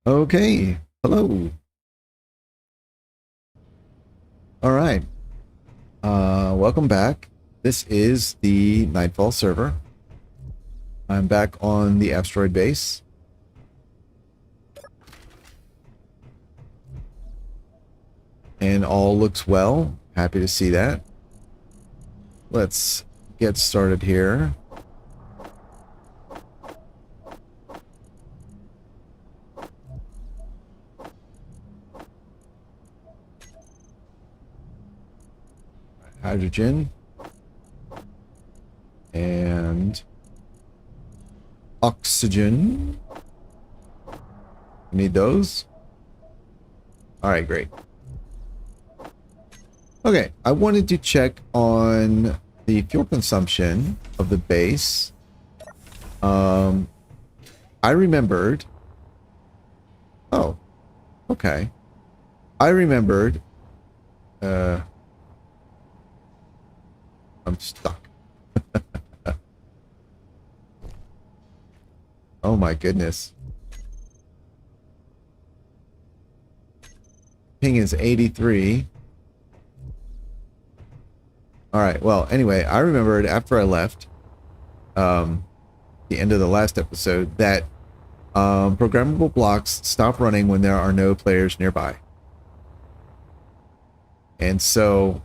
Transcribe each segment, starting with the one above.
Okay, hello. All right. Welcome back. This is the Nightfall server. I'm back on the Asteroid base. And all looks well. Happy to see that. Let's get started here. Hydrogen. And oxygen. Need those? All right, great. Okay, I wanted to check on the fuel consumption of the base. I remembered. Oh, okay. I remembered. I'm stuck. Oh my goodness. Ping is 83. All right. Well, anyway, I remembered after I left, the end of the last episode, that programmable blocks stop running when there are no players nearby. And so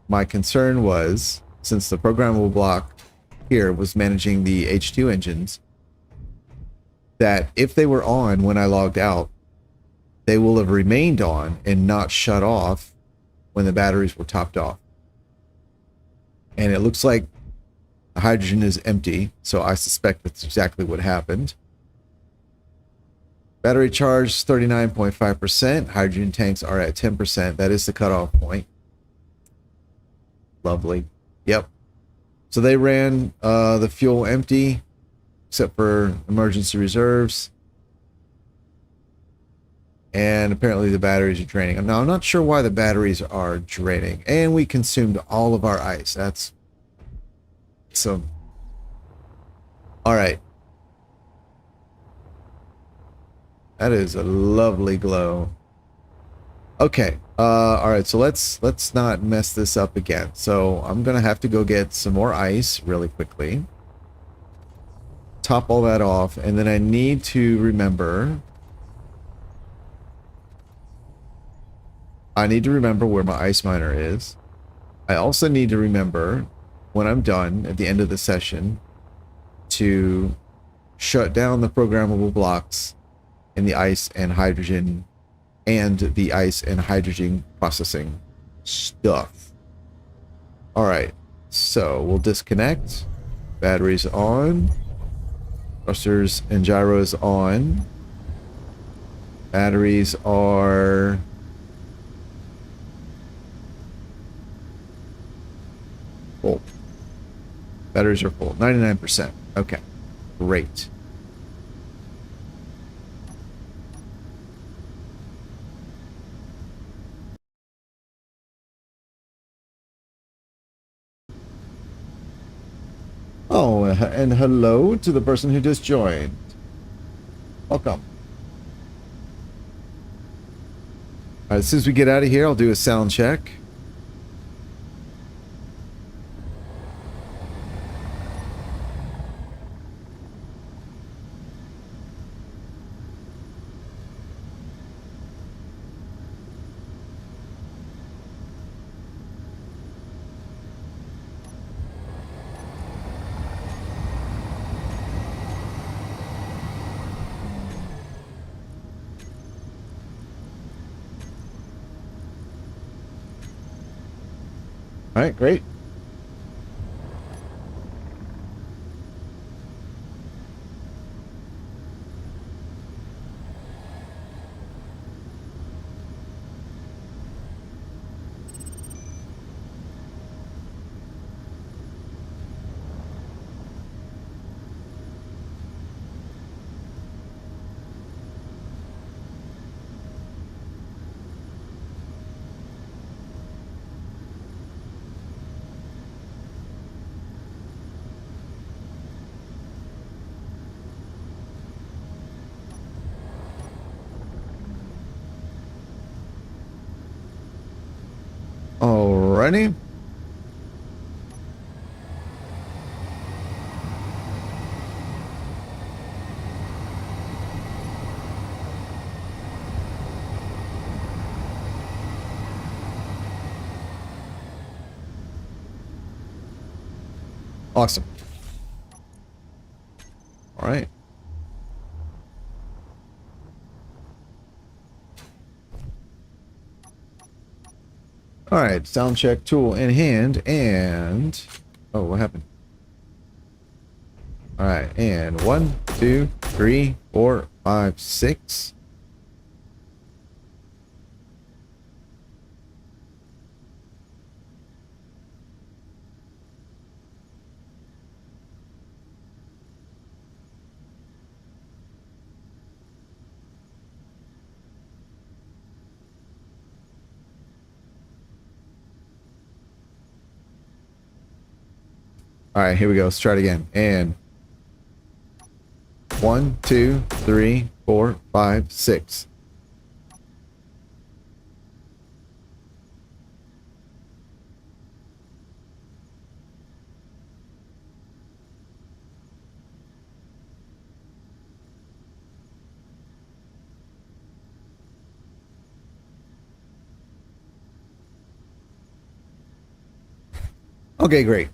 my concern was, since the programmable block here was managing the H2 engines, that if they were on when I logged out, they will have remained on and not shut off when the batteries were topped off. And it looks like the hydrogen is empty, so I suspect that's exactly what happened. Battery charge 39.5%. Hydrogen tanks are at 10%. That is the cutoff point. Lovely. Yep. So they ran the fuel empty, except for emergency reserves. And apparently the batteries are draining. Now, I'm not sure why the batteries are draining. And we consumed all of our ice. That's... So... Alright. That is a lovely glow. Okay. Alright, so let's not mess this up again. So I'm gonna have to go get some more ice really quickly. Top all that off. And then I need to remember... I need to remember where my ice miner is. I also need to remember, when I'm done at the end of the session, to shut down the programmable blocks in the ice and hydrogen processing stuff. Alright, so we'll disconnect. Batteries on. Thrusters and gyros on. Batteries are... full. Batteries are full. 99%. Okay. Great. Oh, and hello to the person who just joined. Welcome. All right, as soon as we get out of here, I'll do a sound check. All right, great. Alrighty. Awesome. All right. All right, sound check tool in hand, and oh, what happened? All right, and 1, 2, 3, 4, 5, 6. All right, here we go. Let's try it again. And 1, 2, 3, 4, 5, 6. Okay, great.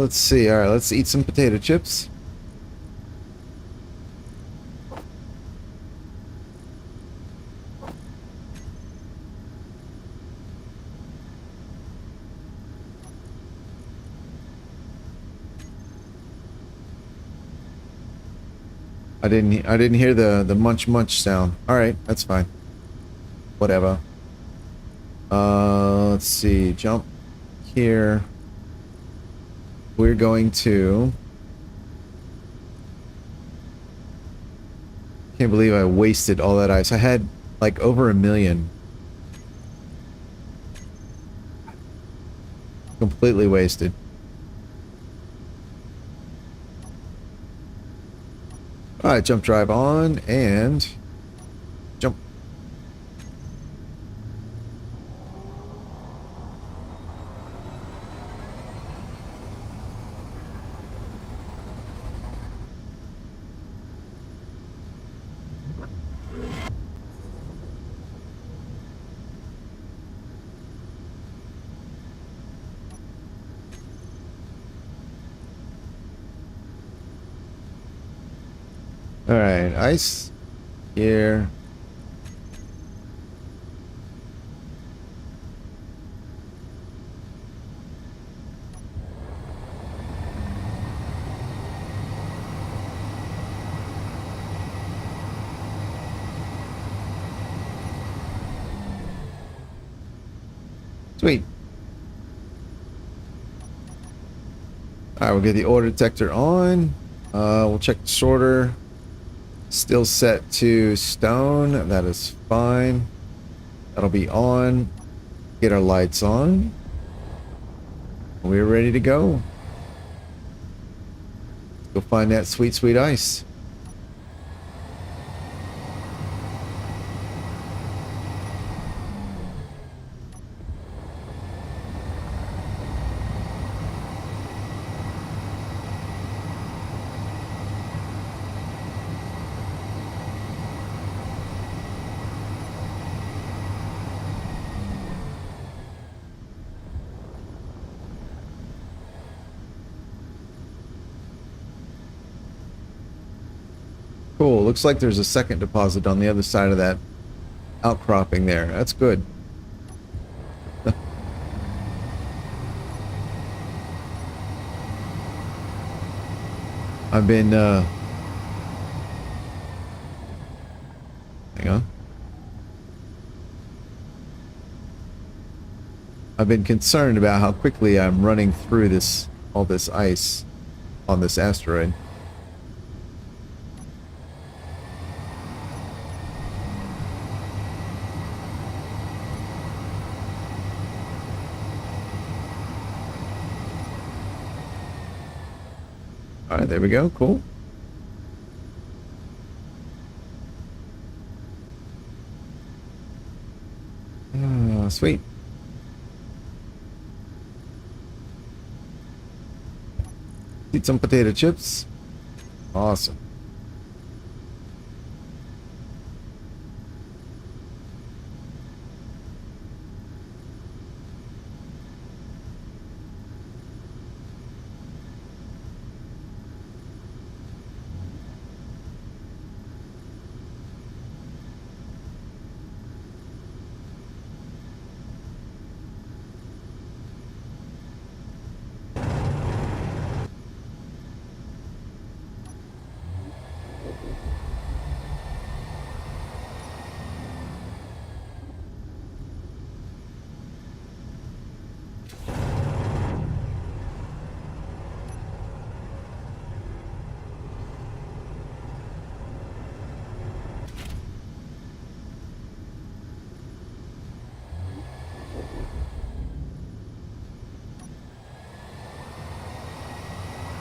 Let's see. All right, let's eat some potato chips. I didn't hear the munch munch sound. All right, that's fine. Whatever. Let's see. Jump here. We're going to... Can't believe I wasted all that ice. I had like over 1 million. Completely wasted. Alright, jump drive on and jump. Alright, ice here. Sweet. Alright, we'll get the order detector on. We'll check the sorter. Still set to stone. That is fine. That'll be on. Get our lights on. We're ready to go. Let's go find that sweet, sweet ice. Cool. Looks like there's a second deposit on the other side of that outcropping there. That's good. I've been, hang on. I've been concerned about how quickly I'm running through all this ice on this asteroid. All right, there we go. Cool. Sweet. Eat some potato chips. Awesome.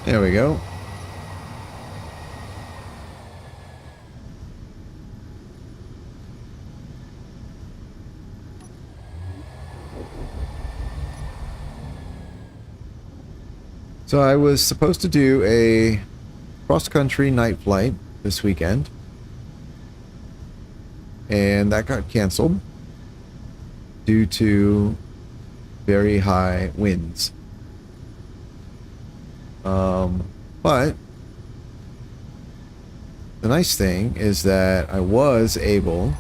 There we go. So I was supposed to do a cross-country night flight this weekend, and that got canceled due to very high winds. But the nice thing is that I was able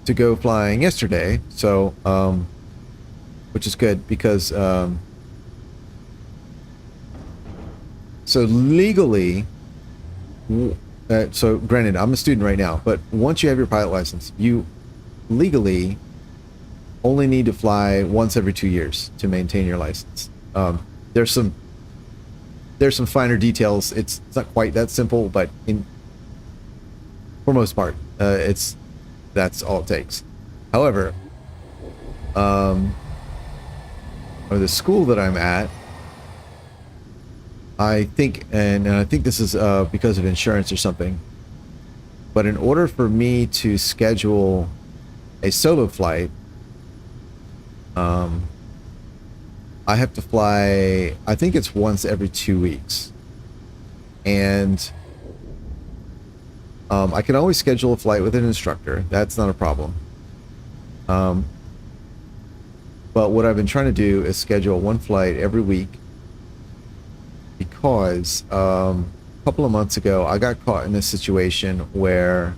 to go flying yesterday, so which is good because so legally, so granted I'm a student right now, but once you have your pilot license, you legally only need to fly once every 2 years to maintain your license. There's some finer details. It's not quite that simple, but for most part, that's all it takes. However, or the school that I'm at, I think, and I think this is because of insurance or something, but in order for me to schedule a solo flight, I have to fly, I think it's once every 2 weeks. And I can always schedule a flight with an instructor. That's not a problem. But what I've been trying to do is schedule one flight every week, because a couple of months ago I got caught in a situation where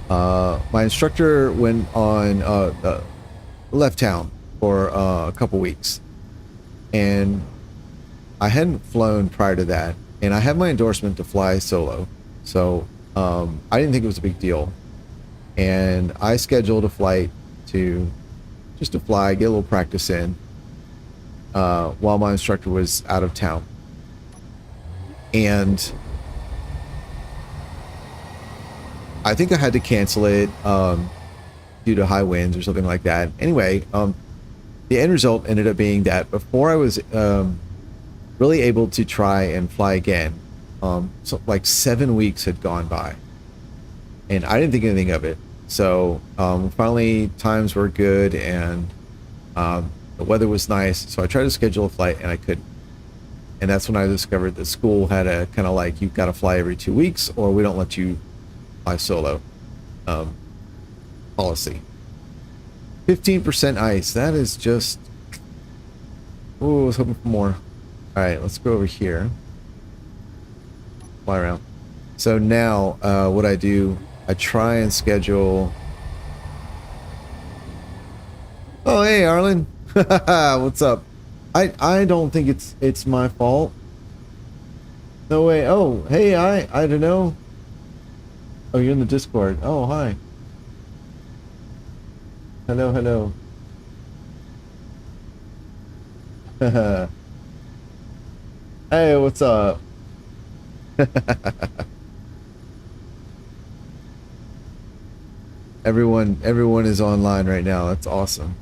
my instructor went on left town for a couple weeks, and I hadn't flown prior to that, and I had my endorsement to fly solo, so I didn't think it was a big deal, and I scheduled a flight just to fly, get a little practice in while my instructor was out of town. And I think I had to cancel it due to high winds or something like that. Anyway, the end result ended up being that before I was really able to try and fly again, so like 7 weeks had gone by, and I didn't think anything of it. So finally, times were good, and the weather was nice, so I tried to schedule a flight, and I couldn't. And that's when I discovered that school had a kind of like, you've got to fly every 2 weeks, or we don't let you fly solo policy. 15% ice. That is just... Oh, I was hoping for more. Alright, let's go over here. Fly around. So now, what I do, I try and schedule... Oh, hey, Arlen. What's up? I don't think it's my fault. No way. Oh, hey, I don't know. Oh, you're in the Discord. Oh, hi. Hello, hello. Hey, what's up? Everyone is online right now. That's awesome.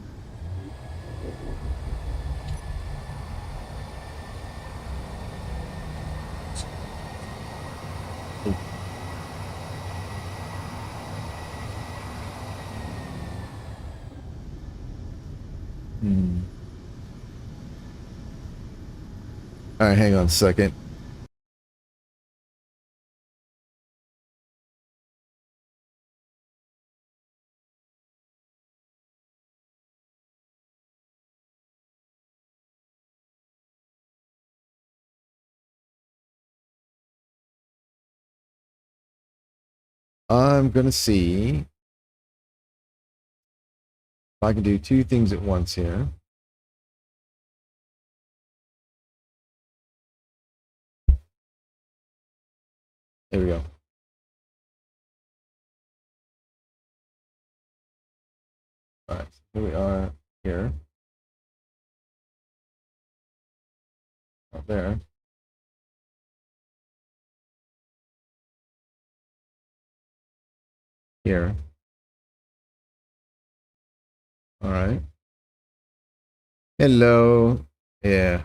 All right, hang on a second. I'm gonna see if I can do two things at once here. There we go. All right, here we are here. Out there. Here. All right. Hello. Yeah.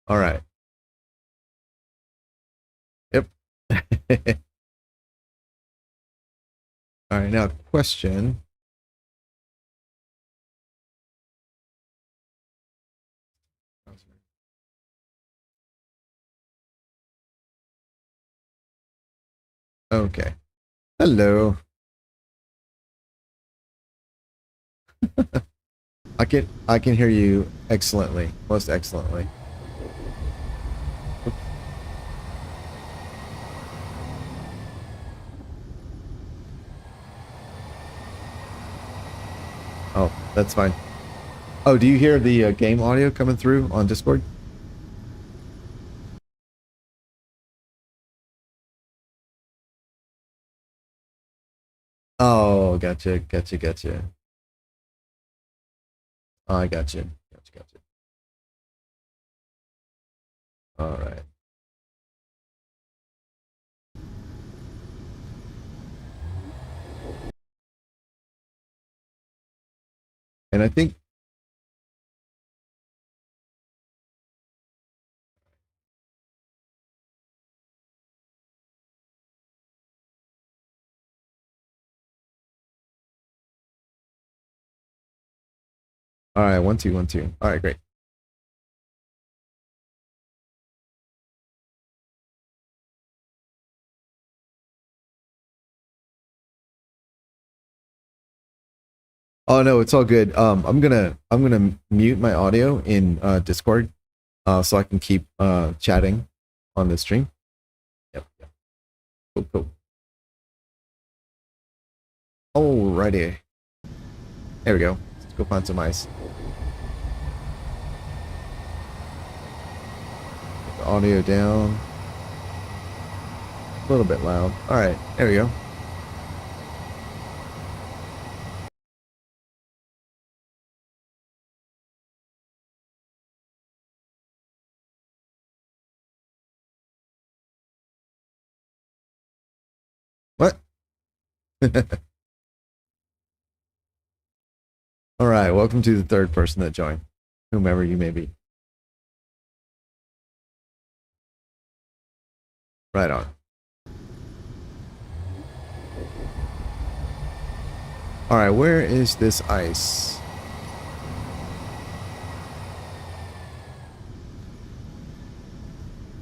All right. Yep. All right, now question. Okay. Hello. I can hear you excellently. Most excellently. Oh, that's fine. Oh, do you hear the game audio coming through on Discord? Oh, gotcha. Oh, I gotcha. All right. And I think all right, 1 2 1 2. All right, great. Oh no, it's all good. I'm gonna mute my audio in Discord, so I can keep chatting on the stream. Yep. Cool. Alrighty. There we go. Let's go find some ice. Get the audio down. A little bit loud. All right, there we go. What? All right, welcome to the third person that joined, whomever you may be. Right on. All right, where is this ice?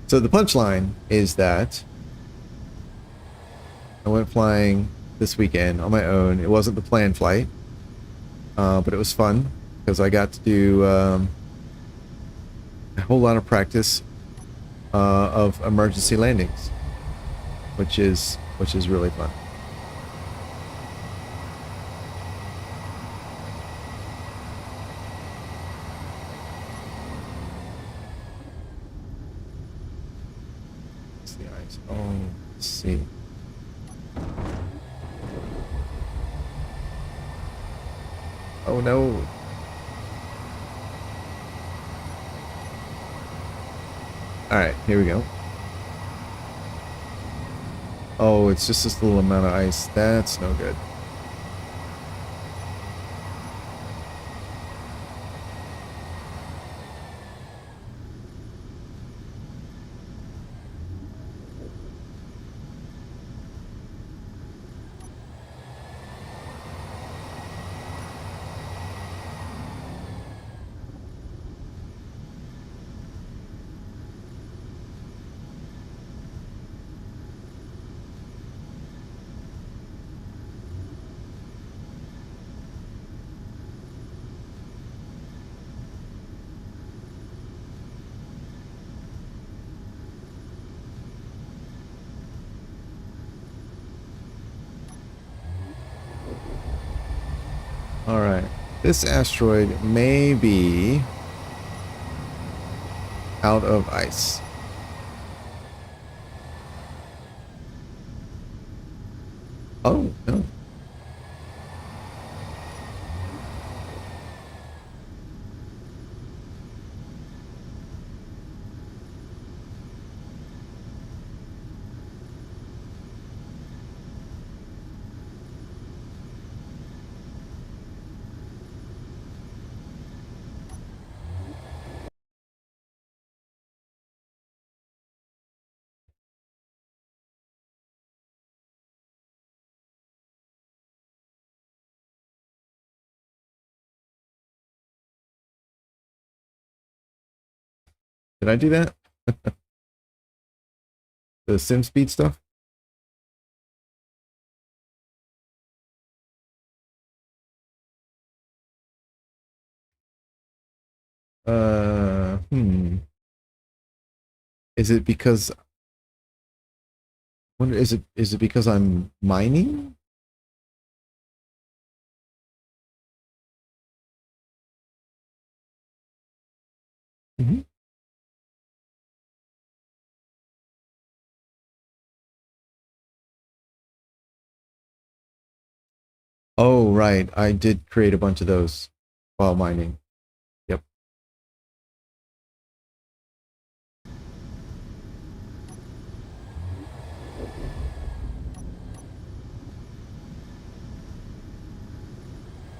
So the punchline is that I went flying this weekend on my own. It wasn't the planned flight, but it was fun because I got to do a whole lot of practice of emergency landings, which is really fun. Oh, let's see. Oh no. Alright, here we go. Oh, it's just this little amount of ice. That's no good. Alright. This asteroid may be out of ice. Oh, no. Did I do that? The sim speed stuff? Hmm. Is it because wonder is it because I'm mining? Mm-hmm. Oh, right. I did create a bunch of those while mining. Yep.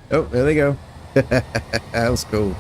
Oh, there they go. That was cool.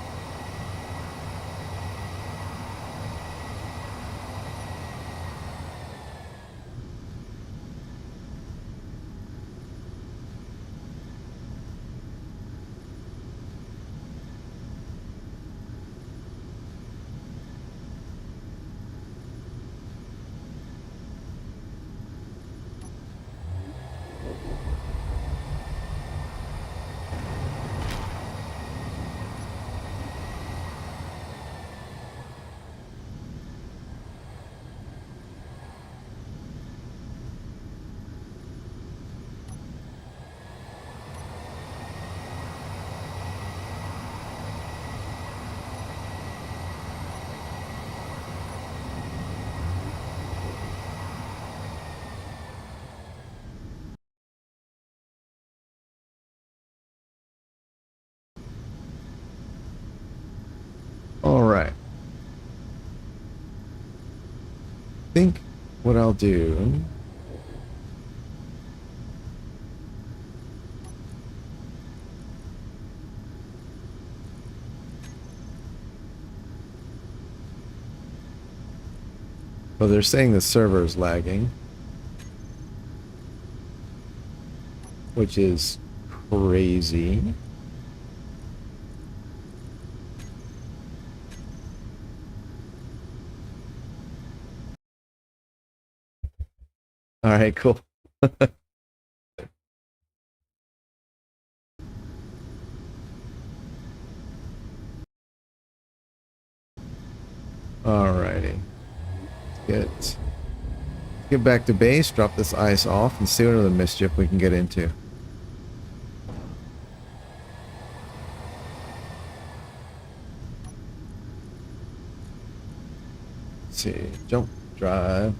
All right. I think what I'll do. Well, they're saying the server is lagging, which is crazy. All right, cool. Alrighty. Get back to base, drop this ice off, and see what other mischief we can get into. Let's see. Jump, drive.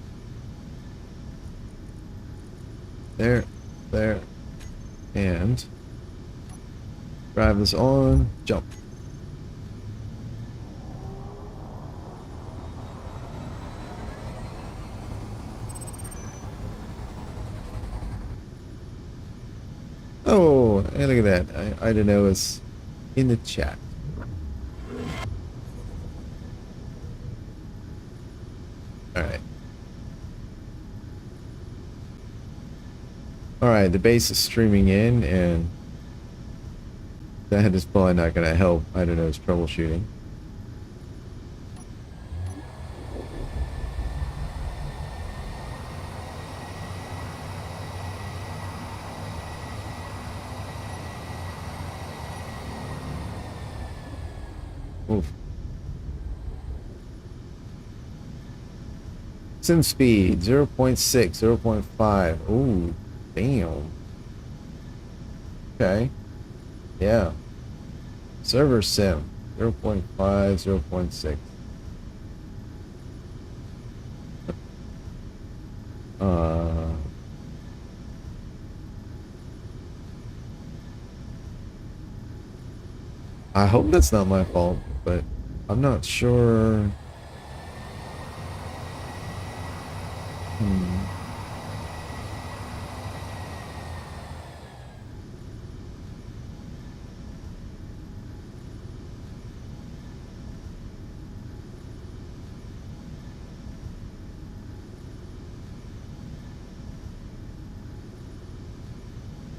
There, there, and drive this on, jump. Oh, hey, look at that. I don't know, it's in the chat. Alright. Alright, the base is streaming in, and that is probably not going to help. I don't know, it's troubleshooting. Oof. Sim speed 0.6, 0.5. Ooh, damn. Okay. Yeah. Server sim 0.5, 0.6. I hope that's not my fault, but I'm not sure. Hmm.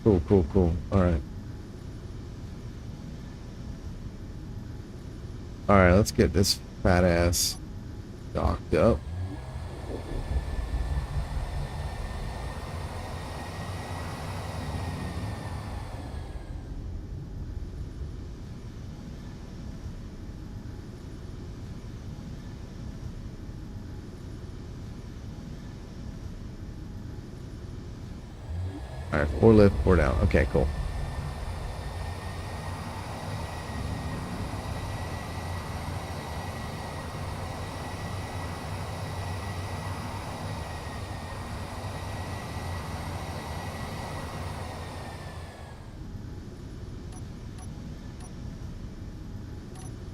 Cool, cool, cool. All right. All right, let's get this fat ass docked up. All right, 4 lift, 4 down. Okay, cool.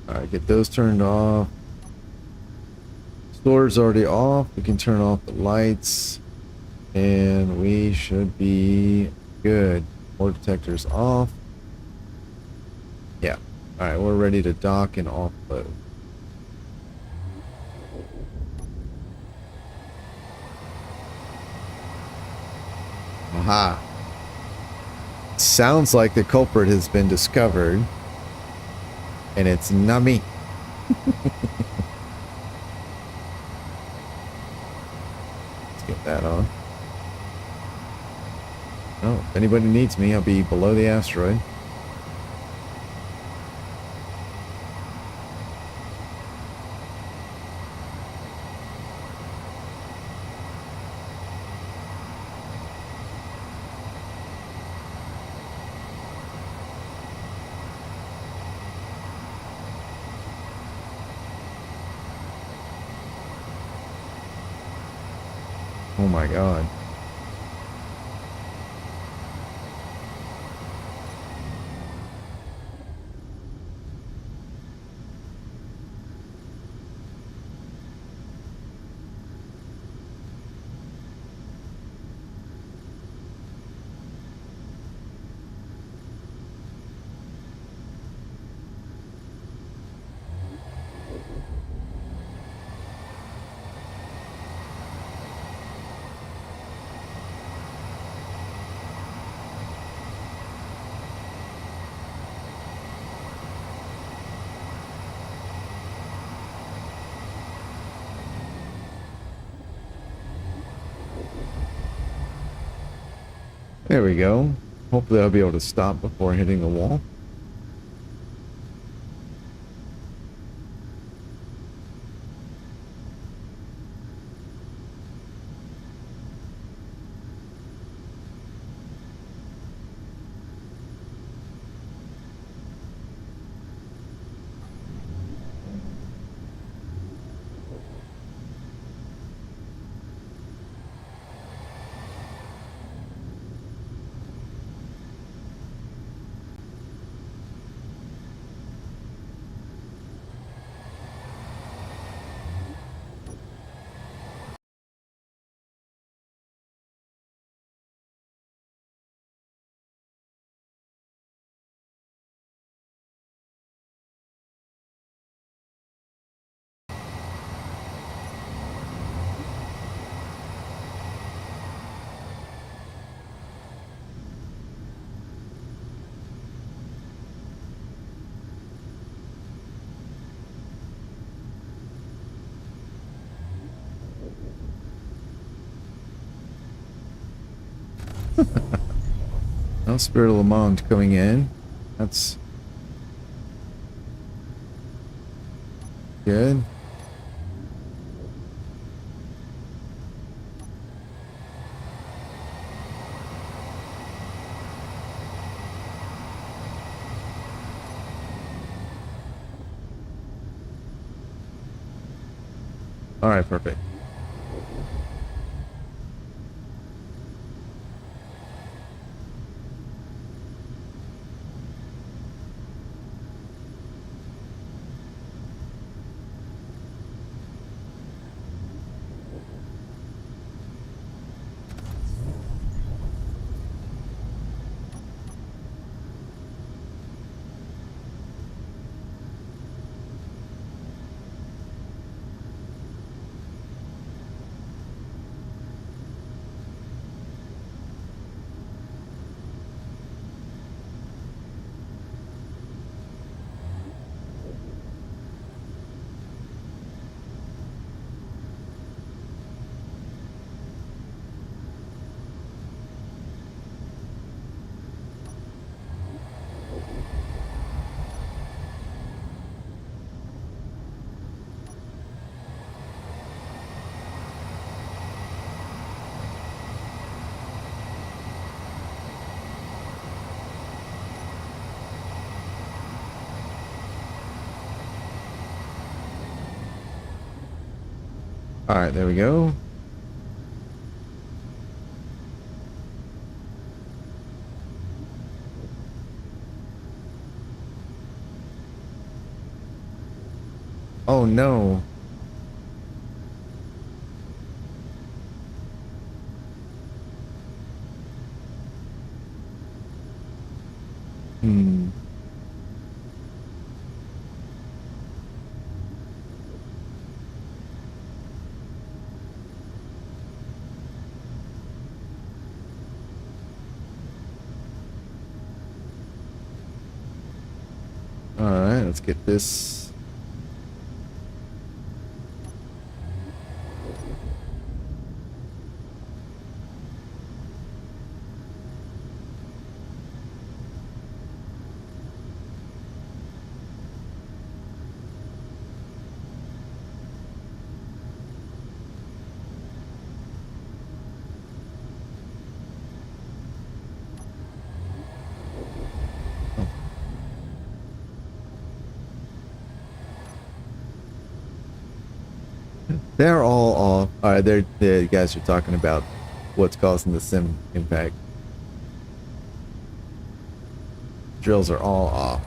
All right, get those turned off. Store's already off. We can turn off the lights. And we should be good. More detectors off. Yeah. All right, we're ready to dock and offload. Aha. Sounds like the culprit has been discovered. And it's not me. Let's get that on. Oh, if anybody needs me, I'll be below the asteroid. Oh my god. There we go. Hopefully I'll be able to stop before hitting the wall. Well, Spirit of Le Monde coming in. That's good. All right, perfect. All right, there we go. Oh no. Hmm. All right, let's get this. They're all off. All right, they're the guys are talking about what's causing the sim impact. Drills are all off.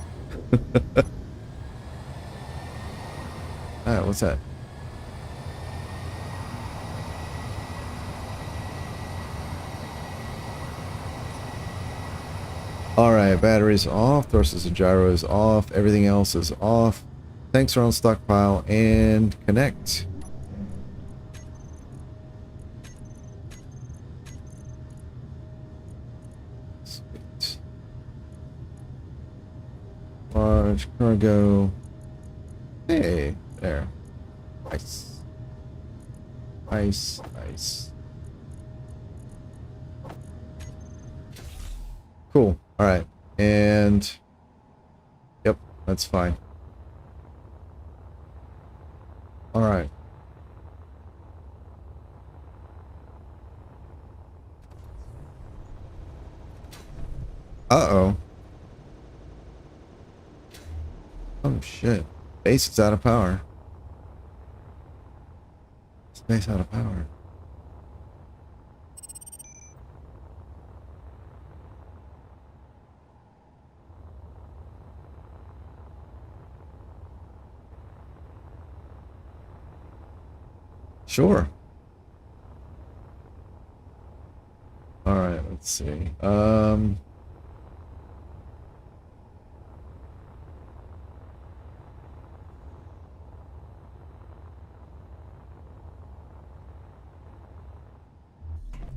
All right, what's that? All right, batteries off. Thrusters and gyro is off. Everything else is off. Tanks are on stockpile and connect. Sweet. Large cargo. Hey, there. Nice. Nice, nice. Cool. All right. And yep, that's fine. All right. Uh-oh. Oh shit. Base is out of power. Space out of power. Sure. All right, let's see. All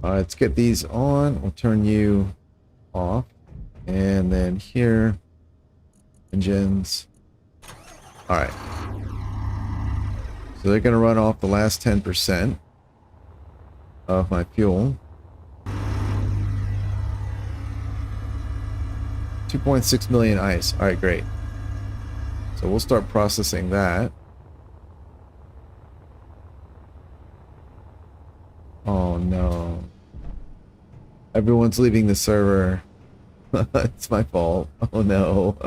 right, let's get these on. We'll turn you off. And then here, engines. All right. So they're going to run off the last 10% of my fuel. 2.6 million ice. All right, great. So we'll start processing that. Oh no. Everyone's leaving the server. It's my fault. Oh no.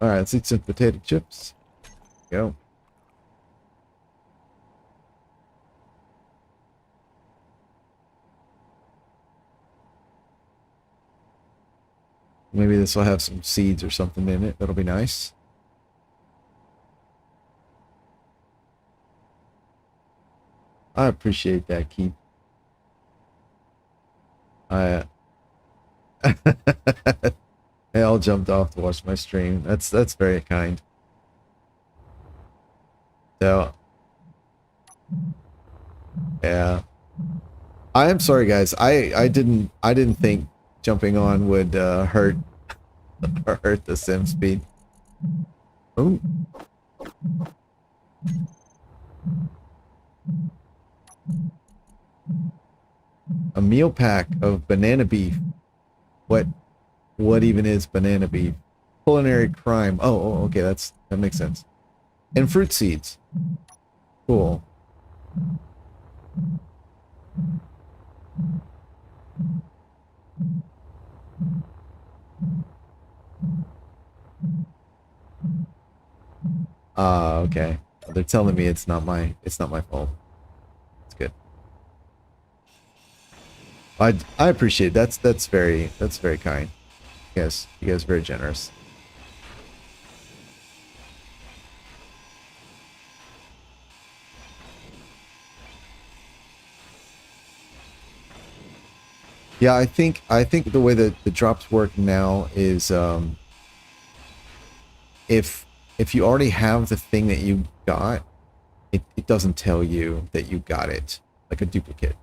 Alright, let's eat some potato chips. Go. Maybe this will have some seeds or something in it. That'll be nice. I appreciate that, Keith. They all jumped off to watch my stream. That's very kind. So, yeah. I am sorry, guys. I didn't think jumping on would hurt hurt the sim speed. Ooh. A meal pack of banana beef. What even is banana beef? Culinary crime. Oh, okay, that makes sense. And fruit seeds. Cool. Okay. They're telling me it's not my fault. It's good. I appreciate it. That's very kind. Yes, you guys are very generous. Yeah, I think the way that the drops work now is if you already have the thing that you got, it doesn't tell you that you got it, like a duplicate.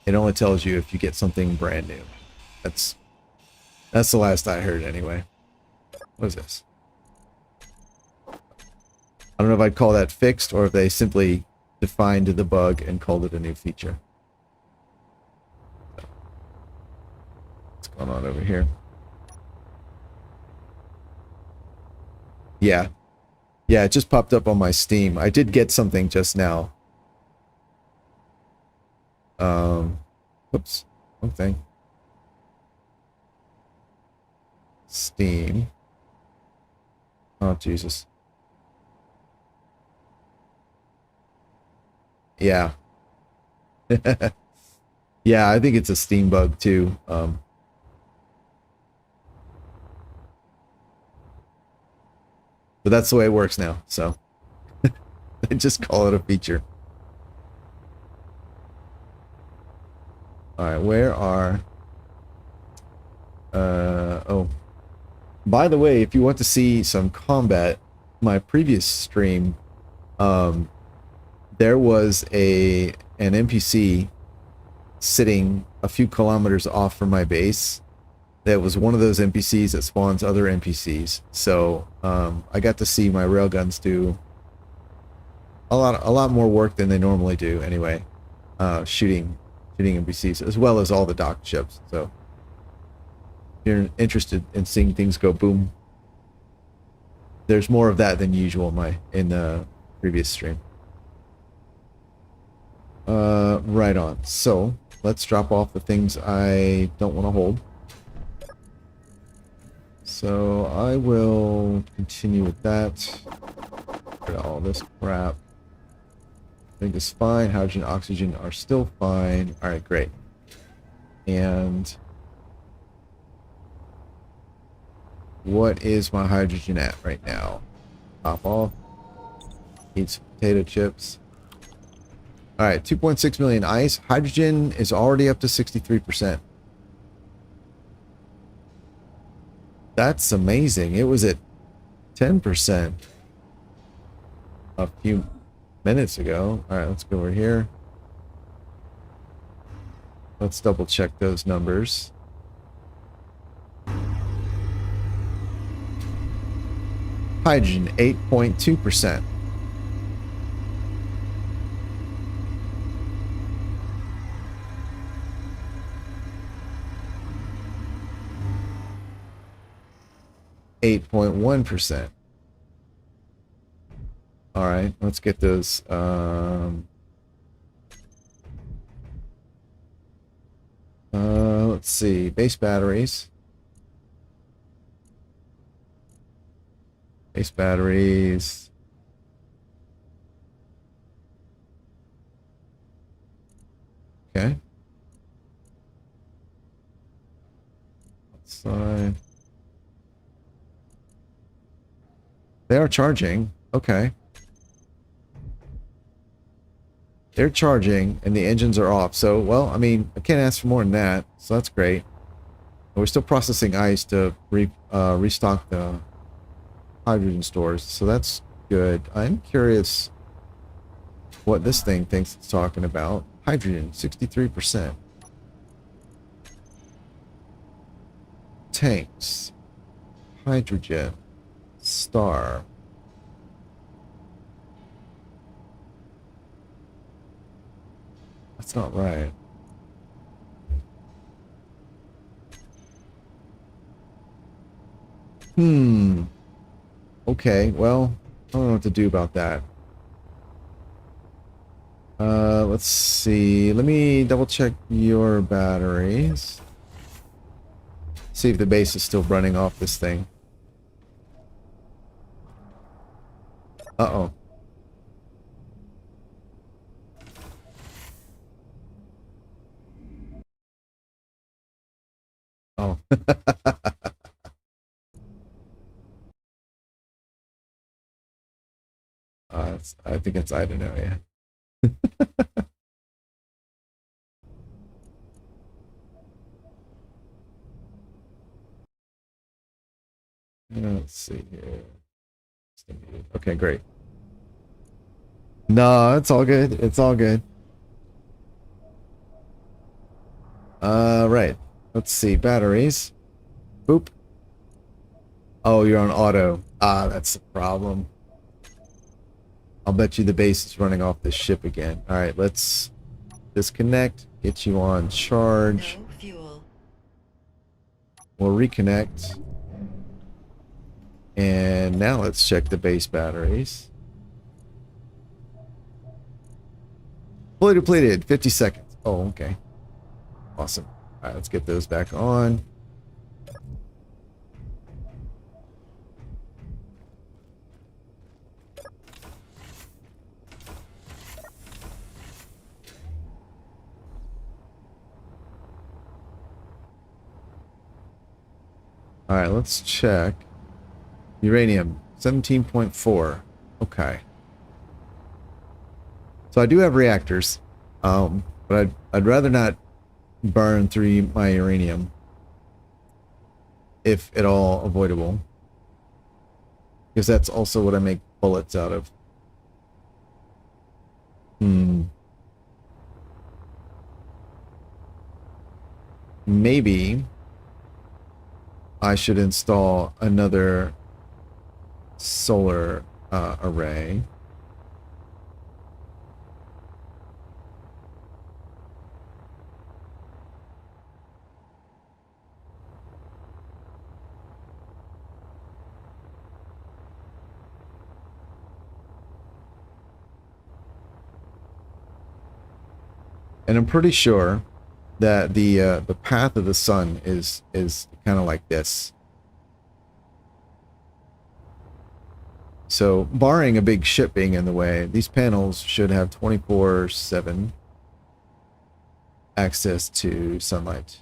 It only tells you if you get something brand new. That's the last I heard anyway. What is this? I don't know if I'd call that fixed or if they simply defined the bug and called it a new feature. What's going on over here? Yeah. Yeah, it just popped up on my Steam. I did get something just now. Oops. Wrong thing. Steam. Oh, Jesus. Yeah. Yeah, I think it's a Steam bug too. But that's the way it works now, so they just call it a feature. Alright, where are... oh. By the way, if you want to see some combat, my previous stream, there was an NPC sitting a few kilometers off from my base that was one of those NPCs that spawns other NPCs. So I got to see my railguns do a lot more work than they normally do anyway, shooting NPCs as well as all the docked ships. So if you're interested in seeing things go boom, there's more of that than usual in the previous stream. Right on. So let's drop off the things I don't want to hold. So I will continue with that. Get all this crap. I think it's fine. Hydrogen, oxygen are still fine. All right, great. And what is my hydrogen at right now? Pop off. Eat some potato chips. All right, 2.6 million ice. Hydrogen is already up to 63%. That's amazing. It was at 10% a few minutes ago. All right, let's go over here. Let's double check those numbers. Hydrogen, 8.2%. %8.1%. All right, let's get those. Let's see, base batteries. Base batteries. Okay. Outside. They are charging. Okay. They're charging and the engines are off. So, well, I mean, I can't ask for more than that. So that's great. We're still processing ice to restock the hydrogen stores. So that's good. I'm curious what this thing thinks it's talking about. Hydrogen, 63%. Tanks. Hydrogen. Star. That's not right. Okay, well, I don't know what to do about that. Let's see. Let me double check your batteries. See if the base is still running off this thing. Uh-oh. Oh. I think it's, I don't know, yeah. Let's see here. Okay, great. No, it's all good. It's all good. Right. Let's see. Batteries. Boop. Oh, you're on auto. Ah, that's the problem. I'll bet you the base is running off this ship again. All right, let's disconnect. Get you on charge. No fuel. We'll reconnect. And now let's check the base batteries. Fully depleted, 50 seconds. Oh, okay. Awesome. All right, let's get those back on. All right, let's check. Uranium, 17.4. Okay. So I do have reactors, but I'd rather not burn through my uranium, if at all avoidable, because that's also what I make bullets out of. Maybe I should install another solar array. And I'm pretty sure that the path of the sun is kind of like this. So, barring a big ship being in the way, these panels should have 24/7 access to sunlight.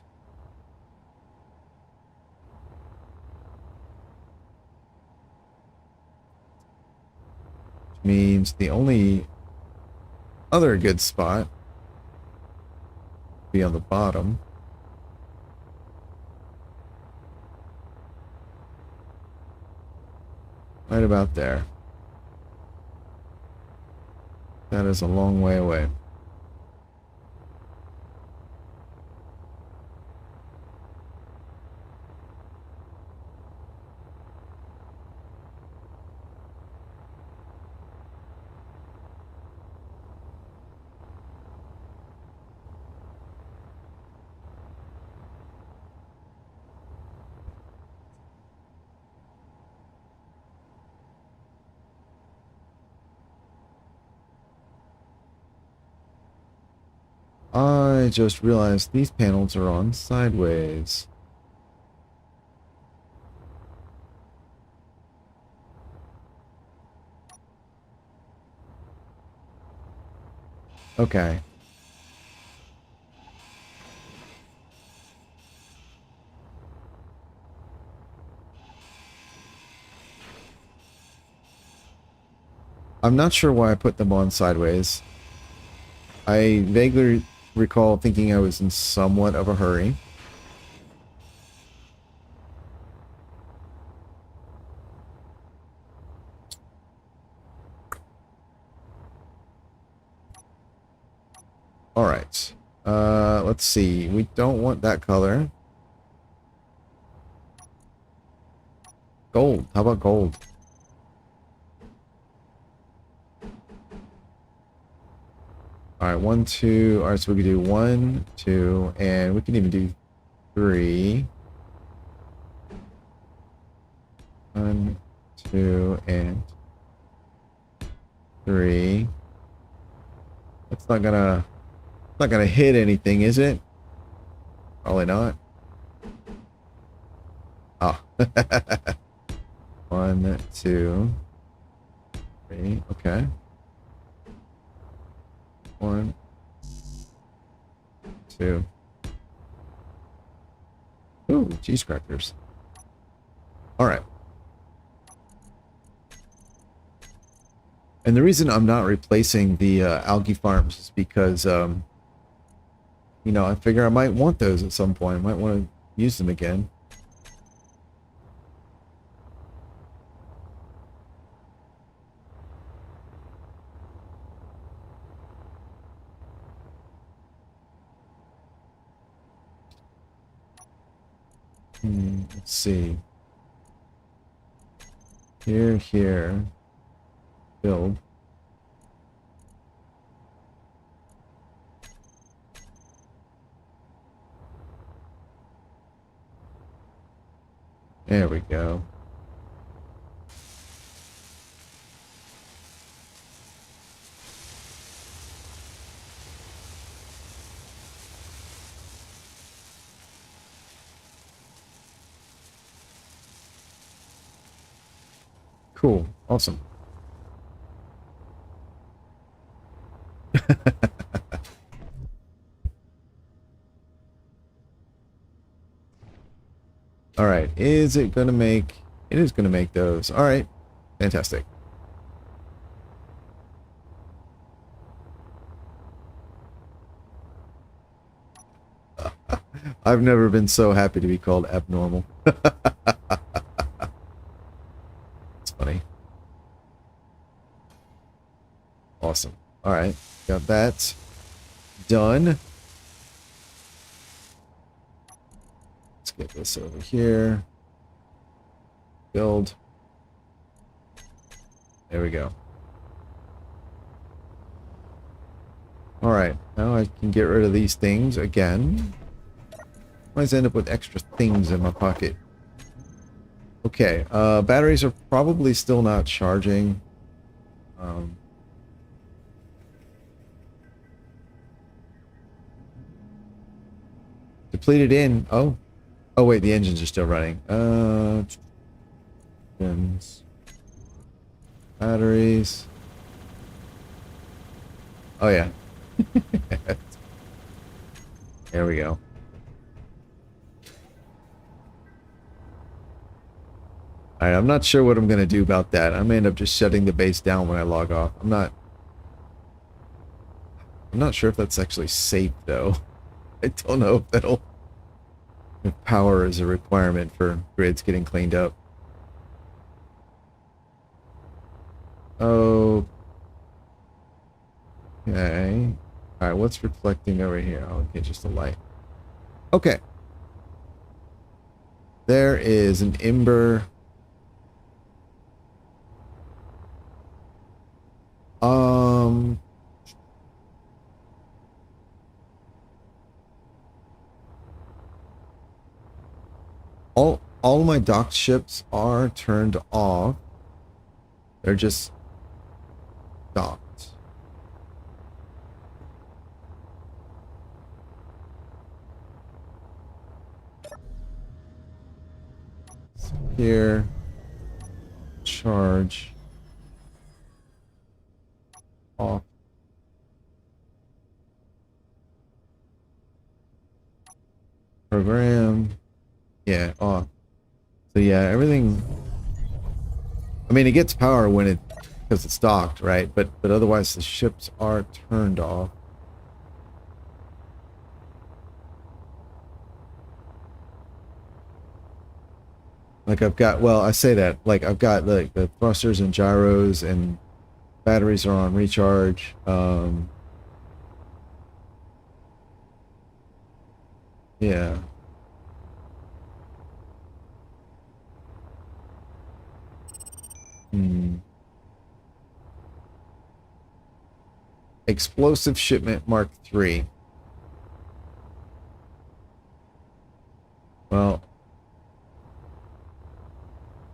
Which means the only other good spot would be on the bottom. Right about there. That is a long way away. I just realized these panels are on sideways. Okay. I'm not sure why I put them on sideways. I vaguely recall thinking I was in somewhat of a hurry. All right. Let's see. We don't want that color. Gold. How about gold? All right, 1, 2. All right, so we can do 1, 2, and we can even do 3. 1, 2, and 3. That's not gonna hit anything, is it? Probably not. Ah. 1, 2, 3. Okay. 1, 2. Ooh, cheese crackers. All right. And the reason I'm not replacing the algae farms is because, you know, I figure I might want those at some point. I might want to use them again. Let's see. Here. Build. There we go. Cool. Awesome. All right. Is it going to make... It is going to make those. All right. Fantastic. I've never been so happy to be called abnormal. It's funny. Awesome. All right. Got that done. Let's get this over here. Build. There we go. All right. Now I can get rid of these things again. I always end up with extra things in my pocket. Okay. Batteries are probably still not charging. Depleted in. Oh. Oh, wait. The engines are still running. Batteries. Oh, yeah. There we go. Alright, I'm not sure what I'm going to do about that. I may end up just shutting the base down when I log off. I'm not sure if that's actually safe, though. I don't know if that'll... If power is a requirement for grids getting cleaned up. Okay. Alright, what's reflecting over here? Oh, okay, just a light. Okay. There is an ember. All my docked ships are turned off. They're just docked. Here. Charge. Off. Program. Yeah, off. So yeah, everything. I mean, it gets power when it, because it's docked, right? But otherwise the ships are turned off. Like I've got, well, I say that, like I've got like the thrusters and gyros and batteries are on recharge. Yeah. Explosive shipment Mark III. Well,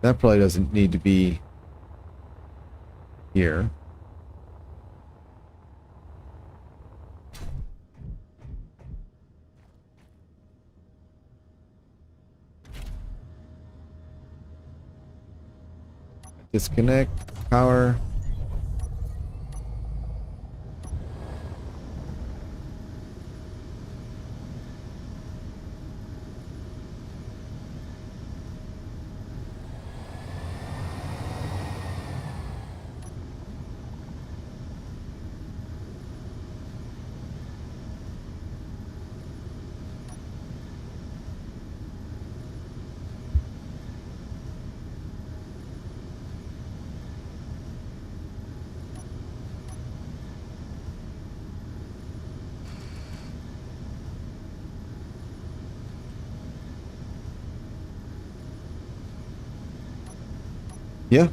that probably doesn't need to be here. Disconnect power. Yeah.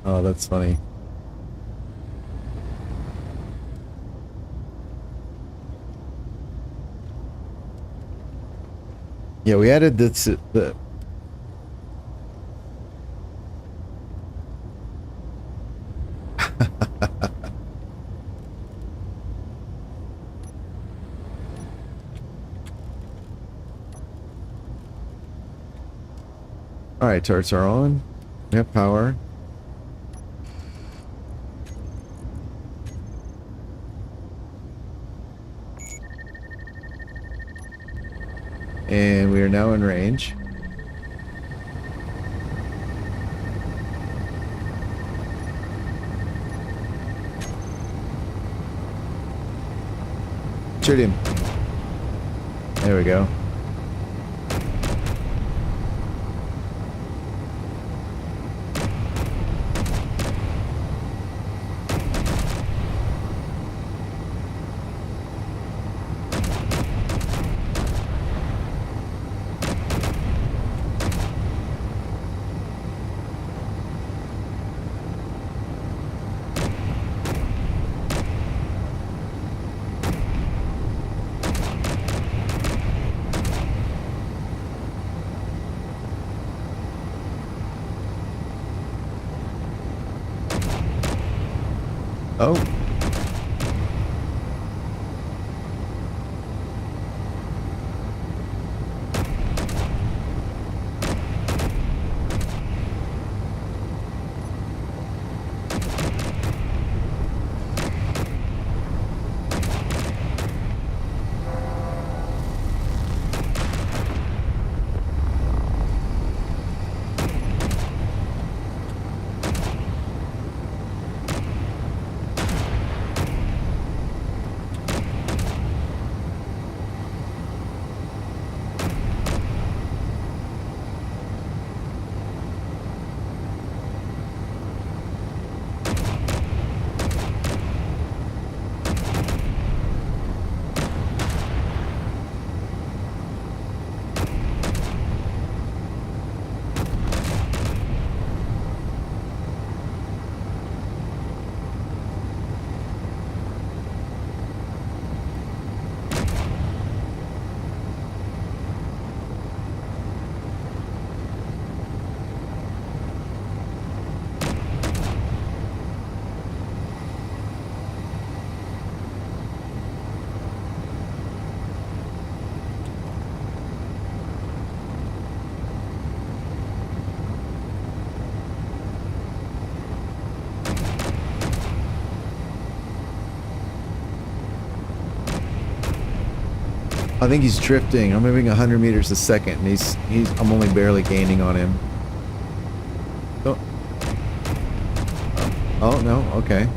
Oh, that's funny. Yeah, we added this the All right, turrets are on. We have power. And we are now in range. Shoot him. There we go. Oh. I think he's drifting. I'm moving 100 meters a second, and I'm only barely gaining on him. Oh, oh no, okay.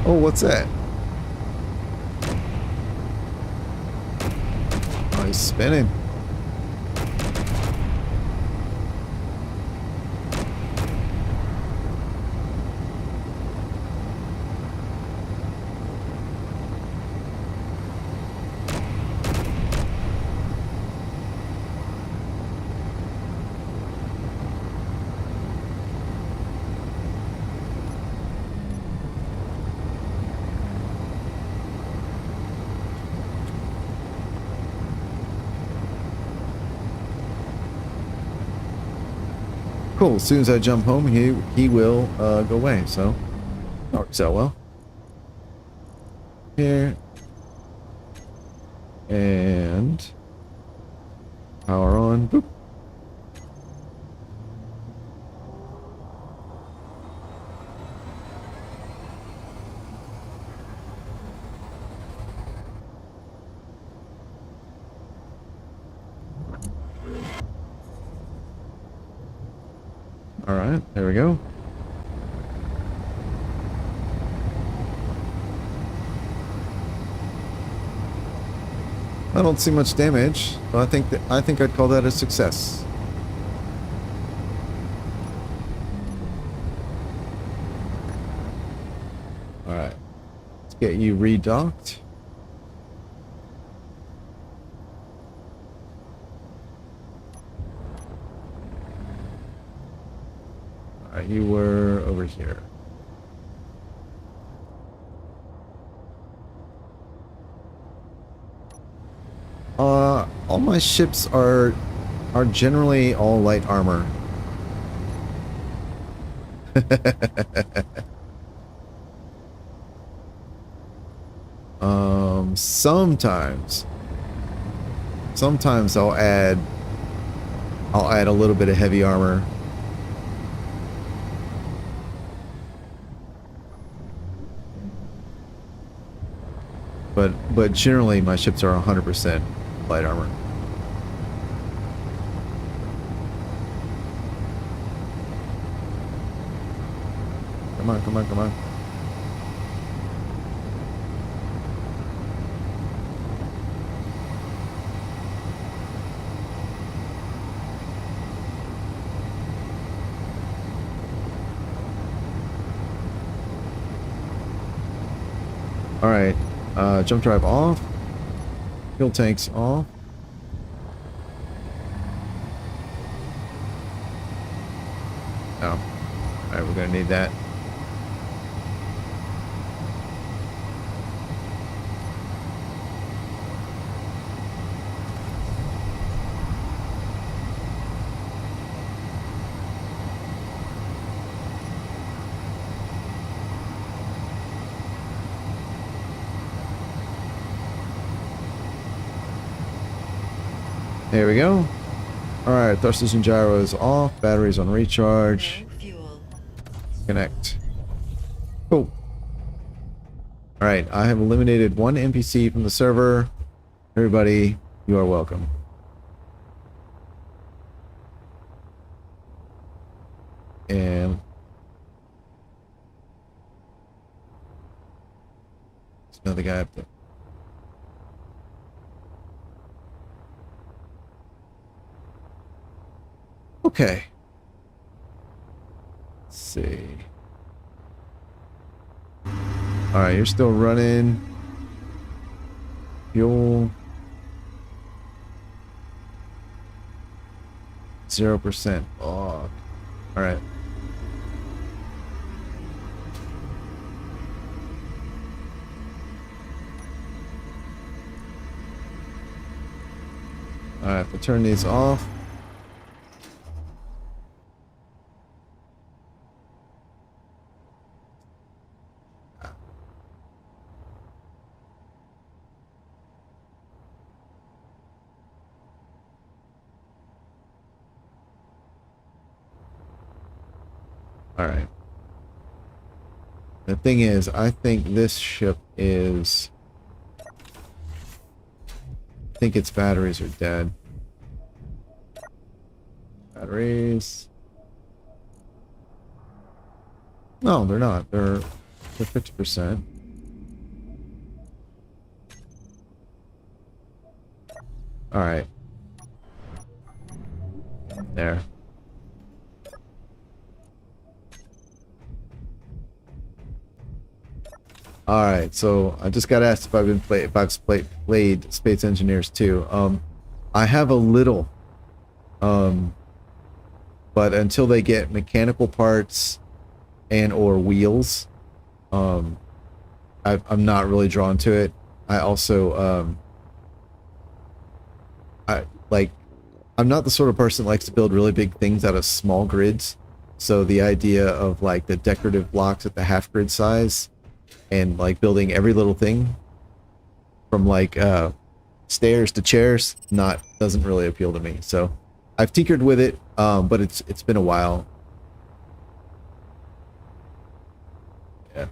Oh, what's that? Oh, he's spinning. Cool. As soon as I jump home, he will go away. So works out well. Here and power on. Boop. All right, there we go. I don't see much damage, but I think I'd call that a success. All right, let's get you redocked. All right, you were over here. All my ships are generally all light armor. Sometimes I'll add a little bit of heavy armor. But generally my ships are 100% light armor. Come on, come on, come on. All right, jump drive off. Fuel tanks off. Oh, all right, we're gonna need that. There we go. Alright, thrusters and gyros off. Batteries on recharge. Connect. Cool. Alright, I have eliminated one NPC from the server. Everybody, you are welcome. And there's another guy up there. Okay. Let's see. Alright, you're still running. Fuel. 0%. Oh. Alright. I have to turn these off. All right. The thing is, I think this ship is... I think its batteries are dead. Batteries... No, they're not. They're 50%. All right. There. All right. So I just got asked if I've played Space Engineers 2. I have a little. But until they get mechanical parts and or wheels, I'm not really drawn to it. I also I'm not the sort of person that likes to build really big things out of small grids. So the idea of like the decorative blocks at the half grid size and like building every little thing from like stairs to chairs doesn't really appeal to me. So I've tinkered with it, but it's been a while. Yeah.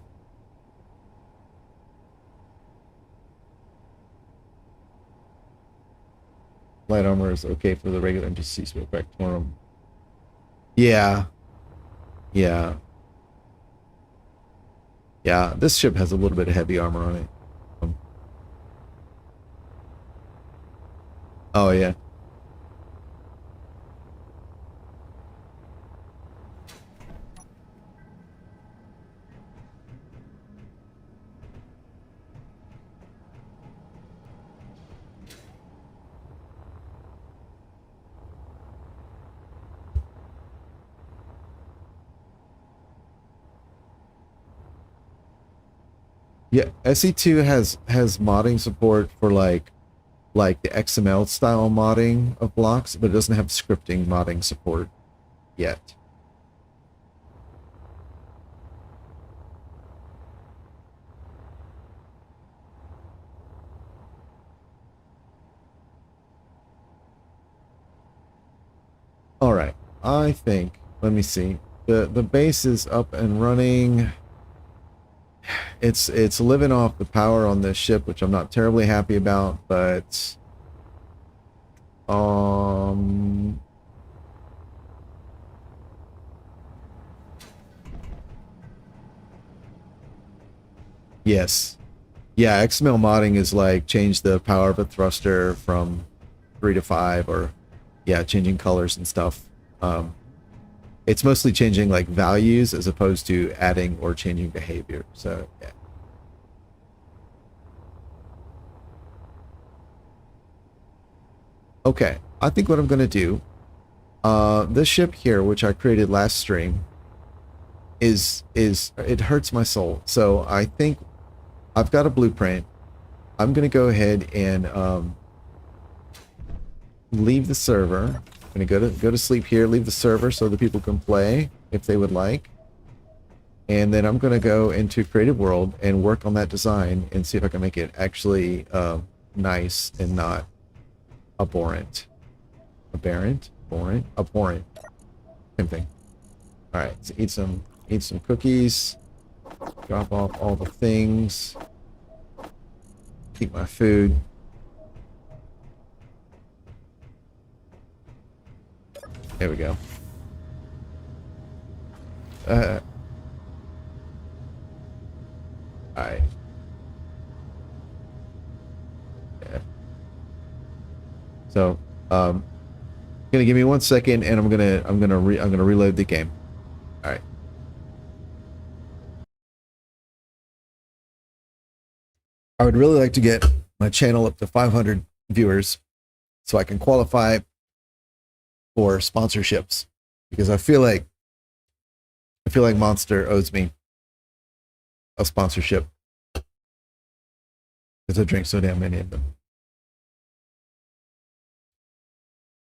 Light armor is okay for the regular NPC Spectrum. Yeah. Yeah. Yeah, this ship has a little bit of heavy armor on it. Oh, yeah. Yeah, SE2 has modding support for like the XML style modding of blocks, but it doesn't have scripting modding support yet. All right, I think, let me see. The base is up and running. It's living off the power on this ship, which I'm not terribly happy about, but yes. Yeah, XML modding is like change the power of a thruster from 3 to 5, or yeah, changing colors and stuff. It's mostly changing like values as opposed to adding or changing behavior. So yeah. Okay, I think what I'm gonna do, this ship here, which I created last stream, is it hurts my soul. So I think I've got a blueprint. I'm gonna go ahead and leave the server. I'm gonna go to sleep here, leave the server so that people can play if they would like. And then I'm gonna go into Creative World and work on that design and see if I can make it actually nice and not abhorrent. Aberrant? Abhorrent? Abhorrent. Same thing. Alright, so eat some cookies. Drop off all the things. Keep my food. There we go. Alright. Yeah. So, gonna give me 1 second, and I'm gonna reload the game. All right. I would really like to get my channel up to 500 viewers so I can qualify for sponsorships, because I feel like Monster owes me a sponsorship because I drink so damn many of them.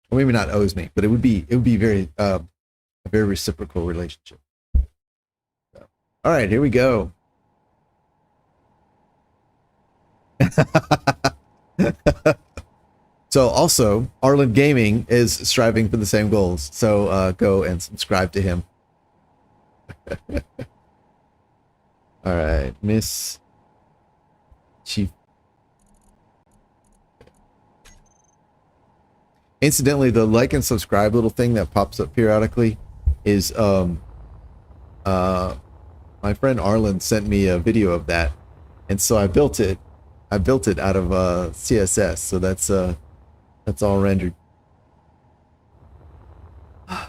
Or maybe not owes me, but it would be very a very reciprocal relationship. So, all right, here we go. So also, Arlen Gaming is striving for the same goals. So go and subscribe to him. All right, Miss Chief. Incidentally, the like and subscribe little thing that pops up periodically is my friend Arlen sent me a video of that, and so I built it. I built it out of CSS, so that's all rendered. All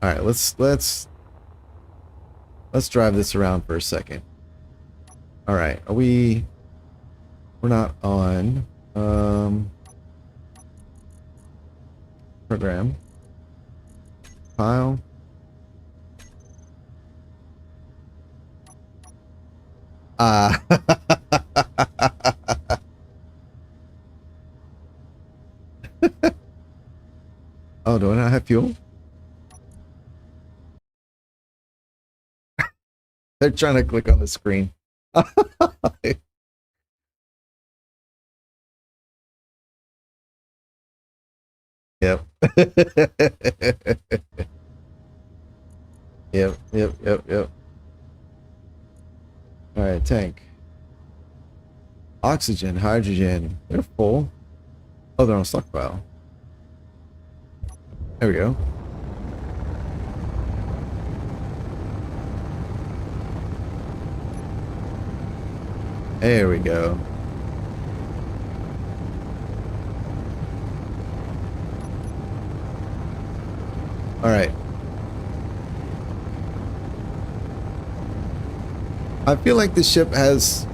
right, let's drive this around for a second. All right, we're not on program file. Oh, do I not have fuel? They're trying to click on the screen. Yep. Yep. All right, tank. Oxygen, hydrogen. They're full. Oh, they're on stockpile. There we go. There we go. All right. I feel like this ship has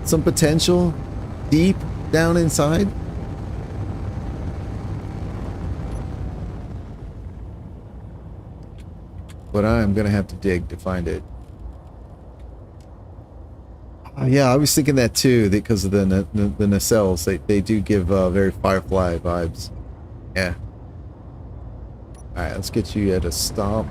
some potential deep down inside. But I'm going to have to dig to find it. Yeah, I was thinking that too, because of the nacelles. They do give very Firefly vibes. Yeah. Alright, let's get you at a stop.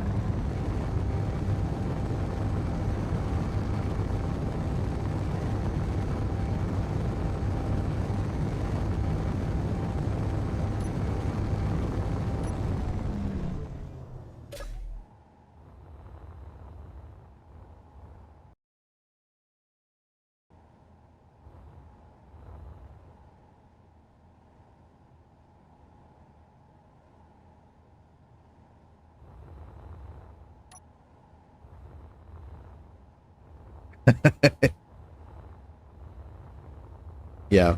Yeah.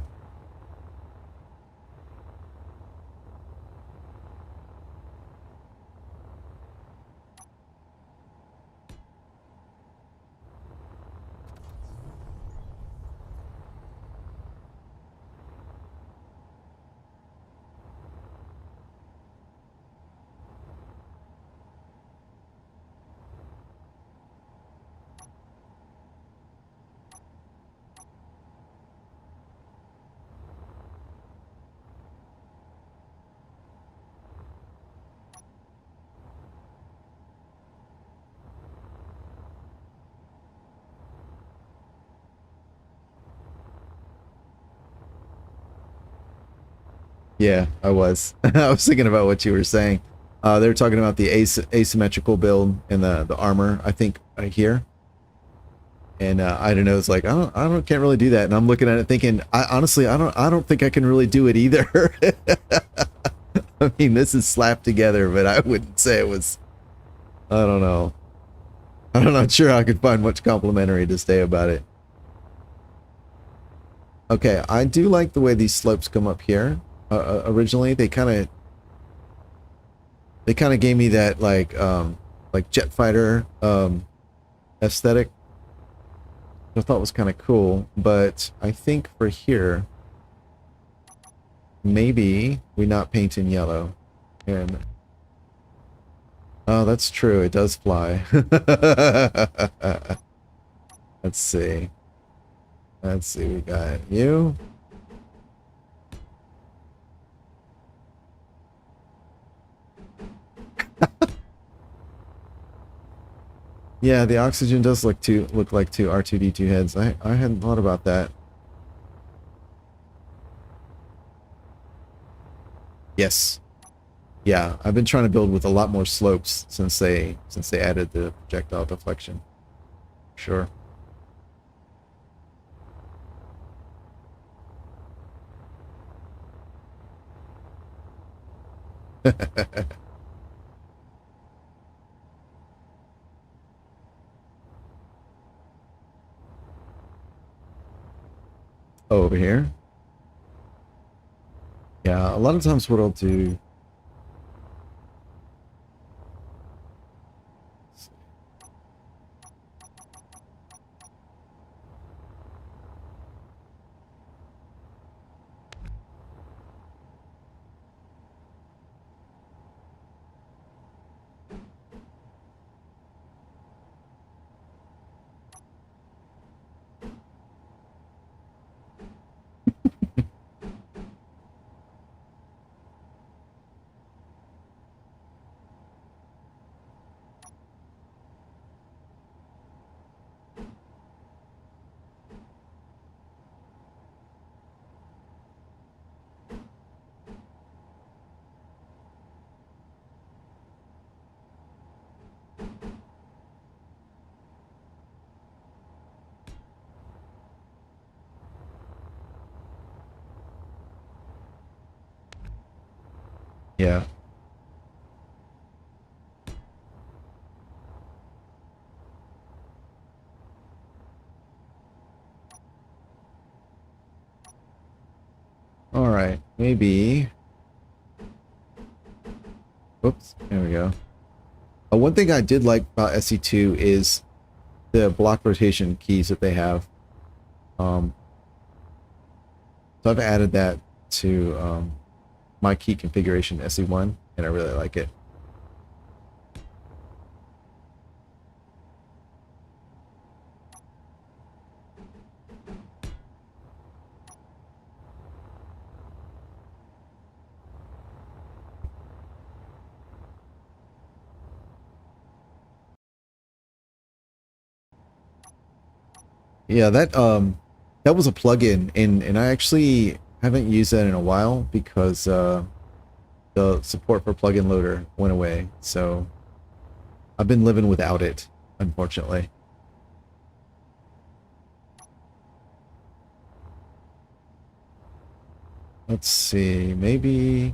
Yeah, I was. I was thinking about what you were saying. They were talking about the asymmetrical build and the armor, I think, here. And I don't know, it's like can't really do that. And I'm looking at it thinking, honestly, I don't think I can really do it either. I mean, this is slapped together, but I wouldn't say it was. I don't know. I'm not sure I could find much complimentary to say about it. Okay, I do like the way these slopes come up here. Originally, they kind of gave me that like jet fighter aesthetic. I thought was kind of cool, but I think for here, maybe we not paint in yellow. And oh, that's true. It does fly. Let's see. Let's see. We got you. Yeah, the oxygen does look like two R2D2 heads. I hadn't thought about that. Yes. Yeah, I've been trying to build with a lot more slopes since they added the projectile deflection. Sure. Oh, over here? Yeah, a lot of times what I'll do... Yeah. All right, maybe... Oops, there we go. One thing I did like about SE2 is the block rotation keys that they have. So I've added that to my key configuration SE1, and I really like it. Yeah, that was a plugin, and I actually haven't used that in a while because the support for plugin loader went away. So I've been living without it, unfortunately. Let's see, maybe...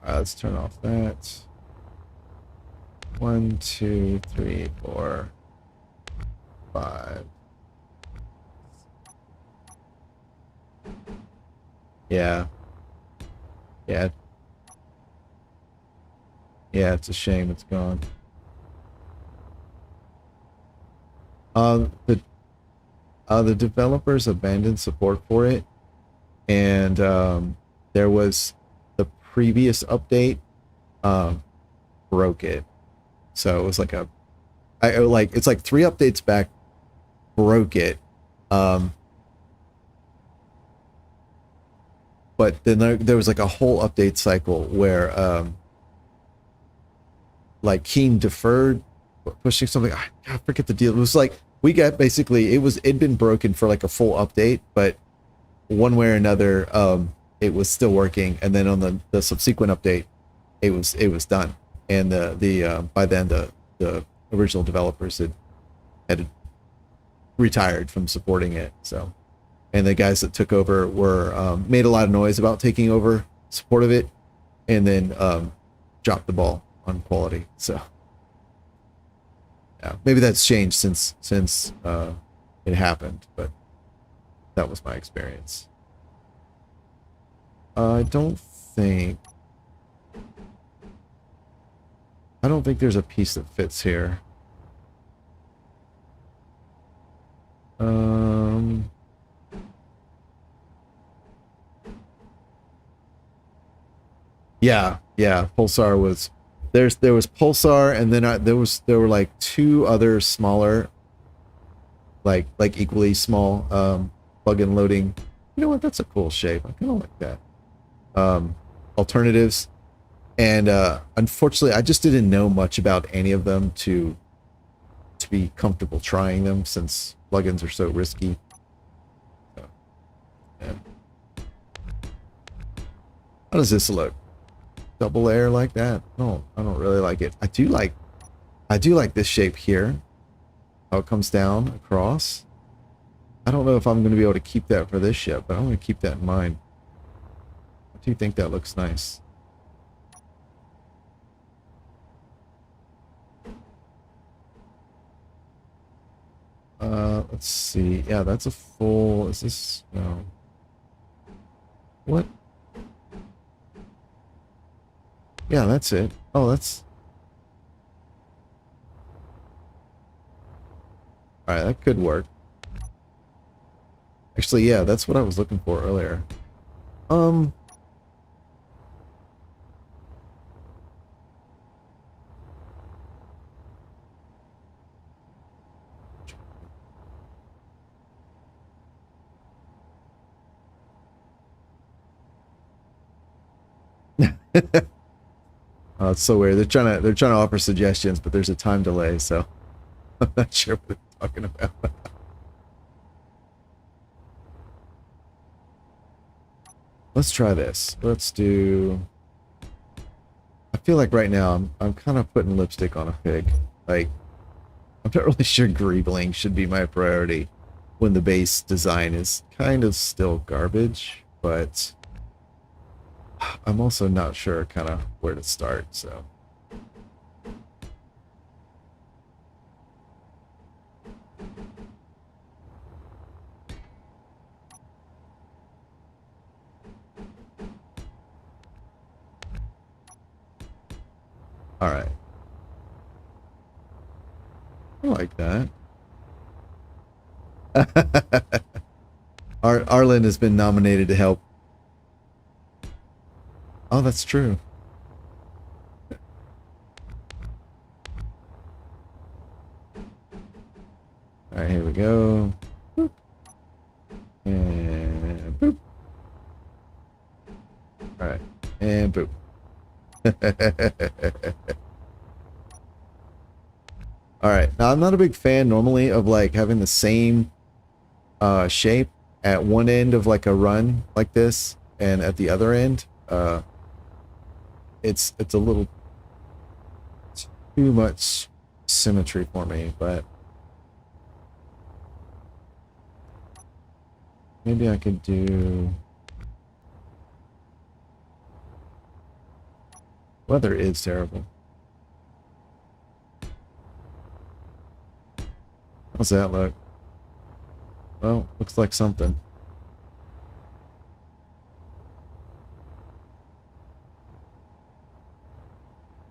let's turn off that. 1, 2, 3, 4, 5. Yeah. Yeah. Yeah, it's a shame it's gone. The developers abandoned support for it, and there was the previous update broke it. So it was like it's like 3 updates back broke it. But then there was like a whole update cycle where like Keen deferred pushing something. I forget the deal. It was like we got basically it'd been broken for like a full update, but one way or another it was still working, and then on the subsequent update it was done, and by then the original developers had retired from supporting it. So, and the guys that took over were made a lot of noise about taking over support of it, and then dropped the ball on quality. So yeah, maybe that's changed since it happened, but that was my experience. I don't think there's a piece that fits here. Yeah, Pulsar was there was Pulsar, and then there were like 2 other smaller, like equally small plug-in loading. You know what? That's a cool shape. I kind of like that. Alternatives. And unfortunately, I just didn't know much about any of them to be comfortable trying them since plugins are so risky. So, yeah. How does this look? Double layer like that? No, I don't really like it. I do like this shape here. How it comes down across. I don't know if I'm going to be able to keep that for this ship, but I'm going to keep that in mind. I do think that looks nice. Let's see. Yeah, that's a full... Is this... No. What? Yeah, that's it. Oh, that's... Alright, that could work. Actually, yeah, that's what I was looking for earlier. Oh, it's so weird. They're trying to offer suggestions, but there's a time delay, so I'm not sure what they're talking about. Let's try this. Let's do... I feel like right now I'm kind of putting lipstick on a pig. Like, I'm not really sure greebling should be my priority when the base design is kind of still garbage, but I'm also not sure kind of where to start, so... Alright. I like that. Arlen has been nominated to help. Oh, that's true. Alright, here we go. Boop. And boop. Alright, and boop. Alright, now I'm not a big fan normally of like having the same shape at one end of like a run like this and at the other end. It's a little too much symmetry for me, but maybe I could do... Weather is terrible. How's that look? Well, looks like something.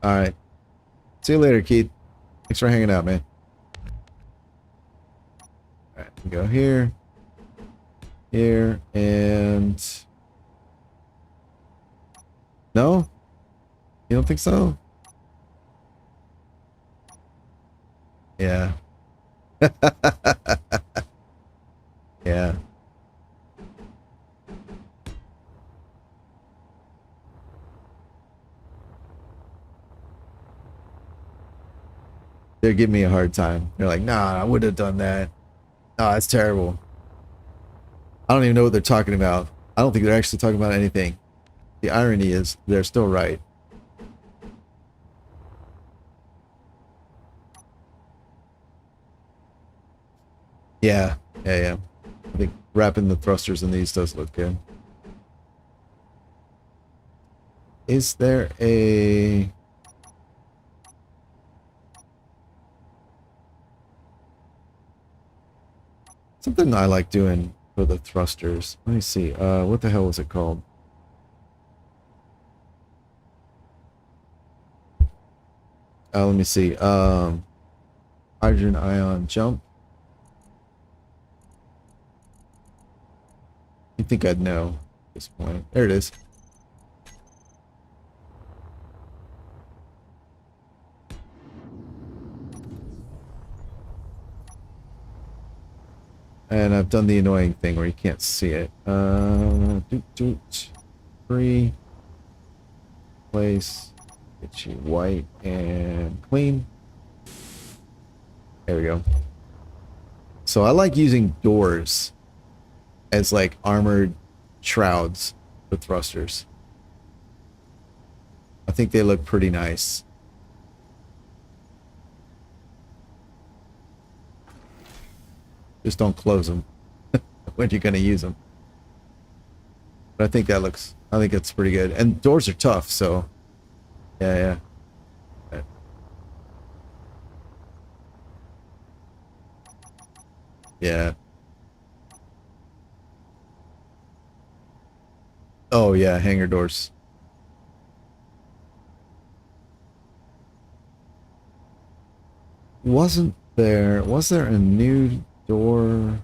Alright. See you later, Keith. Thanks for hanging out, man. Alright, we go here. Here, and... No? You don't think so? Yeah. Yeah. They're giving me a hard time. They're like, nah, I would have done that. Nah, that's terrible. I don't even know what they're talking about. I don't think they're actually talking about anything. The irony is they're still right. Yeah, yeah. I think wrapping the thrusters in these does look good. Is there a... Something I like doing for the thrusters. Let me see. What the hell was it called? Let me see. Hydrogen ion jump. You think I'd know at this point. There it is. And I've done the annoying thing where you can't see it. Free. Place. Get you white and clean. There we go. So I like using doors as like armored shrouds for thrusters. I think they look pretty nice. Just don't close them when you're going to use them. But I think it's pretty good. And doors are tough, so yeah. Yeah. Oh yeah, hangar doors. Was there a new door?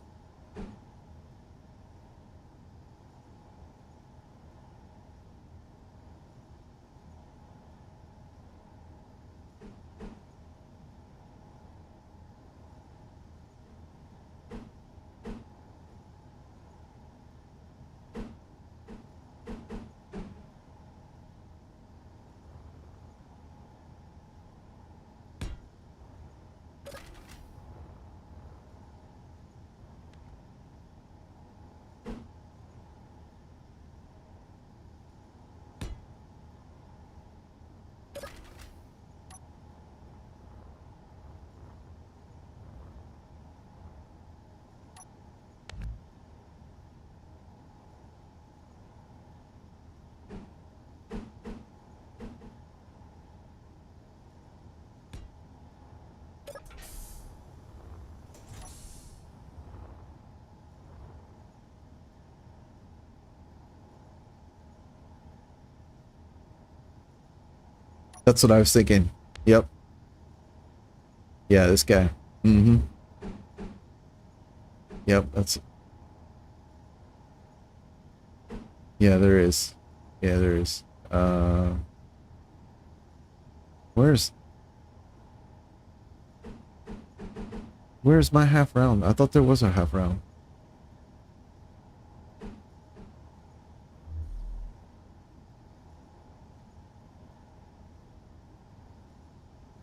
That's what I was thinking. Yep. Yeah, this guy. Mm-hmm. Yep, that's... Yeah, there is. Yeah, there is. Where's... Where's my half round? I thought there was a half round.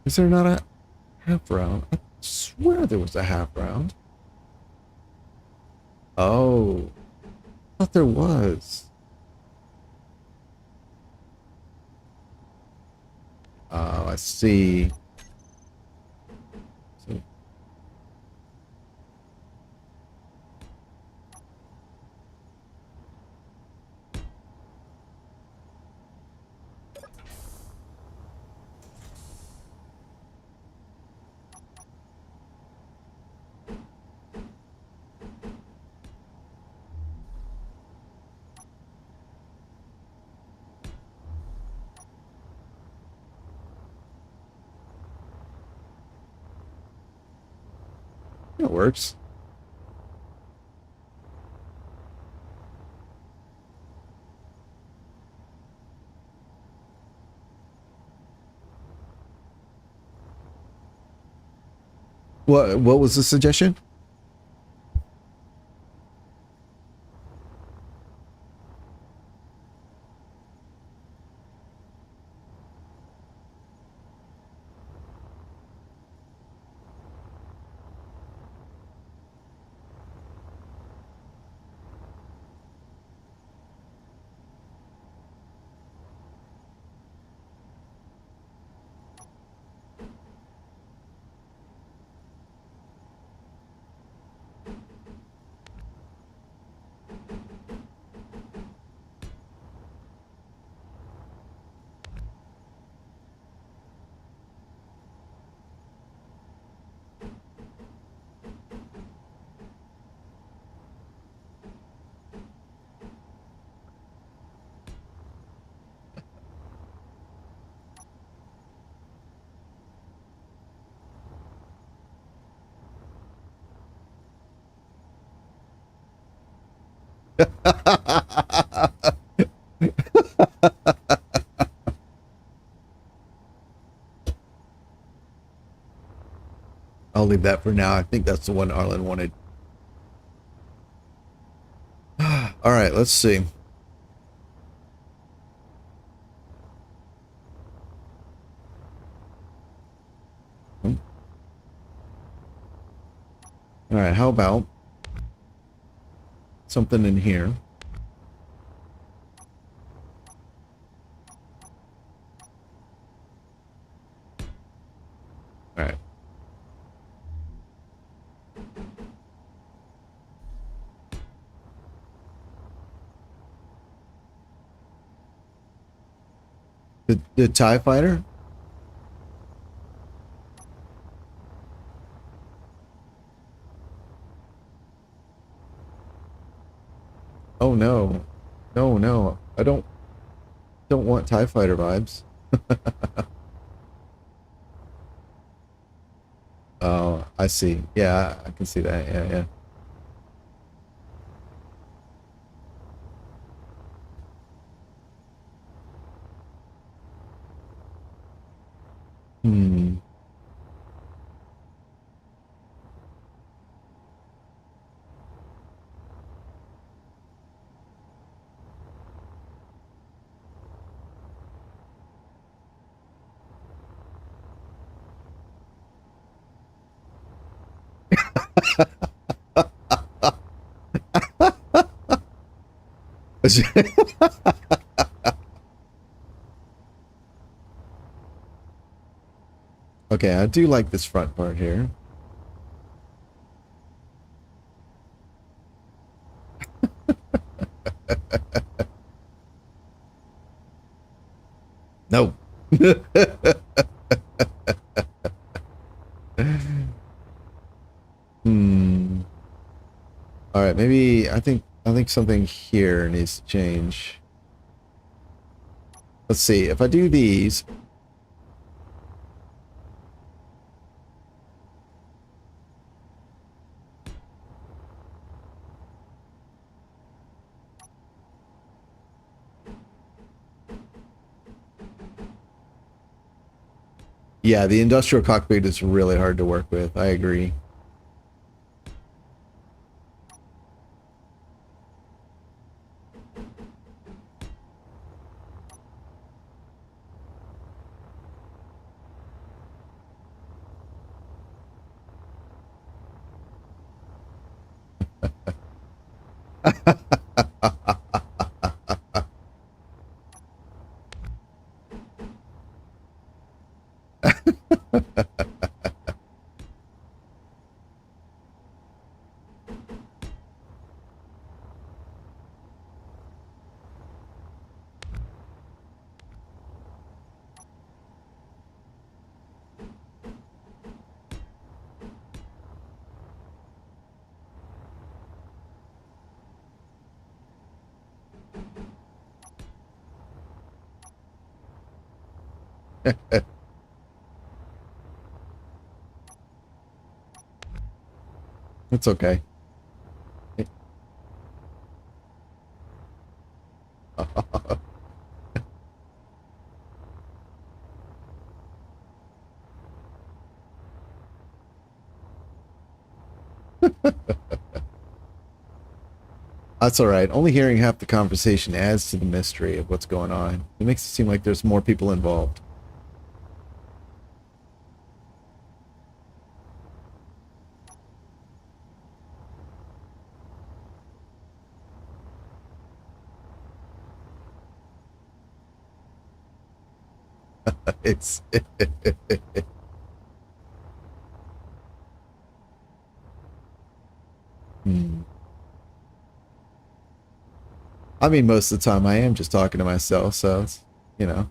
Is there not a half round? I swear there was a half round. Oh. I thought there was. Oh, I see. So, it works. What was the suggestion? I'll leave that for now. I think that's the one Arlen wanted. All right, let's see. All right, how about something in here? All right. The TIE fighter? Oh no. No, no. I don't want TIE fighter vibes. Oh, I see. Yeah, I can see that. Yeah, yeah. Hmm. Okay, I do like this front part here. No. Hmm. All right, maybe I think something here needs to change. Let's see. If I do these, yeah, the industrial cockpit is really hard to work with. I agree. It's okay. That's all right. Only hearing half the conversation adds to the mystery of what's going on. It makes it seem like there's more people involved. It's Hmm. I mean, most of the time I am just talking to myself, so it's, you know.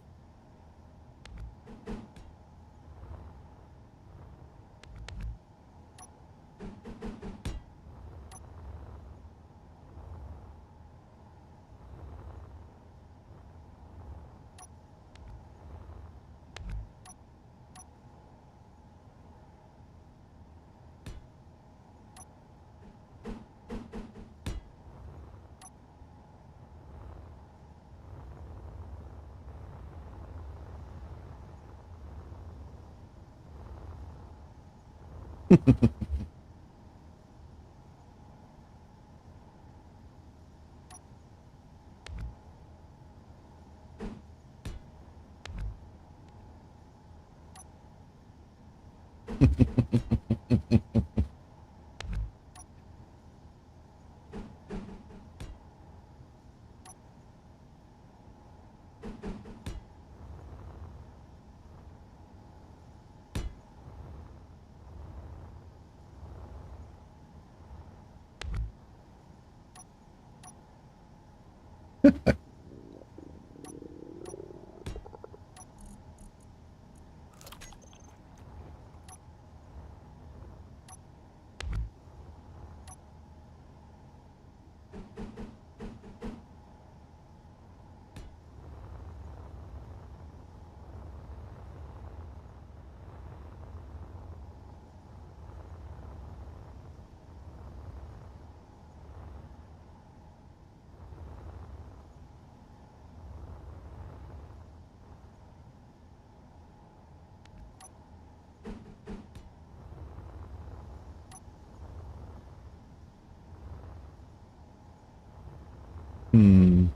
Hmm.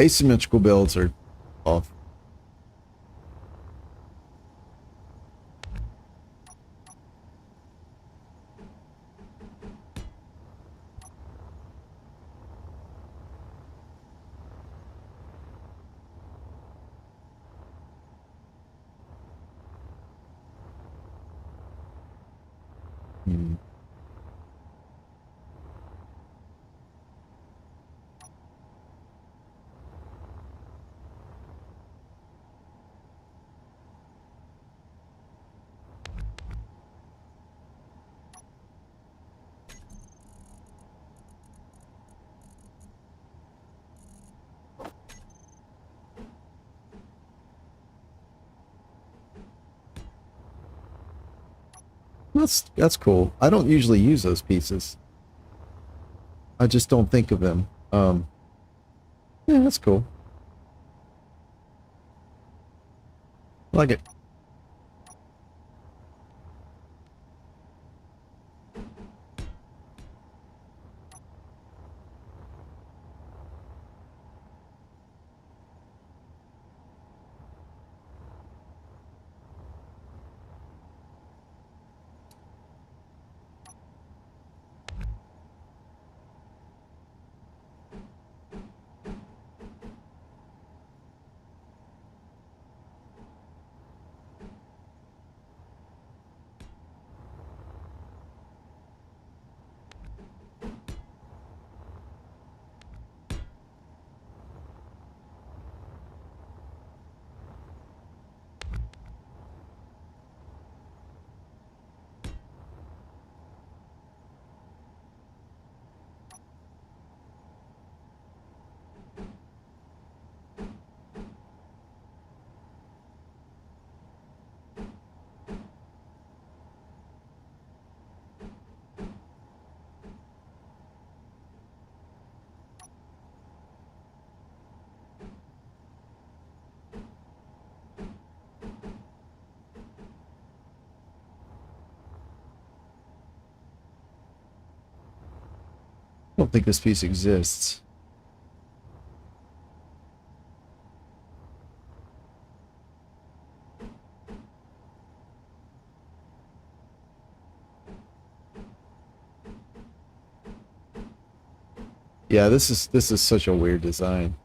Asymmetrical builds are off. Hmm. That's cool. I don't usually use those pieces. I just don't think of them. Yeah, that's cool. Like it. I don't think this piece exists. Yeah, this is such a weird design.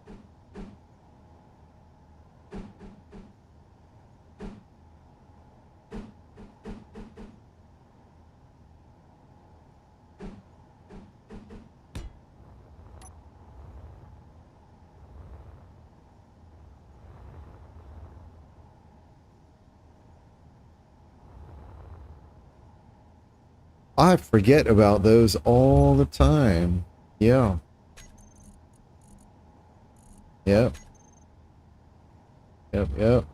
I forget about those all the time. Yeah. Yep. Yep. Yep.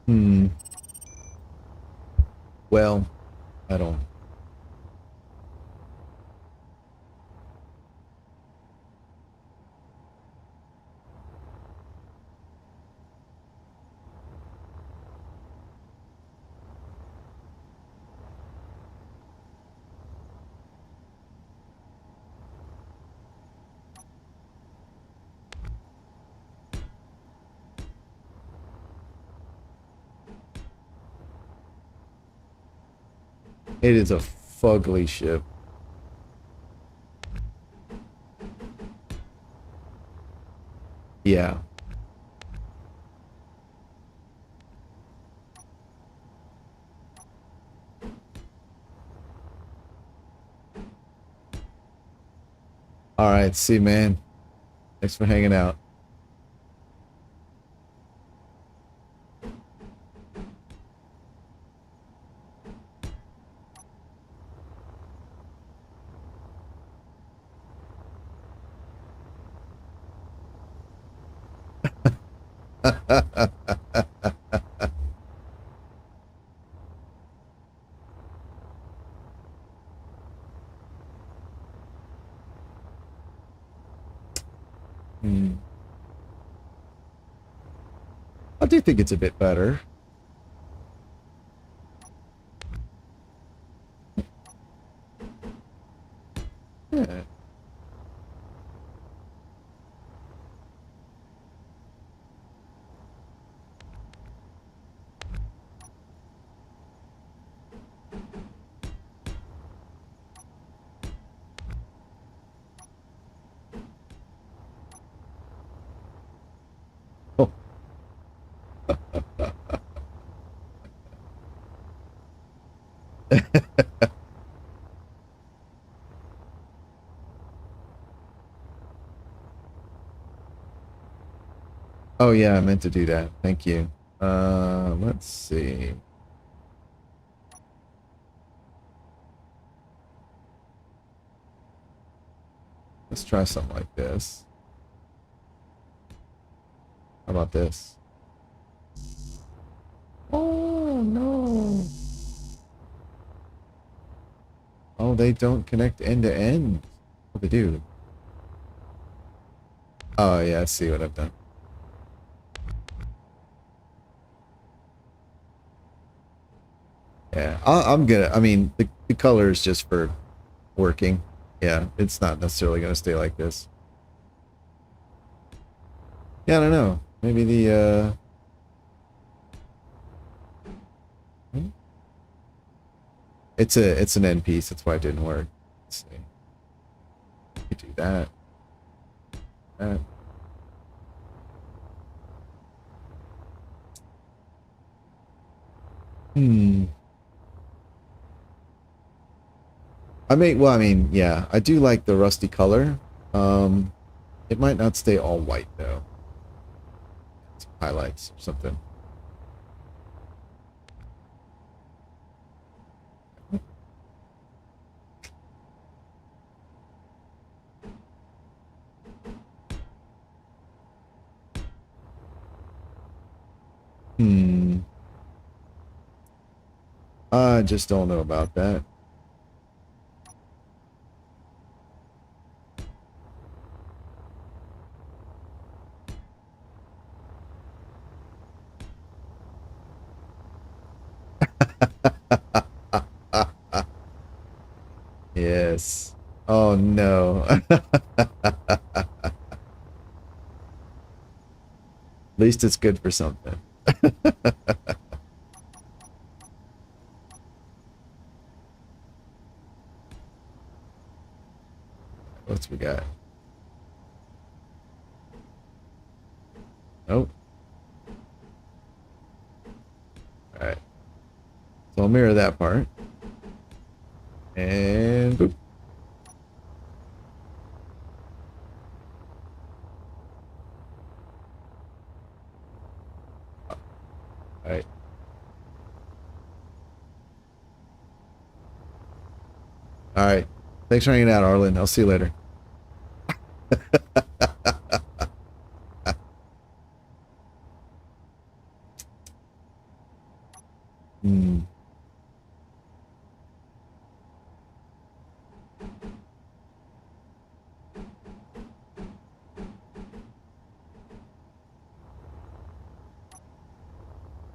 Hmm. Well, I don't. It is a fugly ship. Yeah. All right, see, man. Thanks for hanging out. I do think it's a bit better. Yeah. Oh. Oh yeah, I meant to do that. Thank you. Let's see. Let's try something like this. How about this? Oh no. Oh, they don't connect end to end. What they do? Oh yeah, I see what I've done. Yeah, I'm gonna. I mean, the color is just for working. Yeah, it's not necessarily gonna stay like this. Yeah, I don't know. Maybe the it's an end piece. That's why it didn't work. Let's see. You do that. That. Hmm. Well, I mean, yeah, I do like the rusty color. It might not stay all white though. Some highlights or something. Hmm. I just don't know about that. Yes. Oh no. At least it's good for something. What's we got? Nope. Alright. So I'll mirror that part. And boop. Alright. Alright. Thanks for hanging out, Arlen. I'll see you later. Hmm.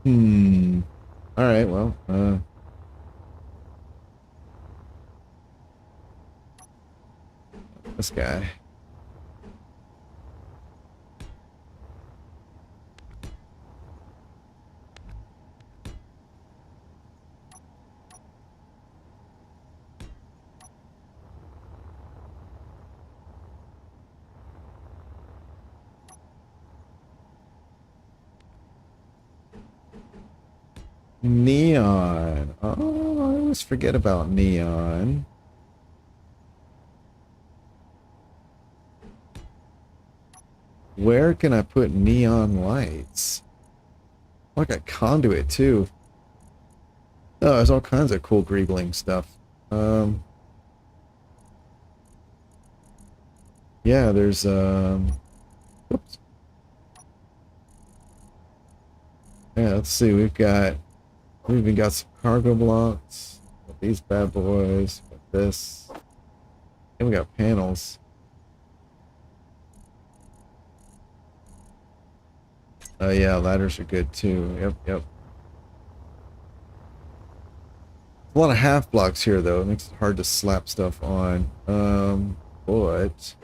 Hmm. Alright, well, this guy. Neon. Oh, I always forget about neon. Where can I put neon lights? Like a conduit too. Oh, there's all kinds of cool greebling stuff. Yeah, there's whoops. Yeah, let's see. We've even got some cargo blocks. Got these bad boys. Got this. And we got panels. Oh yeah, ladders are good too. Yep, yep. A lot of half blocks here though. It makes it hard to slap stuff on. But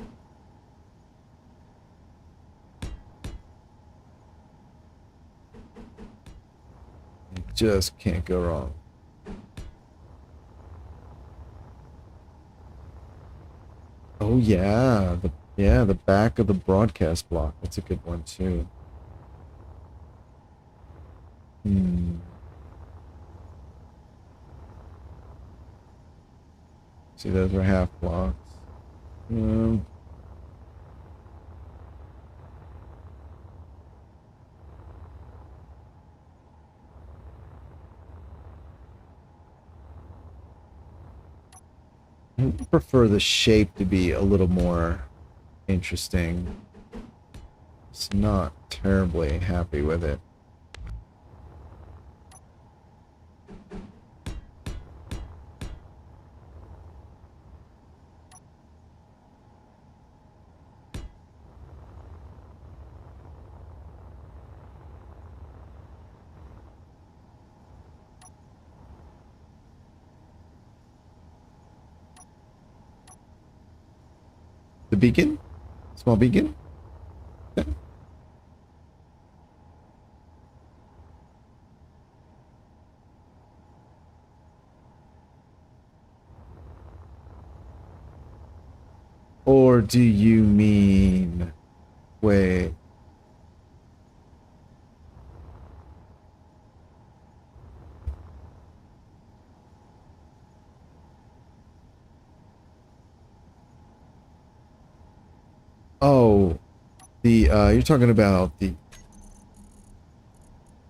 you just can't go wrong. Oh yeah, the back of the broadcast block. That's a good one too. Hmm. See, those are half blocks. Um, I prefer the shape to be a little more interesting. It's not terribly happy with it. The beacon? Small beacon? Or do you mean... Wait. Oh, you're talking about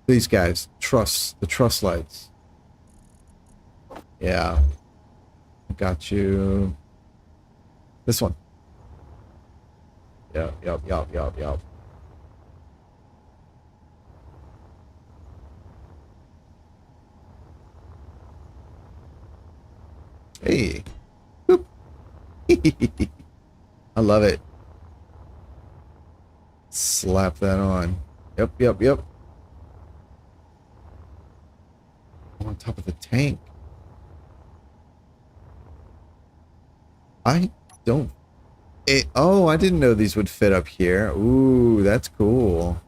these guys, the truss lights. Yeah, got you. This one. Yep, yep, yep, yep, yep. Hey. Boop. I love it. Slap that on. Yep, yep, yep. On top of the tank. I don't... oh, I didn't know these would fit up here. Ooh, that's cool.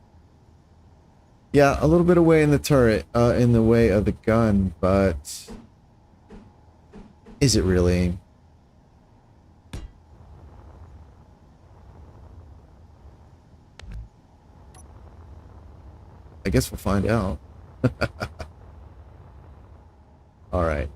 Yeah, a little bit away in the turret, in the way of the gun, but... Is it really? I guess we'll find out. All right.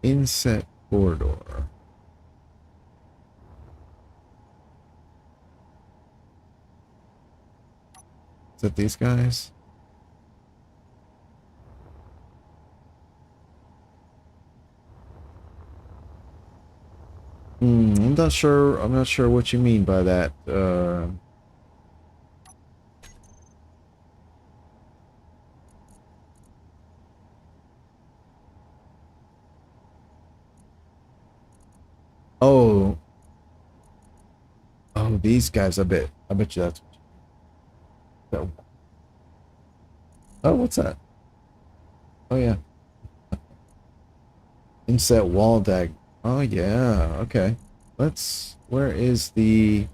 Inset corridor. Is that these guys? I'm not sure. I'm not sure what you mean by that. Oh, oh, these guys. I bet you that's. Oh, what's that? Oh yeah, inset wall dag. Oh yeah, okay. Let's. Where is the?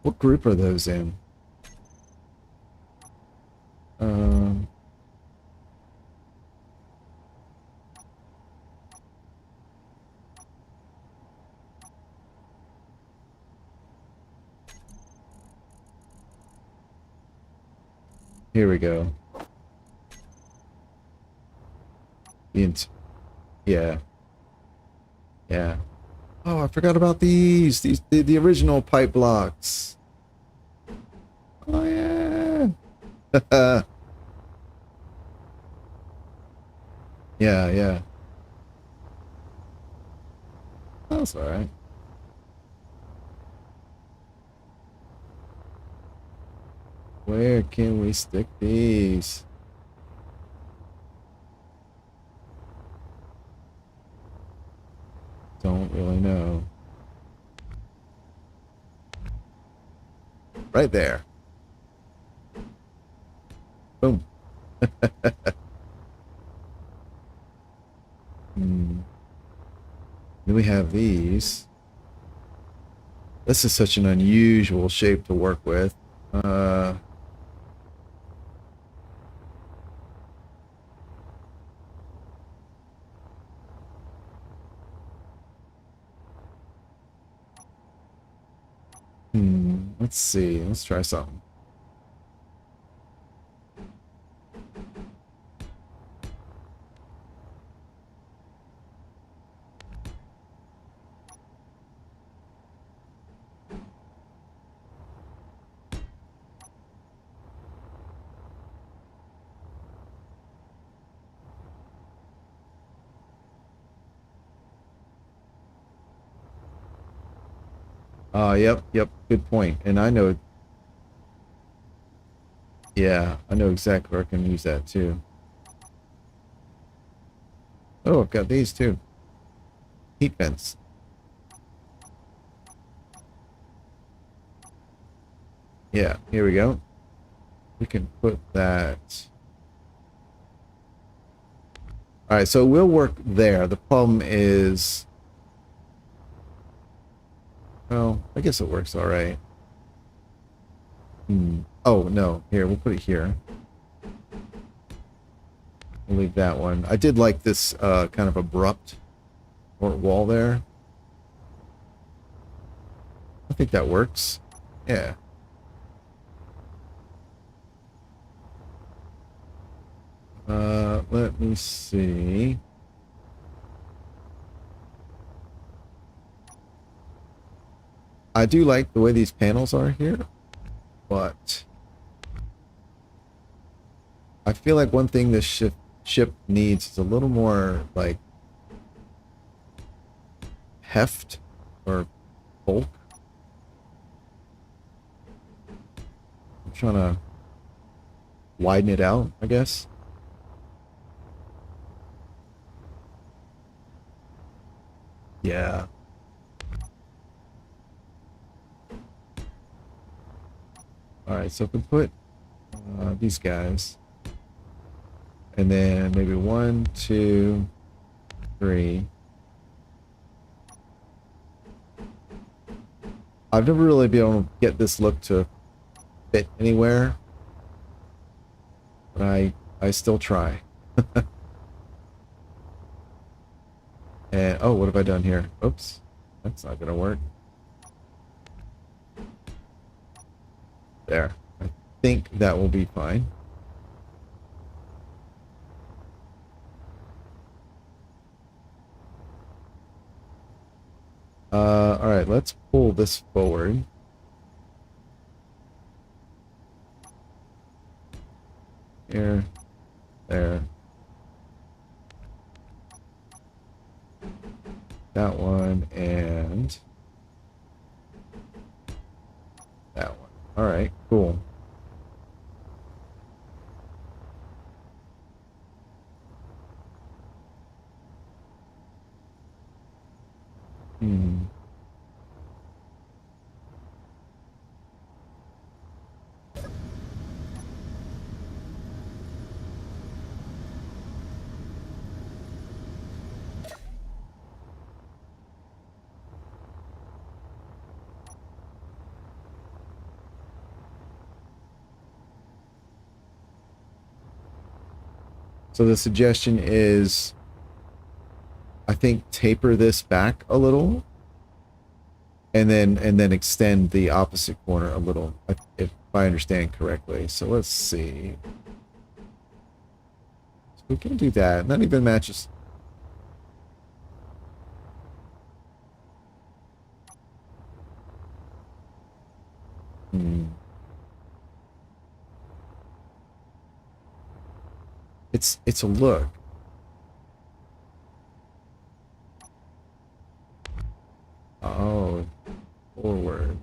What group are those in? Um. Here we go. Yeah, yeah. Oh, I forgot about these. The original pipe blocks. Oh yeah. Yeah, yeah. That's all right. Where can we stick these? Don't really know. Right there. Boom. Hmm. Then we have these. This is such an unusual shape to work with. Let's see. Let's try something. Yep, yep. Good point. And I know, yeah, I know exactly where I can use that too. Oh, I've got these too. Heat vents. Yeah, here we go. We can put that. All right, so we'll work there. The problem is, well, I guess it works all right. Oh, no. Here, we'll put it here. We'll leave that one. I did like this kind of abrupt wall there. I think that works. Yeah. Let me see. I do like the way these panels are here, but I feel like one thing this ship needs is a little more like heft or bulk. I'm trying to widen it out, I guess. Yeah. All right, so if we put these guys, and then maybe 1, 2, 3. I've never really been able to get this look to fit anywhere, but I still try. And oh, what have I done here? Oops, that's not gonna work. There. I think that will be fine. All right, let's pull this forward. Here, there. That one and that one. All right, cool. So the suggestion is, I think, taper this back a little, and then extend the opposite corner a little, if I understand correctly. So let's see. So we can do that. That even matches. It's a look. Oh, forward.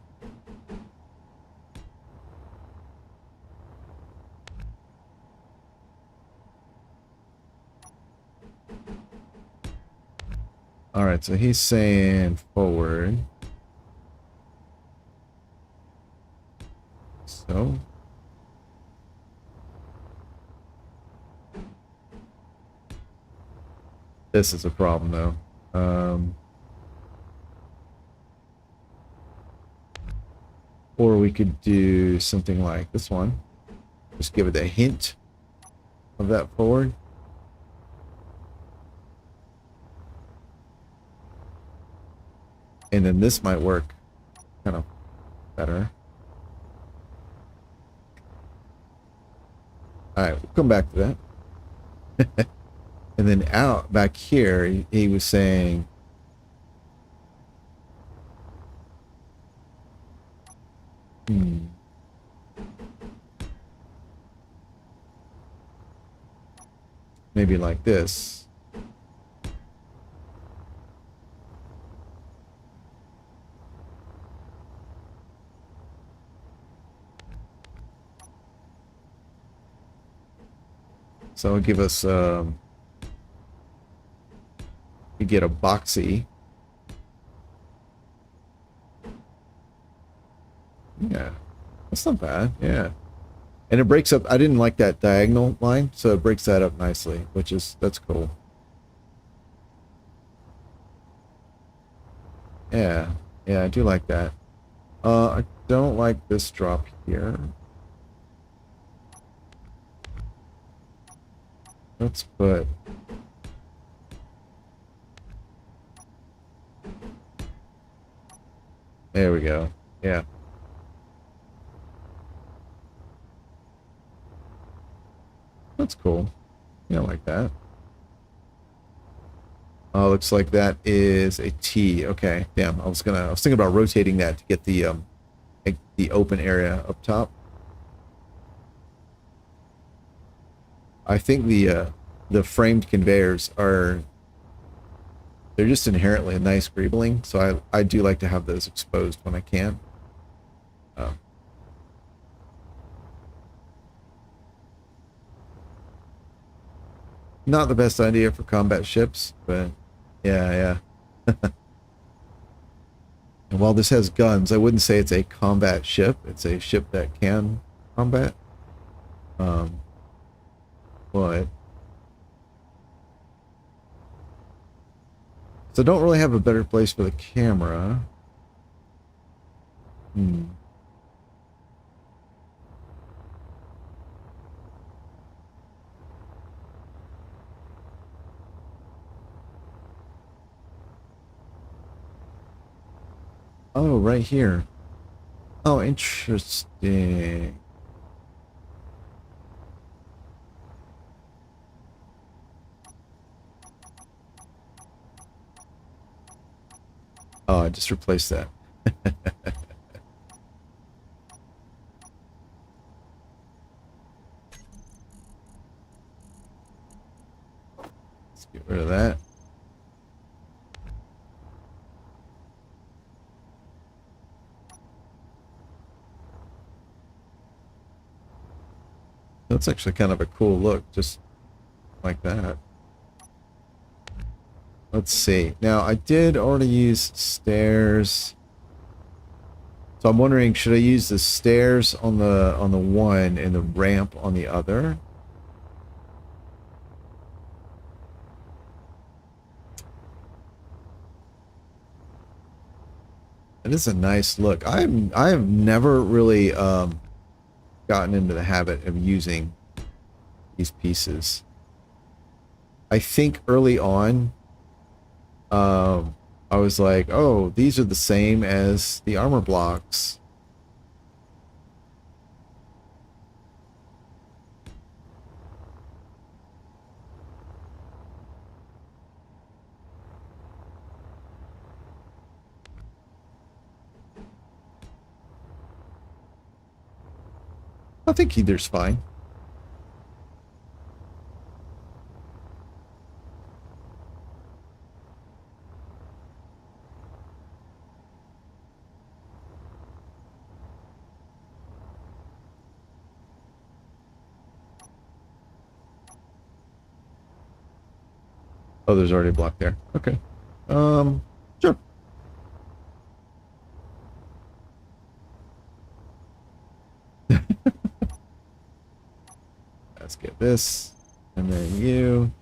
All right, so he's saying forward. So this is a problem, though. Or we could do something like this one. Just give it a hint of that forward. And then this might work kind of better. All right, we'll come back to that. And then out back here, he was saying, maybe like this. So it'll give us, you get a boxy. Yeah, that's not bad. Yeah. And it breaks up. I didn't like that diagonal line, so it breaks that up nicely, that's cool. Yeah. Yeah, I do like that. I don't like this drop here. Let's put... There we go. Yeah. That's cool. Yeah, I like that. Oh, looks like that is a T. Okay. Damn, I was thinking about rotating that to get the open area up top. I think the framed conveyors they're just inherently a nice greebling, so I do like to have those exposed when I can. Not the best idea for combat ships, but yeah. And while this has guns, I wouldn't say it's a combat ship. It's a ship that can combat. But so I don't really have a better place for the camera. Oh, right here. Oh, interesting. Oh, I just replaced that. Let's get rid of that. That's actually kind of a cool look, just like that. Let's see. Now, I did already use stairs. So I'm wondering, should I use the stairs on the one and the ramp on the other? It is a nice look. I have never really gotten into the habit of using these pieces. I think early on, I was like, oh, these are the same as the armor blocks. I think either's fine. Oh, there's already a block there. Okay. Sure. Let's get this. And then you.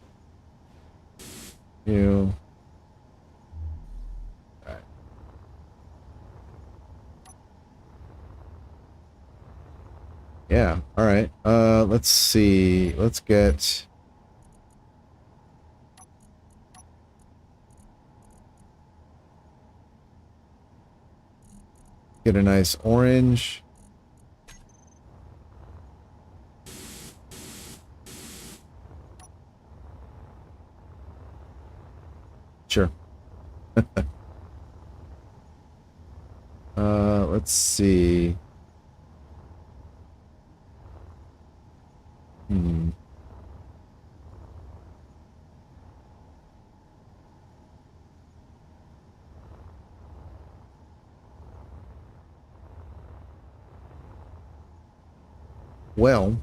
You. All right. Yeah. All right. Let's see. Let's get a nice orange. Sure. Let's see. Hmm. Well,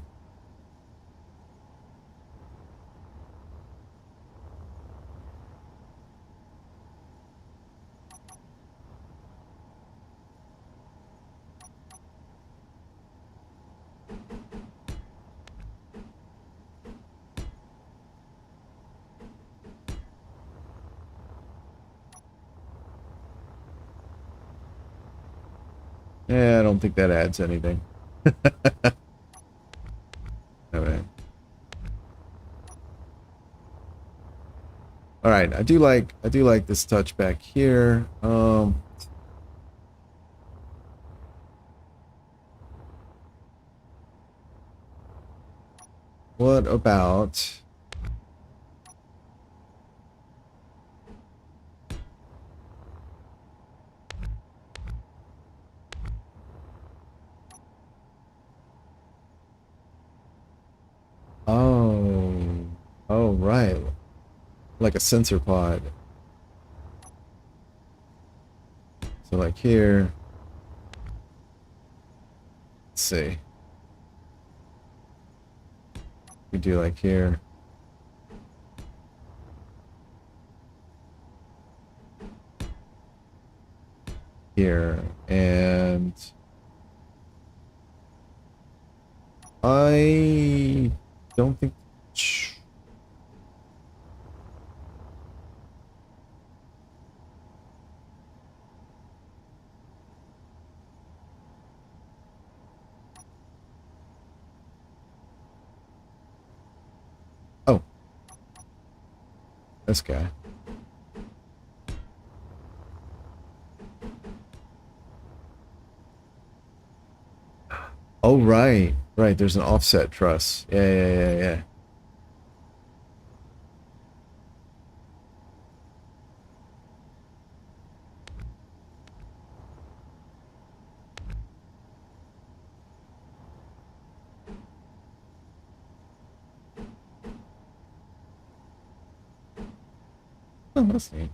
yeah, I don't think that adds anything. All right. All right. I do like this touch back here. What about oh, oh, right. Like a sensor pod. So like here, let's see. We do like here. Here. And I don't think. Oh, this guy. Oh, right. Right. There's an offset truss. Yeah, yeah, yeah, yeah. Oh, that's neat.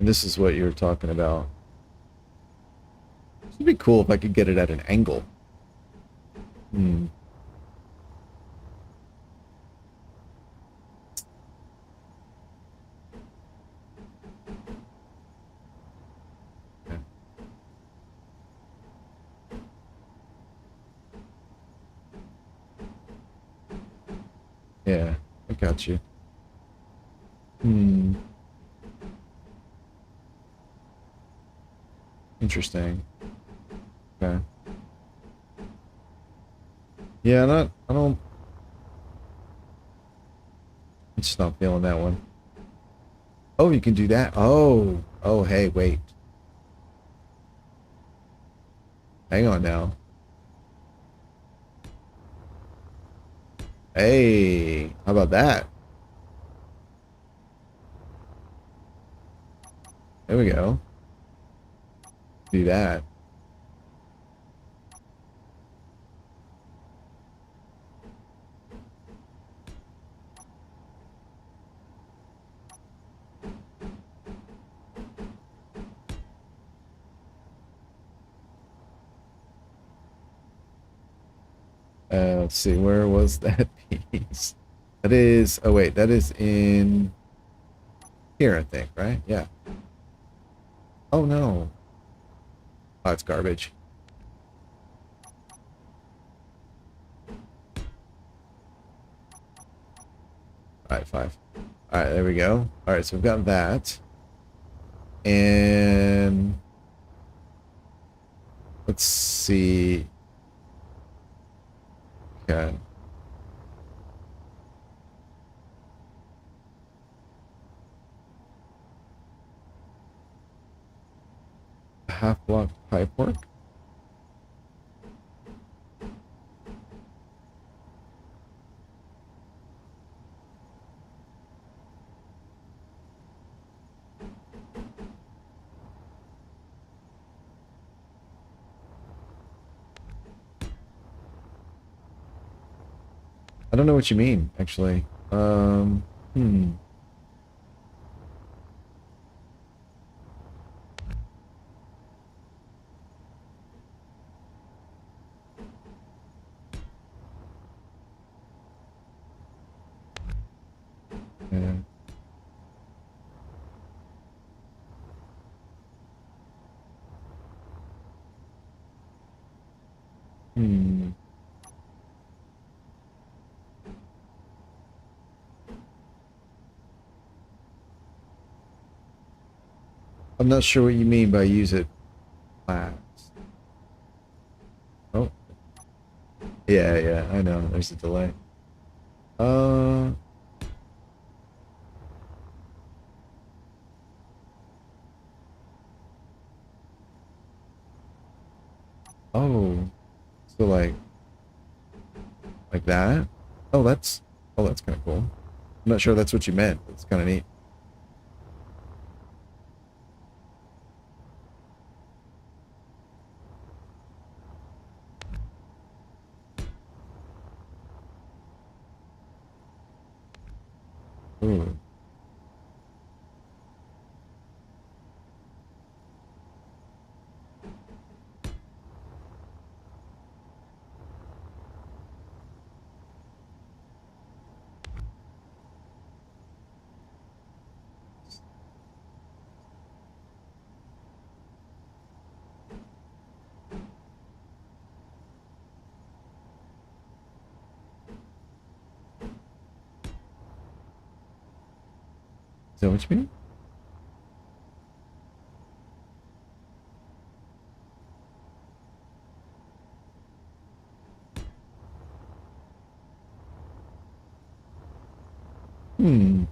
And this is what you were talking about. It'd be cool if I could get it at an angle. Hmm. Yeah, I got you. Hmm. Interesting. Okay. Yeah, I don't, I'm just not feeling that one. Oh, you can do that? Oh. Oh, hey, wait. Hang on now. Hey, how about that? There we go. Do that. Let's see, where was that piece? That is, oh wait, that is in here, I think, right? Yeah. Oh no. Oh, it's garbage. All right, 5. All right, there we go. All right, so we've got that. And let's see. Okay. Half block pipe work. I don't know what you mean, actually. Hmm. Yeah. Hmm. I'm not sure what you mean by use it last. Oh, yeah, yeah, I know. There's a delay. Uh, oh, so like that? Oh, that's kind of cool. I'm not sure that's what you meant. It's kind of neat. Ooh. Is that what you mean? Hmm.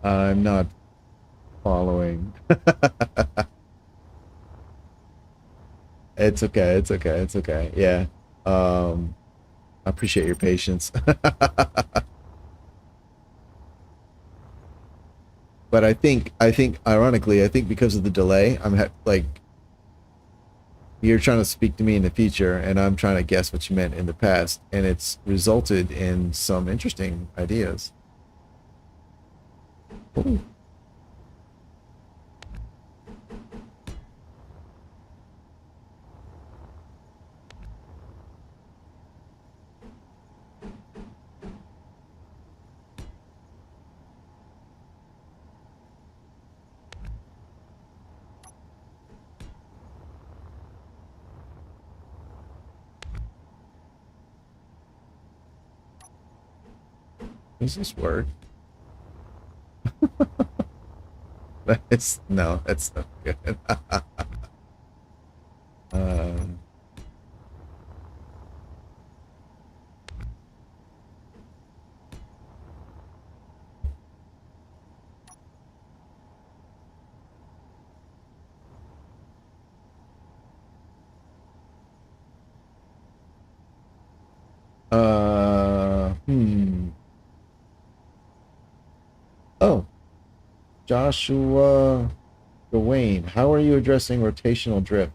I'm not following. It's okay. It's okay. It's okay. Yeah. Um, I appreciate your patience. But I think, ironically, I think because of the delay, like, you're trying to speak to me in the future, and I'm trying to guess what you meant in the past, and it's resulted in some interesting ideas. Ooh. Does this work? No, that's not good. um, hmm. Oh, Joshua Gawain, how are you addressing rotational drift?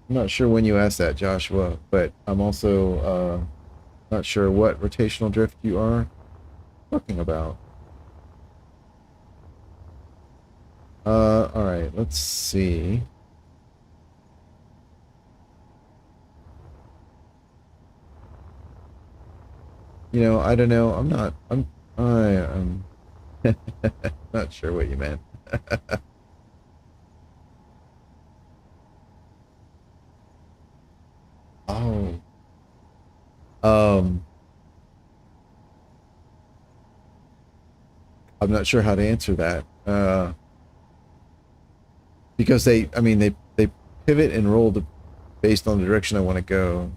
I'm not sure when you asked that, Joshua, but I'm also not sure what rotational drift you are talking about. All right, let's see. You know, I don't know. I'm not sure what you meant. Oh. Um, I'm not sure how to answer that. Because I mean, they pivot and roll based on the direction I want to go.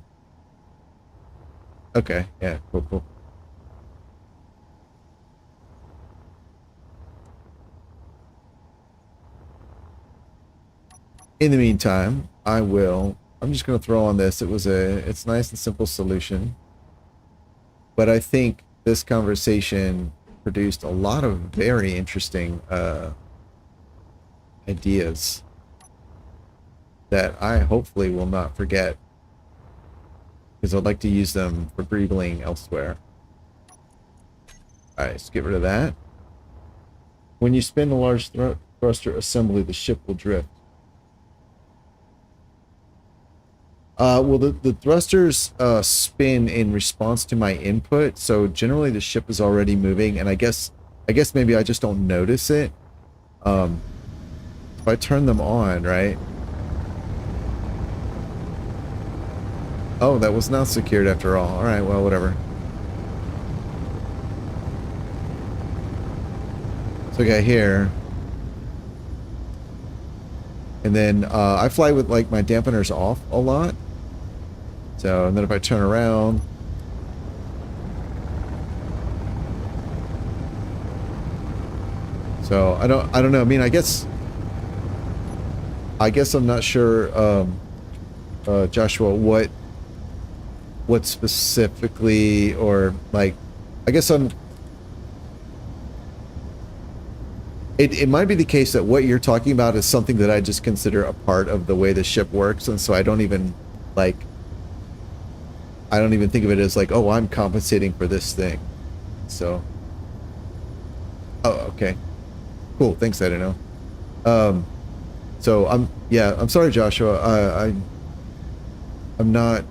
Okay, yeah, cool. In the meantime, I'm just going to throw on this. It's a nice and simple solution. But I think this conversation produced a lot of very interesting ideas that I hopefully will not forget, because I'd like to use them for greebling elsewhere. Alright, let's get rid of that. When you spin a large thruster assembly, the ship will drift. Well, the thrusters spin in response to my input, so generally the ship is already moving, and I guess maybe I just don't notice it. If I turn them on, right? Oh, that was not secured after all. All right, well, whatever. So we got here. And then I fly with like my dampeners off a lot. So, and then if I turn around, so I don't know. I mean, I guess I'm not sure, Joshua, what specifically, or like, I guess it might be the case that what you're talking about is something that I just consider a part of the way the ship works, and so I don't even think of it as like, oh, I'm compensating for this thing. So, oh, okay, cool. Thanks, I don't know. So I'm sorry, Joshua. I'm not.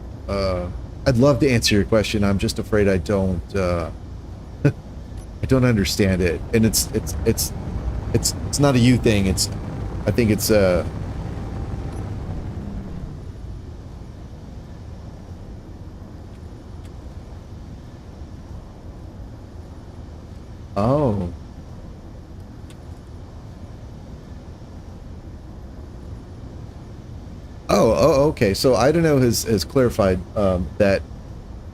I'd love to answer your question. I'm just afraid I don't. I don't understand it, and it's not a you thing. I think it's oh. Oh, okay. So I don't know has clarified that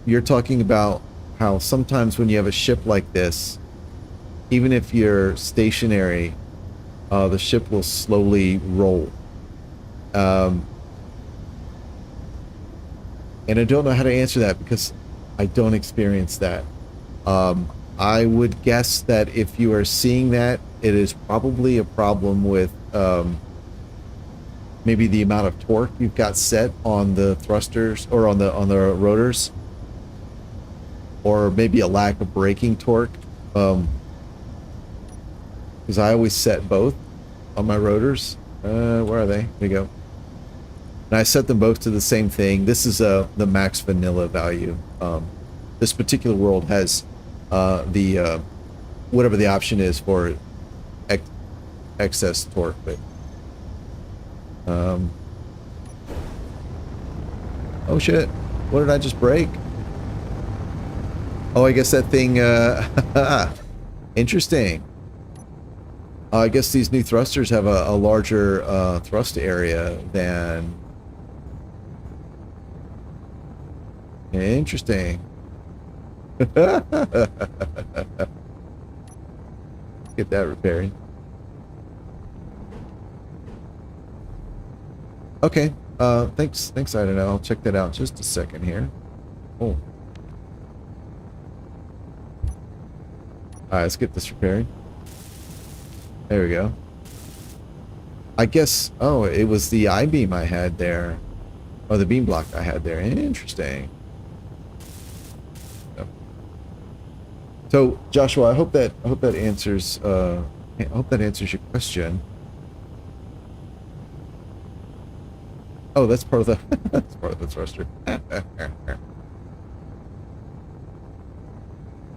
you're talking about how sometimes when you have a ship like this, even if you're stationary, the ship will slowly roll. And I don't know how to answer that because I don't experience that. I would guess that if you are seeing that, it is probably a problem with maybe the amount of torque you've got set on the thrusters or on the rotors, or maybe a lack of braking torque. Because I always set both on my rotors. Where are they? There you go. And I set them both to the same thing. This is the max vanilla value. This particular world has the whatever the option is for excess torque, but oh shit, what did I just break? Oh, I guess that thing, interesting. I guess these new thrusters have a larger thrust area than... Interesting. Get that repaired. Okay. Thanks. I don't know. I'll check that out just a second here. Oh. Alright, let's get this repaired. There we go. I guess, oh, it was the I-beam I had there. Or the beam block I had there. Interesting. So, Joshua, I hope that answers your question. Oh, that's part of the that's part of the thruster.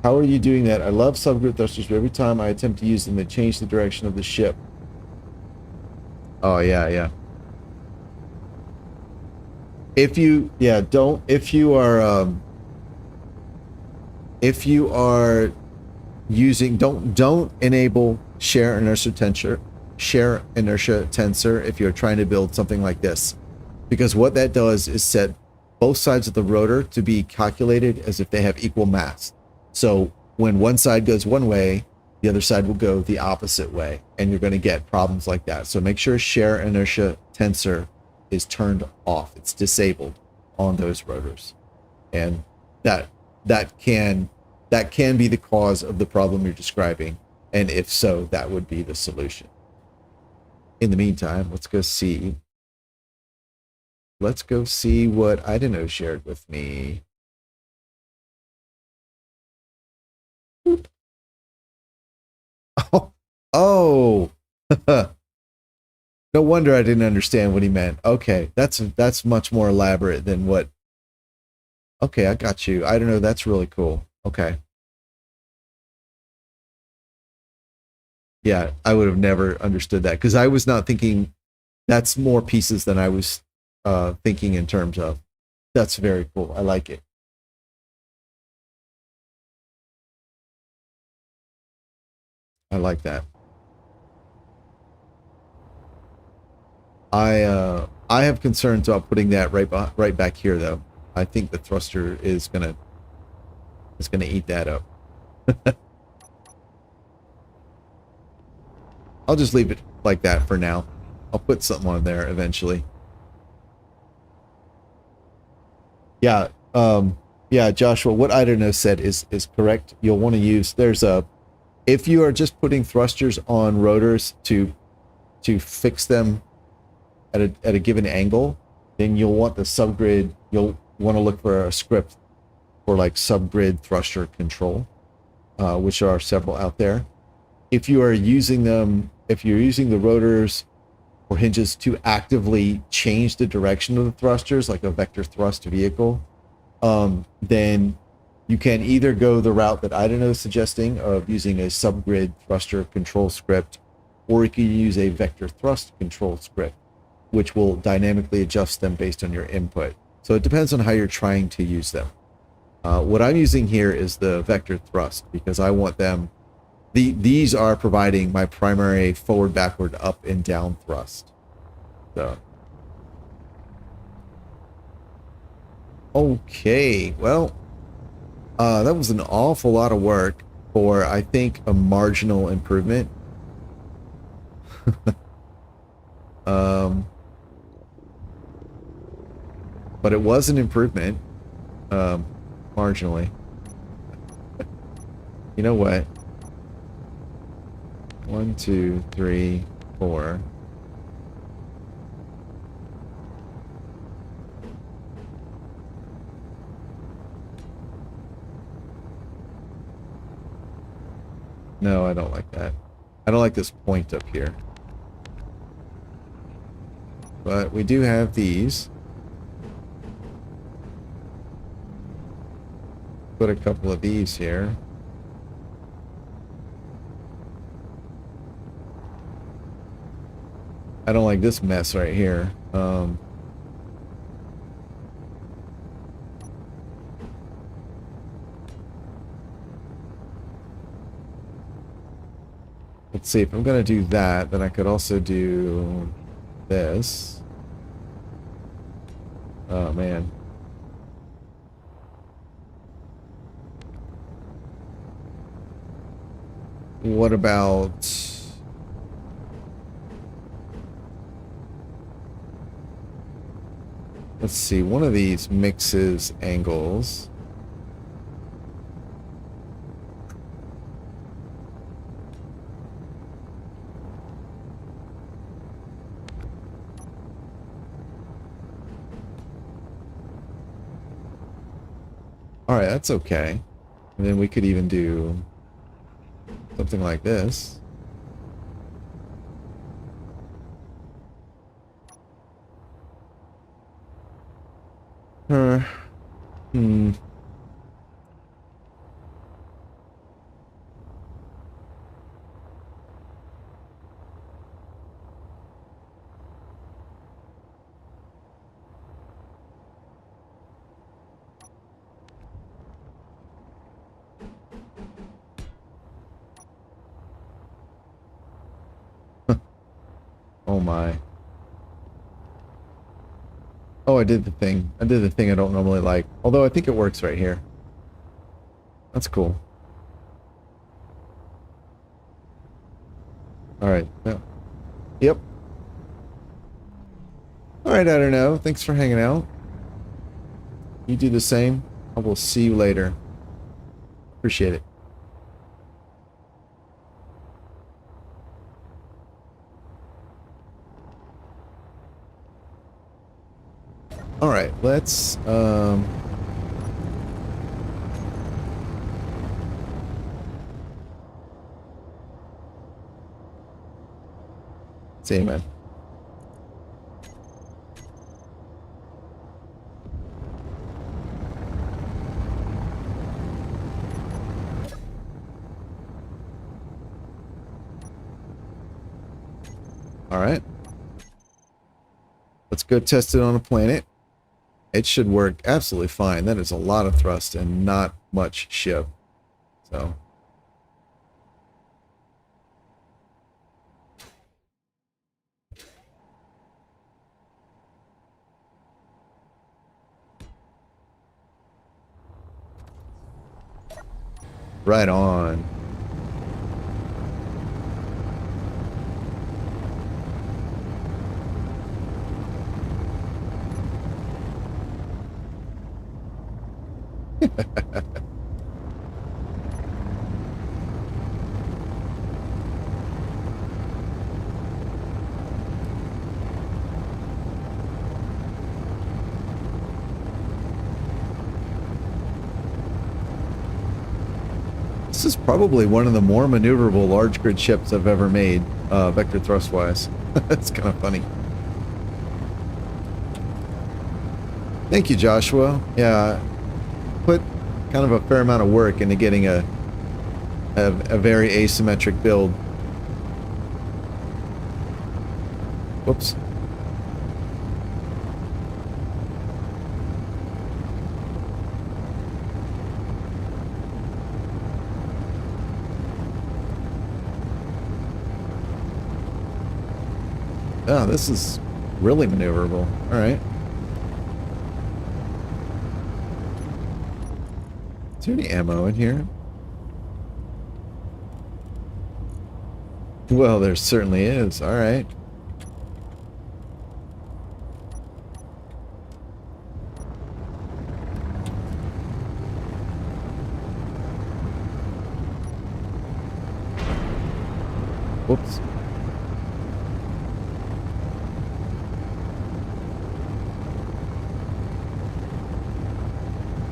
How are you doing that? I love subgrid thrusters, but every time I attempt to use them, they change the direction of the ship. Oh, yeah. If you using, don't enable share inertia tensor if you're trying to build something like this, because what that does is set both sides of the rotor to be calculated as if they have equal mass. So when one side goes one way, the other side will go the opposite way, and you're going to get problems like that. So make sure share inertia tensor is turned off. It's disabled on those rotors, and that can be the cause of the problem you're describing. And if so, that would be the solution. In the meantime, let's go see what I don't know shared with me. Oh. No wonder I didn't understand what he meant. Okay, that's much more elaborate than what... Okay, I got you. I don't know, that's really cool. Okay. Yeah, I would have never understood that, because I was not thinking... That's more pieces than I was thinking in terms of. That's very cool. I like it. I like that. I have concerns about putting that right back here, though. I think the thruster is gonna eat that up. I'll just leave it like that for now. I'll put something on there eventually. Yeah, yeah, Joshua, what I don't know said is correct. You'll want to use, if you are just putting thrusters on rotors to fix them at a given angle, then you'll want the subgrid, you'll want to look for a script for like subgrid thruster control, which are several out there. If you are using them, if you're using the rotors or hinges to actively change the direction of the thrusters, like a vector thrust vehicle, then you can either go the route that I don't know is suggesting of using a subgrid thruster control script, or you can use a vector thrust control script, which will dynamically adjust them based on your input. So it depends on how you're trying to use them. What I'm using here is the vector thrust, because I want them, these are providing my primary forward, backward, up, and down thrust. So. Okay, well, that was an awful lot of work for, I think, a marginal improvement. But it was an improvement, marginally. You know what? 1, 2, 3, 4. No, I don't like that. I don't like this point up here. But we do have these. Put a couple of these here. I don't like this mess right here. Let's see, if I'm going to do that, then I could also do this. Oh, man. What about... Let's see, one of these mixes angles. Alright, that's okay. And then we could even do something like this. Hmm. Oh my. Oh, I did the thing. I did the thing I don't normally like. Although I think it works right here. That's cool. Alright. Yeah. Yep. Alright, I don't know. Thanks for hanging out. You do the same. I will see you later. Appreciate it. Alright, let's see you, man. Alright. Let's go test it on a planet. It should work absolutely fine. That is a lot of thrust and not much ship. So. Right on. This is probably one of the more maneuverable large grid ships I've ever made, vector thrust wise. It's kind of funny. Thank you, Joshua. Yeah, put kind of a fair amount of work into getting a very asymmetric build. Whoops. Oh, this is really maneuverable. All right. Is there any ammo in here? Well, there certainly is. All right. Whoops.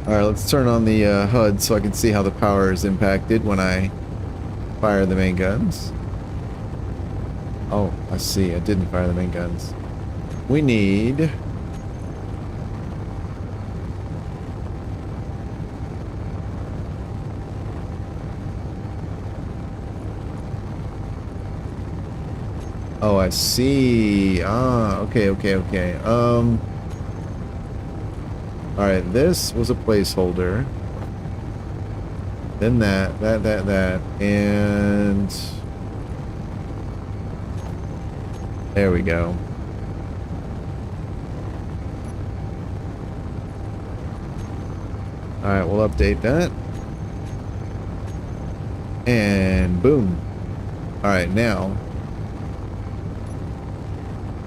Alright, let's turn on the HUD so I can see how the power is impacted when I fire the main guns. Oh, I see. I didn't fire the main guns. We need... Oh, I see. Ah, okay. Alright, this was a placeholder. Then that, and... There we go. Alright, we'll update that. And boom. Alright, now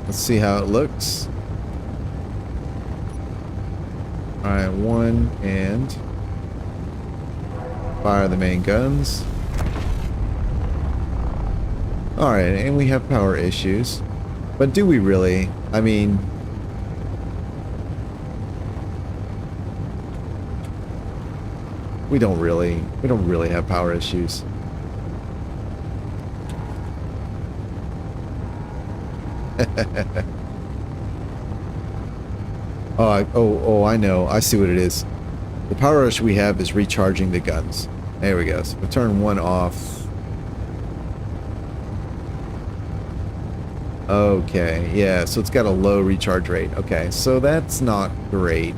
let's see how it looks. Alright, one, and fire the main guns. Alright, and we have power issues. But do we really? I mean, we don't really have power issues. Oh, I know. I see what it is. The power issue we have is recharging the guns. There we go. So we'll turn one off. Okay, yeah, so it's got a low recharge rate. Okay, so that's not great.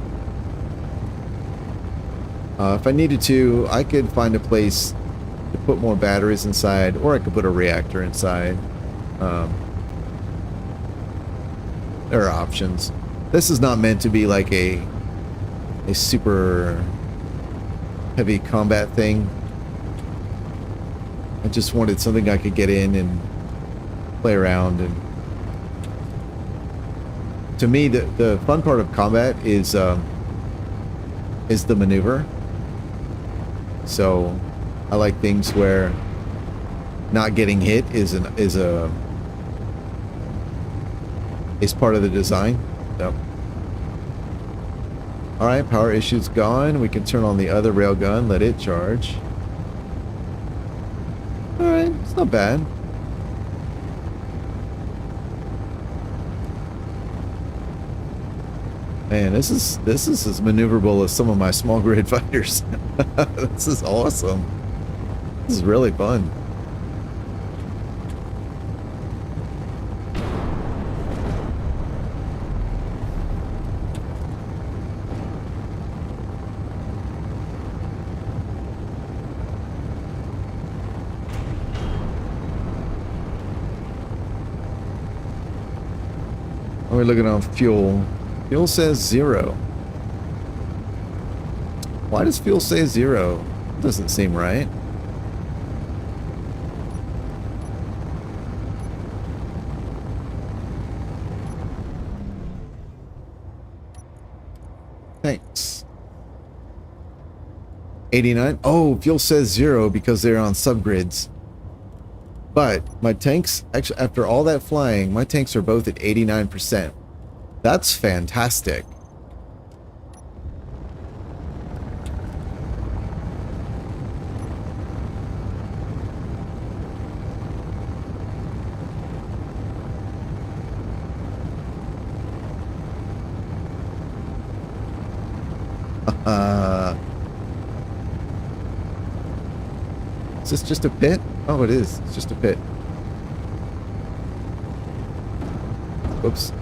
If I needed to, I could find a place to put more batteries inside, or I could put a reactor inside. There are options. This is not meant to be like a super heavy combat thing. I just wanted something I could get in and play around. And to me, the fun part of combat is the maneuver. So I like things where not getting hit is part of the design. So, all right, power issue's gone. We can turn on the other railgun, let it charge. All right, it's not bad. Man, this is as maneuverable as some of my small grid fighters. This is awesome. This is really fun. We're looking on fuel. Fuel says 0. Why does fuel say 0? Doesn't seem right. Thanks. 89. Oh, fuel says 0 because they're on subgrids. But my tanks, actually, after all that flying, my tanks are both at 89%. That's fantastic. Is this just a pit? Oh, it is. It's just a pit. Whoops.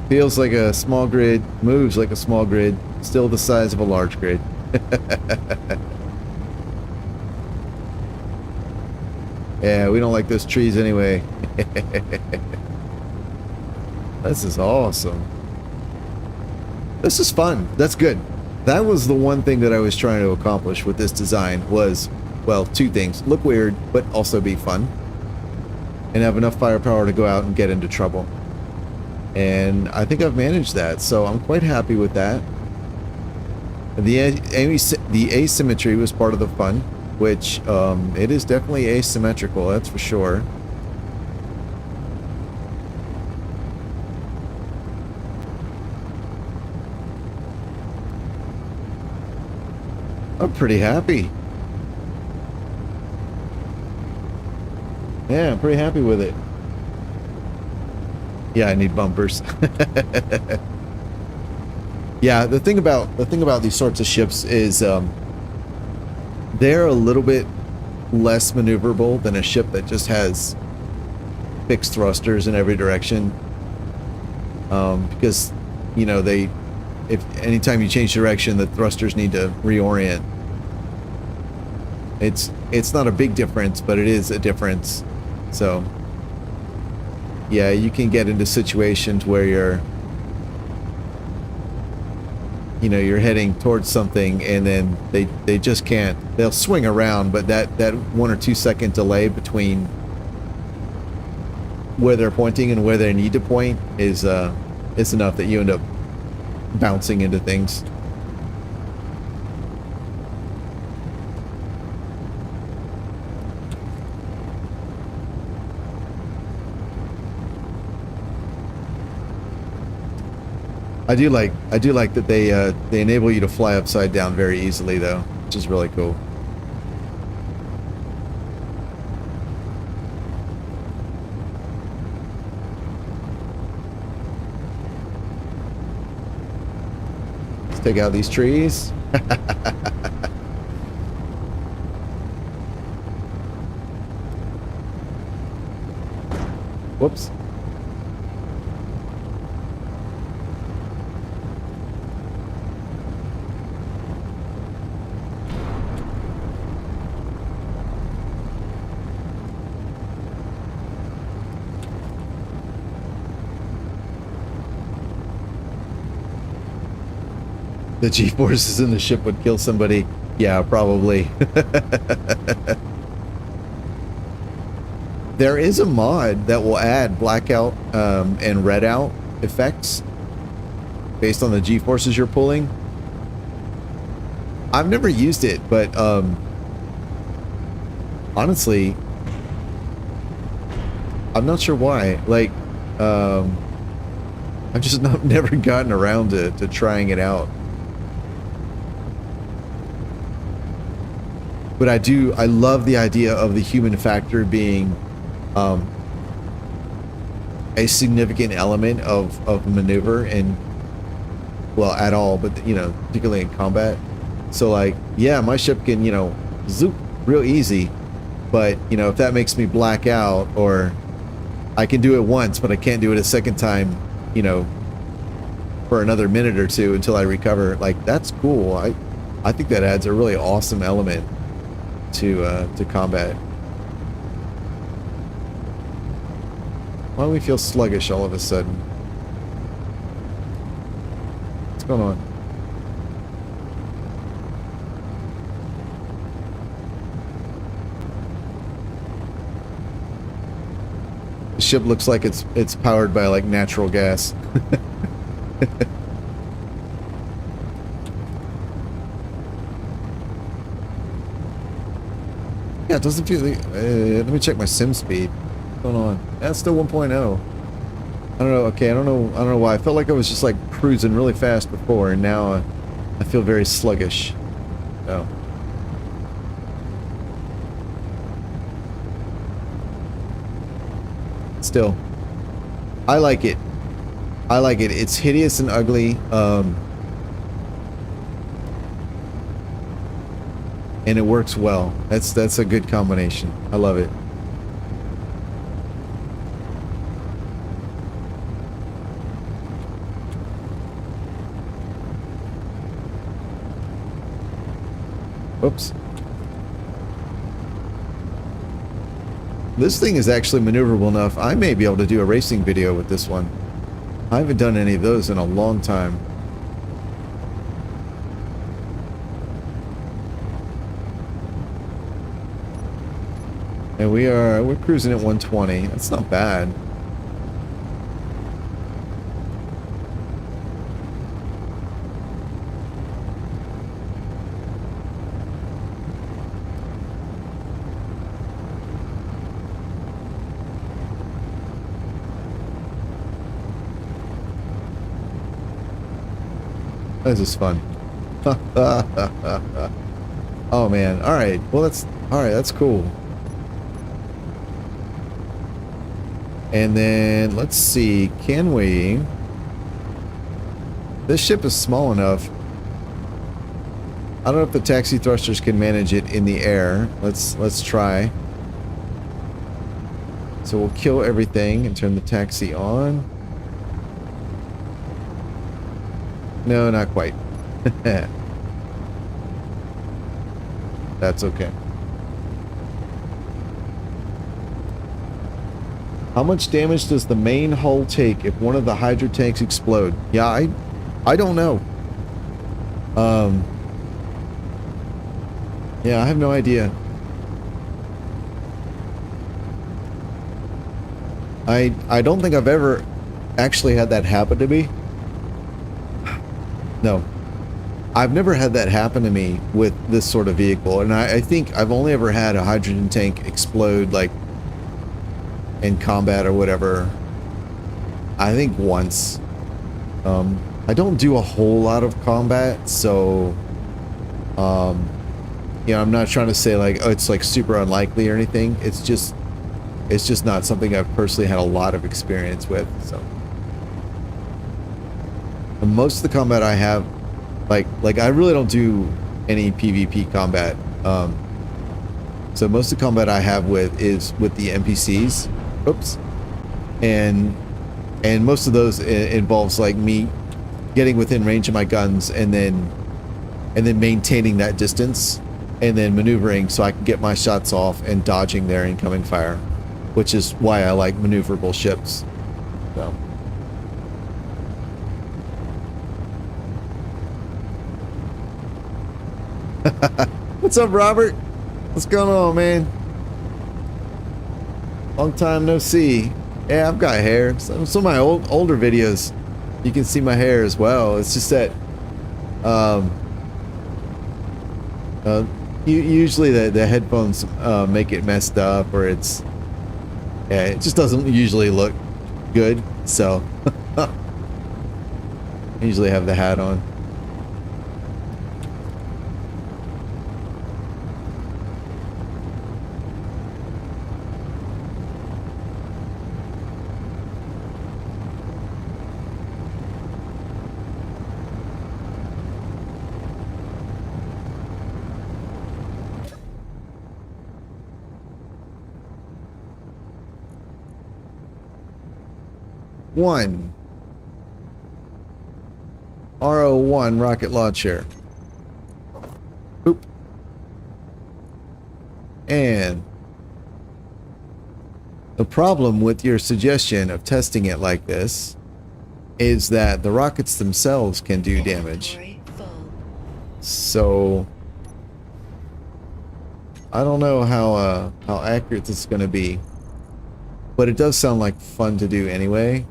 Feels like a small grid, moves like a small grid, still the size of a large grid. Yeah, we don't like those trees anyway. This is awesome. This is fun. That's good. That was the one thing that I was trying to accomplish with this design was, well, two things. Look weird, but also be fun. And have enough firepower to go out and get into trouble. And I think I've managed that, so I'm quite happy with that. The asymmetry was part of the fun, which it is definitely asymmetrical, that's for sure. I'm pretty happy. Yeah, I'm pretty happy with it. Yeah, I need bumpers. Yeah, the thing about these sorts of ships is they're a little bit less maneuverable than a ship that just has fixed thrusters in every direction. Because, you know, if anytime you change direction, the thrusters need to reorient. It's not a big difference, but it is a difference. So yeah, you can get into situations where you're heading towards something, and then they just can't. They'll swing around, but that 1 or 2 second delay between where they're pointing and where they need to point is enough that you end up bouncing into things. I do like that they enable you to fly upside down very easily, though, which is really cool. Let's take out these trees. Whoops. The G-forces in the ship would kill somebody. Yeah, probably. There is a mod that will add blackout and redout effects based on the G-forces you're pulling. I've never used it, but honestly, I'm not sure why. Like, I've just never gotten around to trying it out. But I love the idea of the human factor being a significant element of maneuver and, well, at all, but, particularly in combat. So, like, yeah, my ship can, zoop real easy, but, if that makes me black out, or I can do it once, but I can't do it a second time, for another minute or two until I recover, like, that's cool. I think that adds a really awesome element to combat. Why do we feel sluggish all of a sudden? What's going on? The ship looks like it's powered by like natural gas. Yeah, it doesn't feel like, let me check my sim speed. What's going on? That's still 1.0. I don't know. Okay, I don't know why. I felt like I was just like cruising really fast before, and now I feel very sluggish. Oh. Still, I like it. I like it. It's hideous and ugly. And it works well. That's a good combination. I love it. Whoops. This thing is actually maneuverable enough. I may be able to do a racing video with this one. I haven't done any of those in a long time. And we're cruising at 120. That's not bad. This is fun. Oh man. All right. Well, that's cool. And then let's see, can we? This ship is small enough. I don't know if the taxi thrusters can manage it in the air. Let's try. So we'll kill everything and turn the taxi on. No, not quite. That's okay. How much damage does the main hull take if one of the Hydra tanks explode? Yeah, I don't know. Yeah, I have no idea. I don't think I've ever actually had that happen to me. No. I've never had that happen to me with this sort of vehicle, and I think I've only ever had a hydrogen tank explode, like, in combat or whatever. I think once. I don't do a whole lot of combat, so, you know, I'm not trying to say, like, oh, it's, like, super unlikely or anything. It's just not something I've personally had a lot of experience with, so. And most of the combat I have, like I really don't do any PvP combat. So most of the combat I have is with the NPCs. Oops. And most of those involves like me getting within range of my guns and then maintaining that distance and then maneuvering so I can get my shots off and dodging their incoming fire, which is why I like maneuverable ships. So. What's up, Robert? What's going on, man? Long time no see. Yeah, I've got hair. Some of my older videos, you can see my hair as well. It's just that, usually the headphones make it messed up, or it just doesn't usually look good. So I usually have the hat on. One RO1 rocket launcher. Oop. And the problem with your suggestion of testing it like this is that the rockets themselves can do damage. So I don't know how accurate this is going to be, but it does sound like fun to do anyway.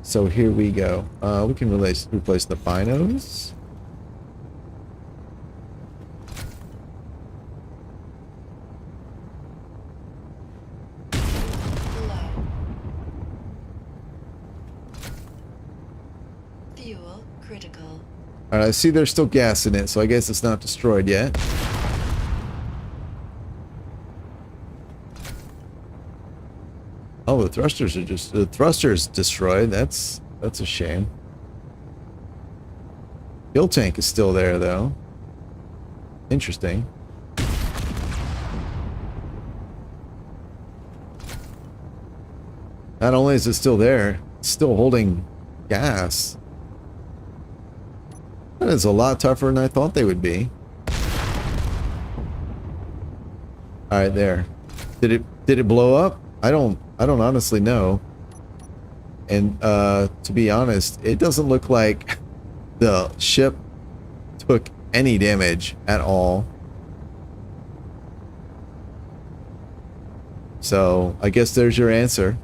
So here we go. We can replace the binos. Fuel critical. All right, I see there's still gas in it, so I guess it's not destroyed yet. Oh, the thruster's destroyed. That's a shame. Fuel tank is still there though. Interesting. Not only is it still there, it's still holding gas. That is a lot tougher than I thought they would be. All right, there. Did it blow up? I don't honestly know. And to be honest, it doesn't look like the ship took any damage at all. So I guess there's your answer.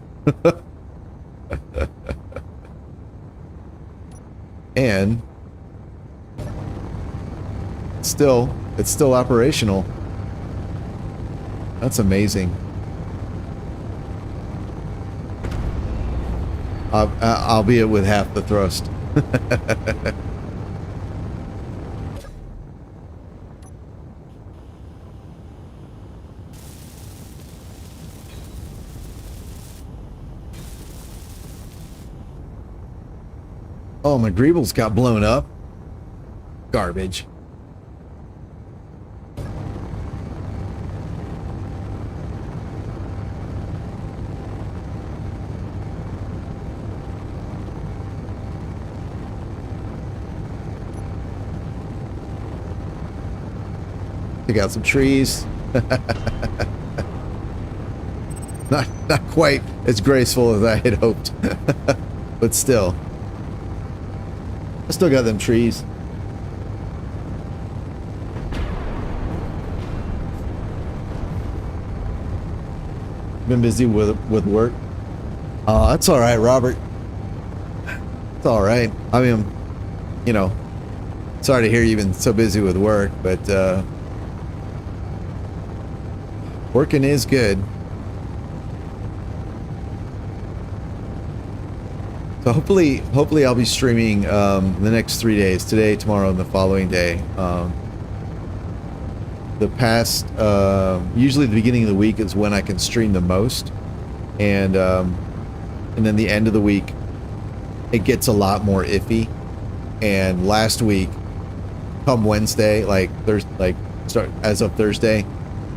And it's still operational. That's amazing. Albeit with half the thrust. Oh, my greebles got blown up. Garbage. Take out some trees. Not quite as graceful as I had hoped. But still. I still got them trees. Been busy with work. That's all right, Robert. It's all right. I mean, you know, sorry to hear you've been so busy with work, but working is good. So hopefully I'll be streaming the next 3 days, today, tomorrow, and the following day. The past, usually the beginning of the week is when I can stream the most, and then the end of the week, it gets a lot more iffy. And last week, come Wednesday, as of Thursday,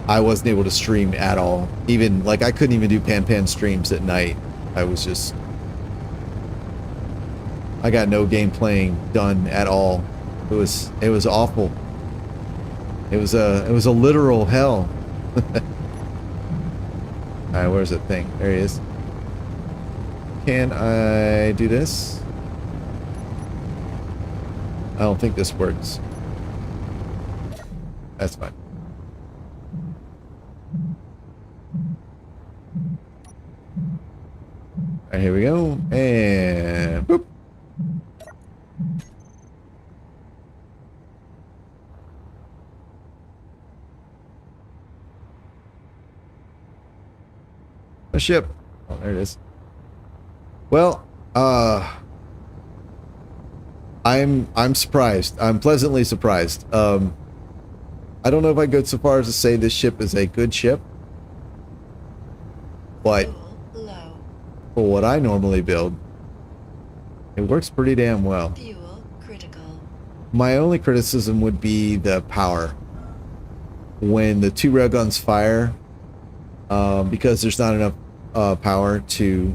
I wasn't able to stream at all. Even I couldn't even do pan streams at night. I got no game playing done at all. It was awful. It was a literal hell. Alright, where's that thing? There he is. Can I do this? I don't think this works. That's fine. Alright, here we go. And boop. A ship. Oh, there it is. Well, I'm surprised. I'm pleasantly surprised. I don't know if I go so far as to say this ship is a good ship, but for what I normally build, it works pretty damn well. Fuel critical. My only criticism would be the power. When the 2 railguns fire, because there's not enough power to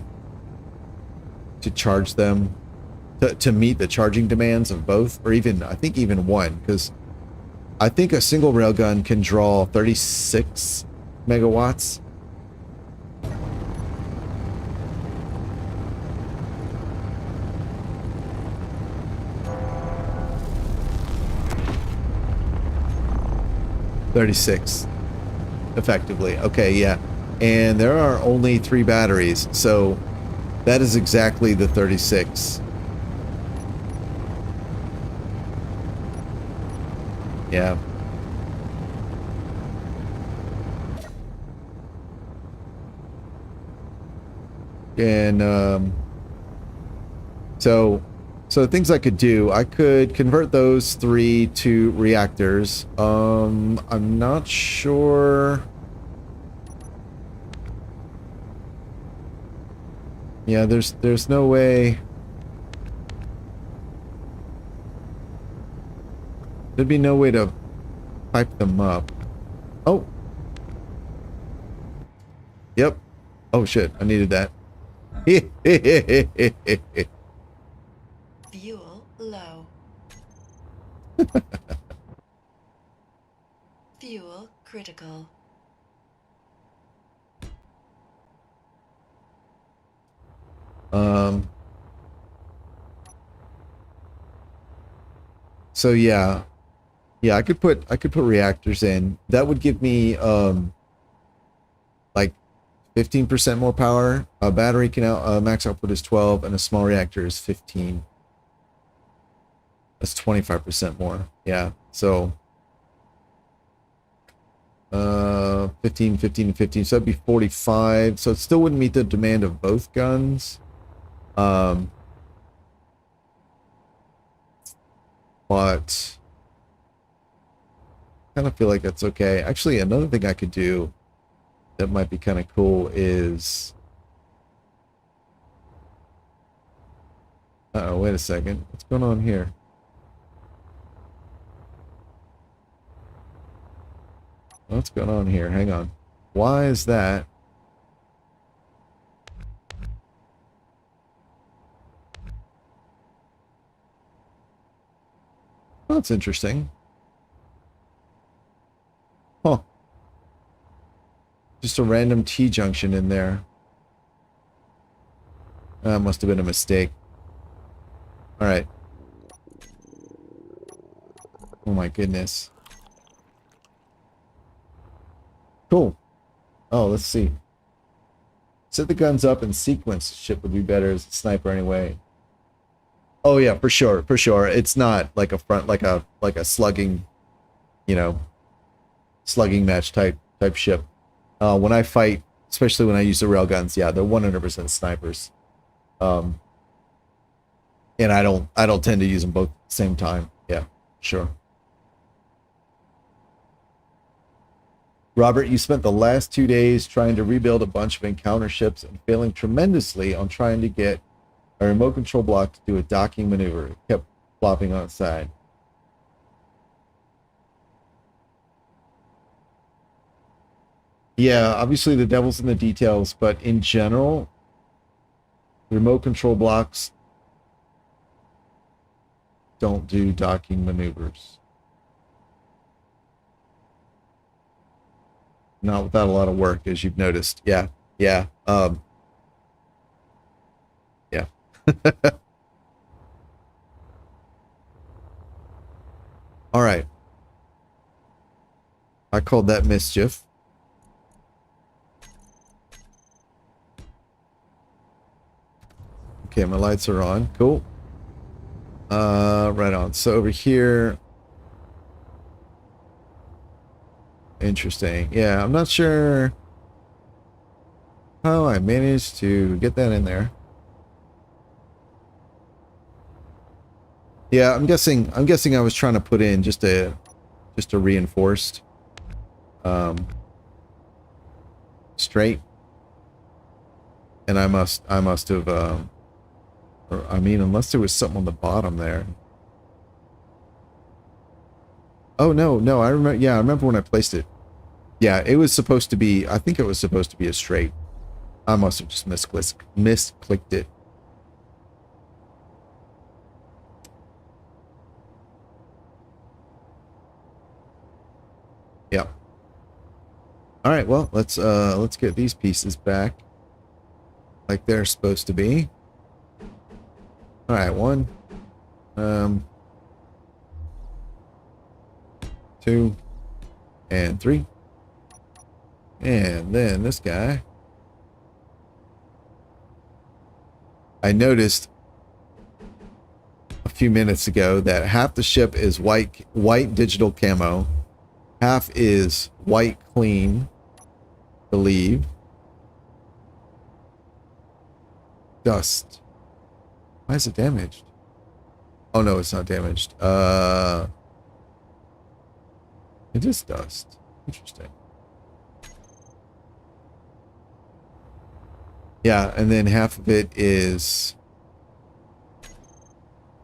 charge them, to meet the charging demands of both, or even, I think even one, because I think a single railgun can draw 36 megawatts. $36 effectively. Okay, yeah. And there are only 3 batteries, so that is exactly the 36. Yeah. And so things I could do, I could convert those 3 to reactors. I'm not sure. Yeah, there's no way. There'd be no way to pipe them up. Oh. Yep. Oh shit, I needed that. Fuel low. Fuel critical. So yeah, I could put reactors in. That would give me like 15% more power. A battery can max output is 12, and a small reactor is 15. That's 25% more. Yeah, so 15, 15, and 15. So that'd be 45. So it still wouldn't meet the demand of both guns. But I kind of feel like that's okay. Actually, another thing I could do that might be kind of cool is... Uh-oh, wait a second. What's going on here? What's going on here? Hang on. Why is that? Oh, that's interesting. Huh. Just a random T-junction in there. That must have been a mistake. Alright. Oh my goodness. Cool. Oh, let's see. Set the guns up and sequence ship would be better as a sniper anyway. Oh yeah, for sure, for sure. It's not like a front, like a slugging, you know, slugging match type ship. When I fight, especially when I use the railguns, yeah, they're 100% snipers. And I don't tend to use them both at the same time. Yeah, sure. Robert, you spent the last 2 days trying to rebuild a bunch of encounter ships and failing tremendously on trying to get a remote control block to do a docking maneuver. It kept flopping on its side. Yeah, obviously the devil's in the details, but in general, remote control blocks don't do docking maneuvers. Not without a lot of work, as you've noticed. Yeah, yeah, yeah. All right. I called that mischief. Okay, my lights are on. Cool. Right on. So over here. Interesting. Yeah, I'm not sure how I managed to get that in there. Yeah, I'm guessing I was trying to put in just a reinforced straight. And I must have or I mean, unless there was something on the bottom there. Oh no, I remember. Yeah, I remember when I placed it. Yeah, it was supposed to be. I think it was supposed to be a straight. I must have just misclicked it. Yep. All right. Well, let's get these pieces back, like they're supposed to be. All right, 1, 2, and 3. And then this guy. I noticed a few minutes ago that half the ship is white digital camo, half is white clean, I believe. Dust. Why is it damaged? Oh no, it's not damaged. It is dust. Interesting. Yeah, and then half of it is.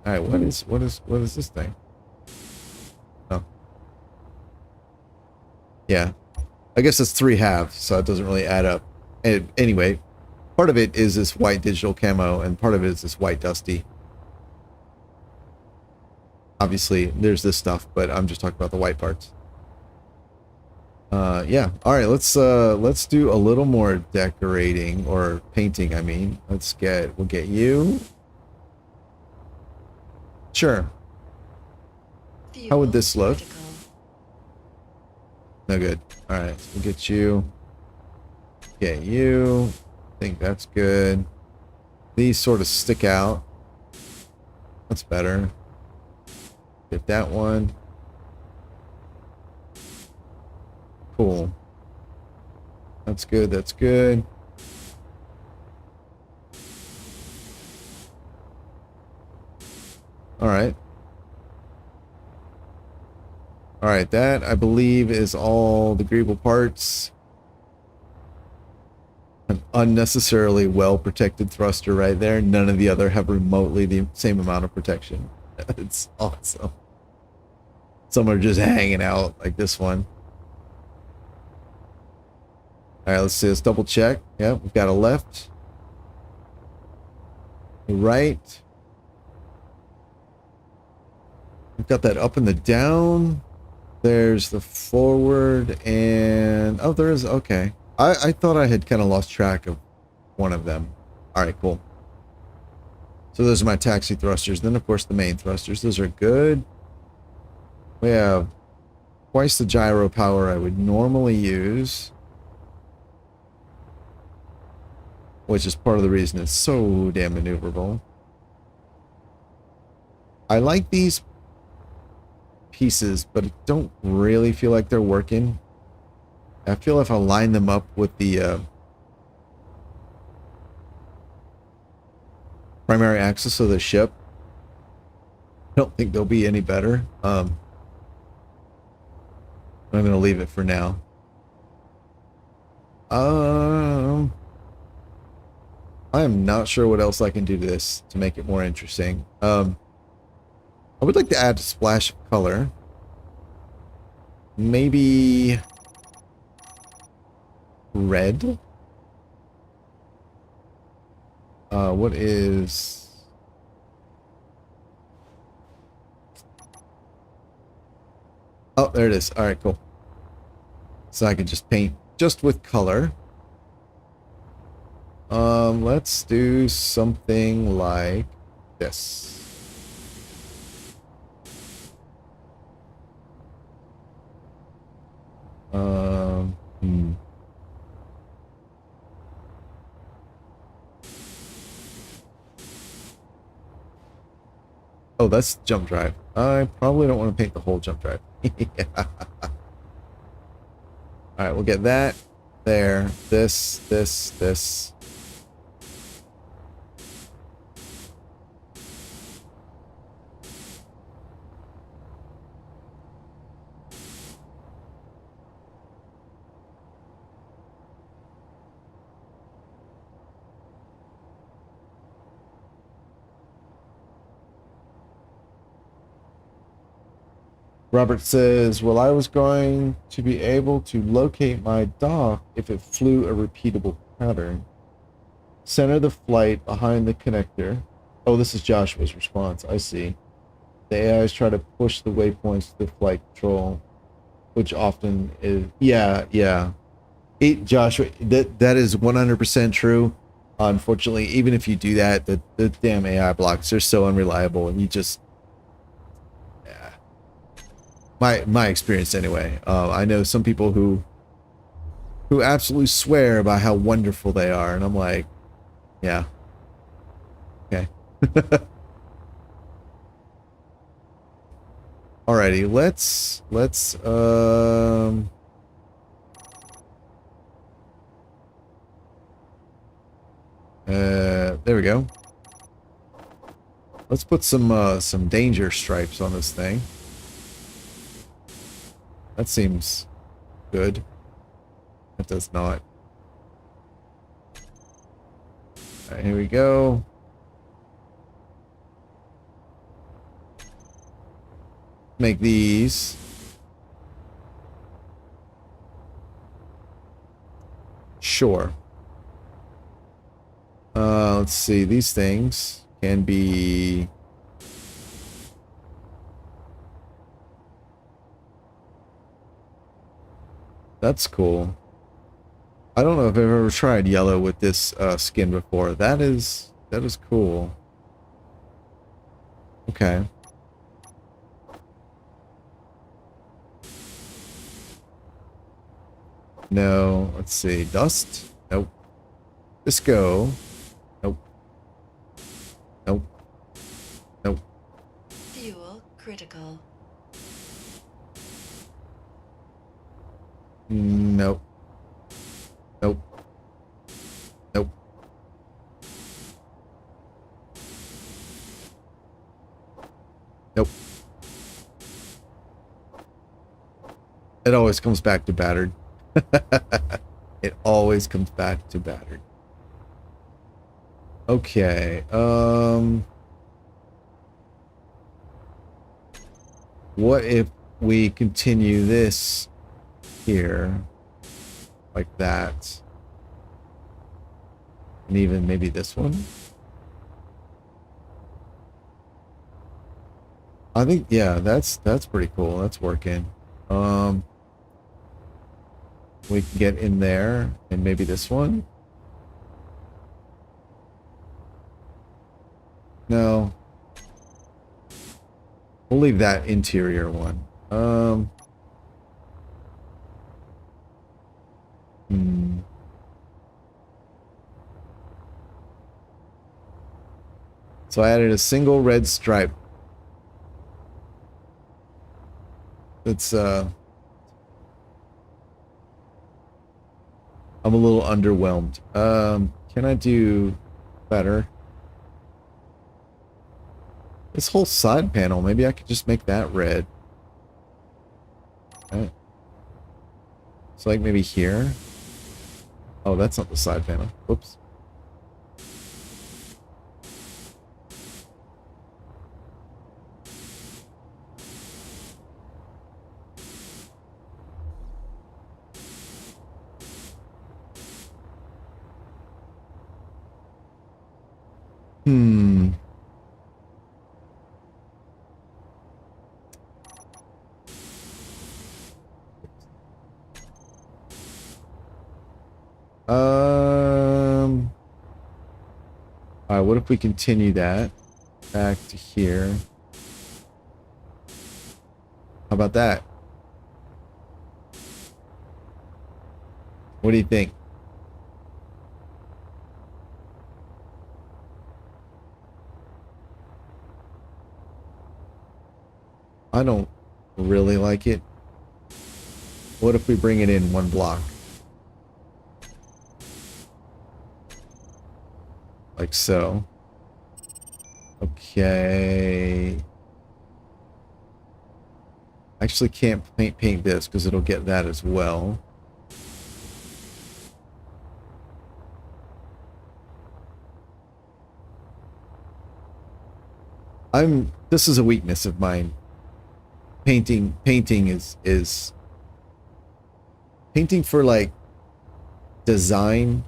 All right, what is this thing? Oh, yeah, I guess it's 3 halves, so it doesn't really add up. And anyway, part of it is this white digital camo, and part of it is this white dusty. Obviously, there's this stuff, but I'm just talking about the white parts. Yeah. All right. Let's do a little more decorating or painting. I mean, we'll get you. Sure. How would this look? No good. All right. So we'll get you. Get you. I think that's good. These sort of stick out. That's better. Get that one. Cool. That's good. That's good. All right. All right. That, I believe, is all the greeble parts. An unnecessarily well-protected thruster right there. None of the other have remotely the same amount of protection. It's awesome. Some are just hanging out like this one. All right, let's see. Let's double check. Yeah, we've got a left, a right. We've got that up and the down. There's the forward and oh, there is. Okay, I thought I had kind of lost track of one of them. All right, cool. So those are my taxi thrusters. Then, of course, the main thrusters. Those are good. We have twice the gyro power I would normally use, which is part of the reason it's so damn maneuverable. I like these pieces, but I don't really feel like they're working. I feel if I line them up with the primary axis of the ship, I don't think they'll be any better. I'm going to leave it for now. I am not sure what else I can do to this to make it more interesting. I would like to add a splash of color. Maybe red. What is... Oh, there it is. All right, cool. So I can just paint just with color. Let's do something like this. Oh, that's jump drive. I probably don't want to paint the whole jump drive. Yeah. All right, we'll get that there. This. Robert says, well, I was going to be able to locate my dock if it flew a repeatable pattern. Center the flight behind the connector. Oh, this is Joshua's response. I see. The AIs try to push the waypoints to the flight control, which often is... Yeah. Joshua, that is 100% true. Unfortunately, even if you do that, the damn AI blocks are so unreliable, and you just... My experience anyway. I know some people who absolutely swear about how wonderful they are, and I'm like, yeah, okay. Alrighty, let's there we go. Let's put some danger stripes on this thing. That seems good. That does not. All right, here we go. Make these. Sure. Let's see. These things can be... That's cool. I don't know if I've ever tried yellow with this skin before. That is cool. Okay. No, let's see. Dust? Nope. Disco? Nope. Nope. Nope. Fuel critical. Nope. Nope. Nope. Nope. It always comes back to battered. It always comes back to battered. Okay. What if we continue this here like that, and even maybe this one? I think, yeah, that's pretty cool. That's working. We can get in there, and maybe this one. No. We'll leave that interior one. Hmm. So I added a single red stripe. It's I'm a little underwhelmed. Can I do better? This whole side panel, maybe I could just make that red. Right. So like maybe here. Oh, that's not the side panel. Oops. Hmm. All right, what if we continue that back to here? How about that? What do you think? I don't really like it. What if we bring it in one block? Like so. Okay. Actually can't paint this because it'll get that as well. This is a weakness of mine. Painting is painting for like design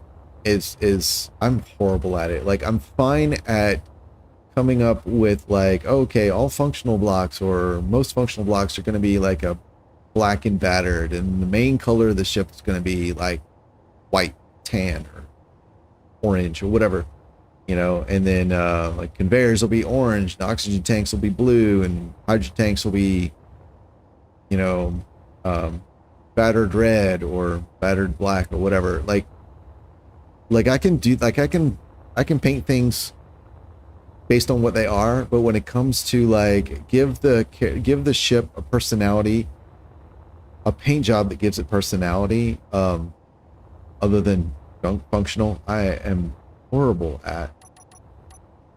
is I'm horrible at it. Like I'm fine at coming up with like, okay, all functional blocks or most functional blocks are going to be like a black and battered, and the main color of the ship is going to be like white, tan, or orange or whatever, you know, and then like conveyors will be orange, and oxygen tanks will be blue, and hydrogen tanks will be, you know, battered red or battered black or whatever. Like I can do, like I can paint things based on what they are, but when it comes to like give the ship a personality, a paint job that gives it personality, other than functional, I am horrible at.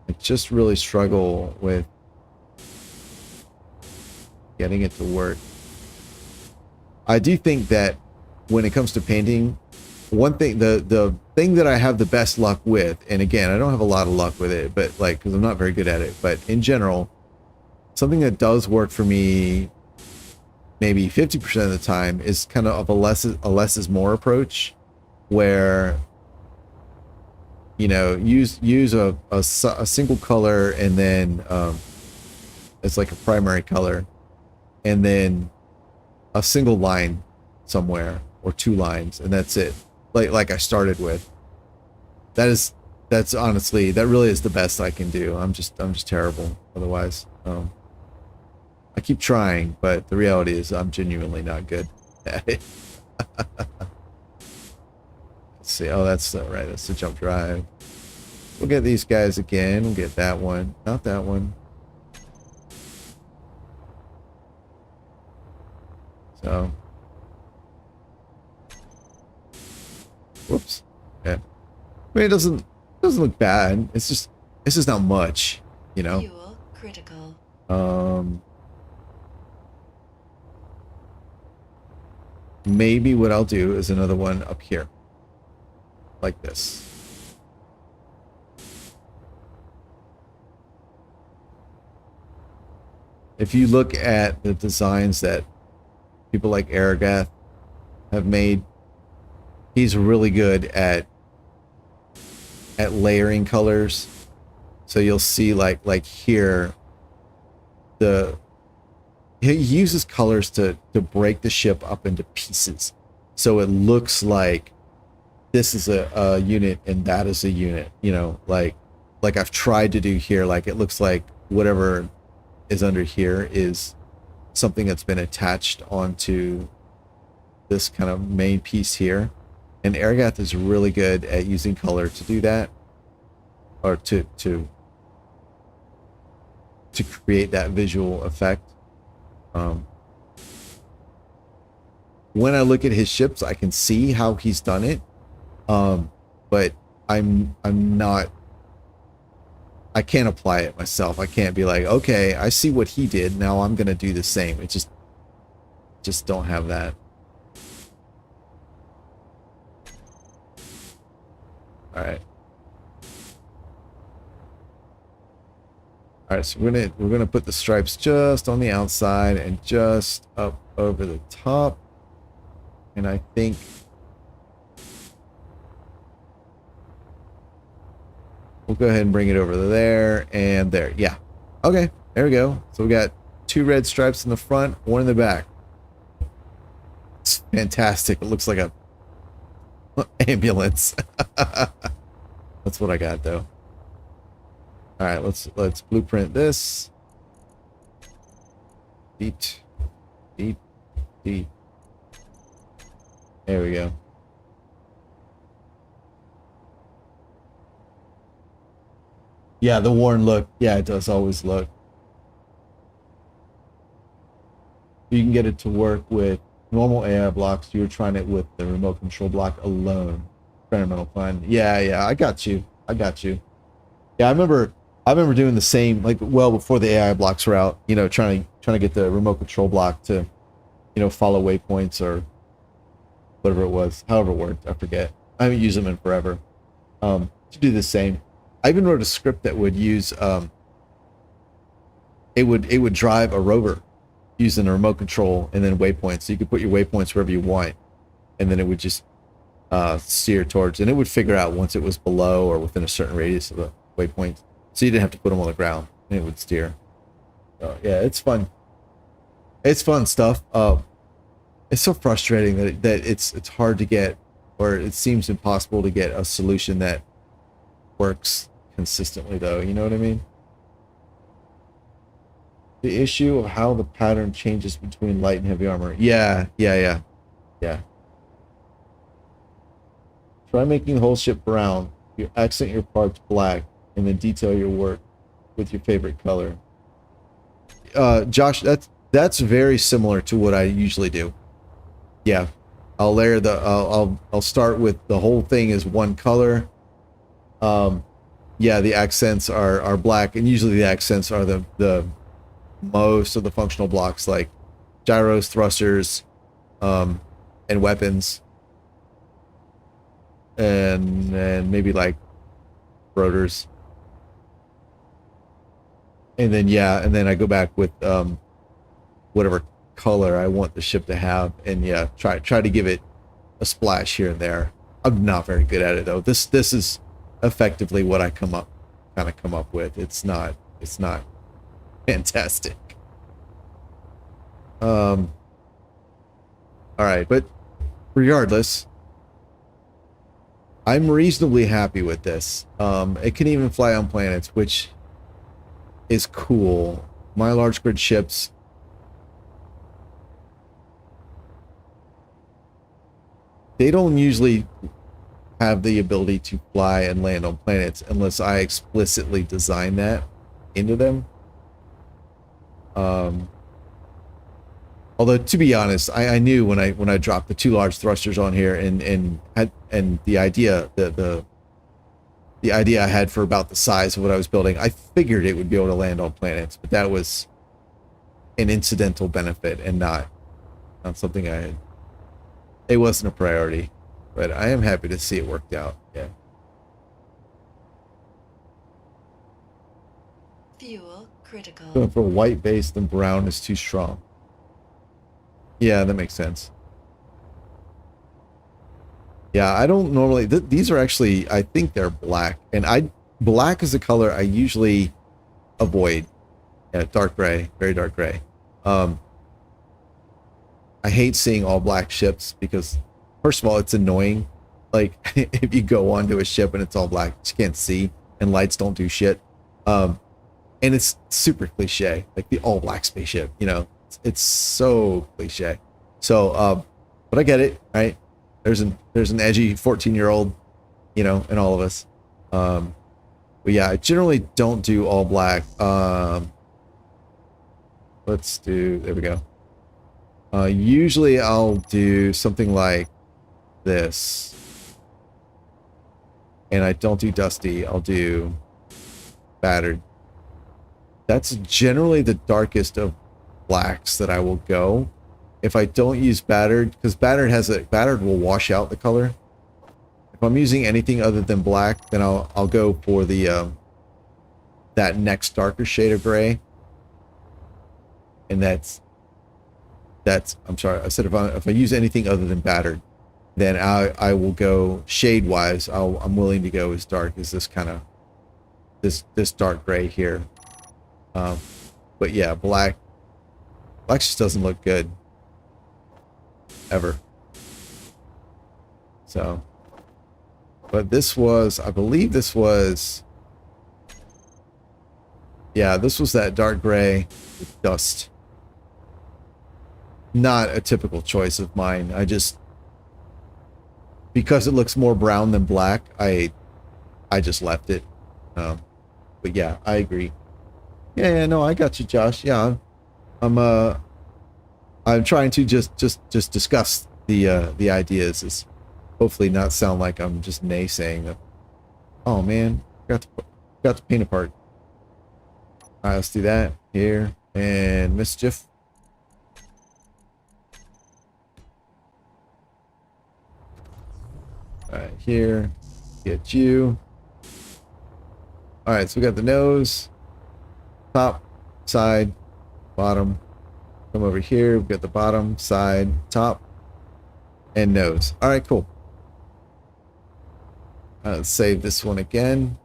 I just really struggle with getting it to work. I do think that when it comes to painting, one thing, the thing that I have the best luck with, and again, I don't have a lot of luck with it, but like, because I'm not very good at it, but in general, something that does work for me maybe 50% of the time is kind of a less is more approach, where, you know, use a single color, and then it's like a primary color, and then a single line somewhere or two lines, and that's it. Like I started with. That's honestly, that really is the best I can do. I'm just terrible otherwise. I keep trying, but the reality is I'm genuinely not good at it. Let's see. Oh, that's right. That's the jump drive. We'll get these guys again. We'll get that one. Not that one. So. Whoops. Okay. I mean, it doesn't look bad. It's just not much, you know. Fuel critical. Maybe what I'll do is another one up here, like this. If you look at the designs that people like Aragath have made, he's really good at layering colors. So you'll see like here, he uses colors to break the ship up into pieces, so it looks like this is a unit and that is a unit, you know, like like I've tried to do here. Like it looks like whatever is under here is something that's been attached onto this kind of main piece here. And Airgath is really good at using color to do that, or to create that visual effect. When I look at his ships, I can see how he's done it, but I'm not. I can't apply it myself. I can't be like, okay, I see what he did. Now I'm gonna do the same. It just don't have that. All right. All right, so we're gonna put the stripes just on the outside and just up over the top, and I think we'll go ahead and bring it over to there and there. Yeah, okay, there we go. So we got 2 red stripes in the front, 1 in the back. It's fantastic. It looks like a ambulance. That's what I got though. All right, let's blueprint this. Deet. There we go. Yeah, the worn look. Yeah, it does always look. You can get it to work with normal AI blocks. You're trying it with the remote control block alone. Experimental plan. Yeah, I got you. Yeah, I remember doing the same, like, well before the AI blocks were out, you know, trying to get the remote control block to, you know, follow waypoints or whatever it was, however it worked, I forget. I haven't used them in forever. To do the same. I even wrote a script that would use it would drive a rover using a remote control and then waypoints. So you could put your waypoints wherever you want, and then it would just steer towards, and it would figure out once it was below or within a certain radius of the waypoint. So you didn't have to put them on the ground, and it would steer. Yeah, it's fun. It's fun stuff. It's so frustrating that it's hard to get, or it seems impossible to get a solution that works consistently, though. You know what I mean? The issue of how the pattern changes between light and heavy armor. Yeah. Try making the whole ship brown. You accent your parts black, and then detail your work with your favorite color. Josh, that's very similar to what I usually do. Yeah, I'll layer the I'll start with the whole thing as one color. Yeah, the accents are black, and usually the accents are the most of the functional blocks, like gyros, thrusters, and weapons, and maybe like rotors. And then and then I go back with whatever color I want the ship to have, and yeah, try to give it a splash here and there. I'm not very good at it though. This is effectively what I come up with. It's not fantastic. All right, but regardless, I'm reasonably happy with this. It can even fly on planets, which is cool. My large grid ships, they don't usually have the ability to fly and land on planets unless I explicitly design that into them. Although, to be honest, I knew when I dropped the 2 large thrusters on here and the idea the idea I had for about the size of what I was building, I figured it would be able to land on planets, but that was an incidental benefit and not something I had. It wasn't a priority, but I am happy to see it worked out. Yeah. Fuel critical. Going for white base, then brown is too strong. Yeah, that makes sense. Yeah, I don't normally. These are actually, I think they're black, and black is a color I usually avoid. Yeah, dark gray, very dark gray. I hate seeing all black ships because, first of all, it's annoying. Like if you go onto a ship and it's all black, you can't see. and lights don't do shit. And it's super cliche, like the all black spaceship, you know, it's so cliche. So, but I get it, right? There's an edgy 14-year-old, you know, in all of us. But yeah, I generally don't do all black. Let's do, there we go. Usually I'll do something like this. And I don't do dusty, I'll do battered. That's generally the darkest of blacks that I will go. If I don't use battered, because battered will wash out the color. If I'm using anything other than black, then I'll go for the that next darker shade of gray. And that's I'm sorry, I said if I use anything other than battered, then I will go shade wise. I'm willing to go as dark as this kind of this dark gray here. But yeah, black just doesn't look good ever. So, but this was, I believe this was, yeah, this was that dark gray with dust. Not a typical choice of mine. I just, because it looks more brown than black, I just left it. But yeah, I agree. Yeah, no, I got you, Josh. Yeah, I'm trying to just discuss the ideas. Is hopefully not sound like I'm just naysaying them. Oh man, got to paint a part. All right, let's do that here and Mischief. All right, here, get you. All right, so we got the nose, top, side, bottom. Come over here, we've got the bottom, side, top, and nose. All right, cool. Let's save this one again.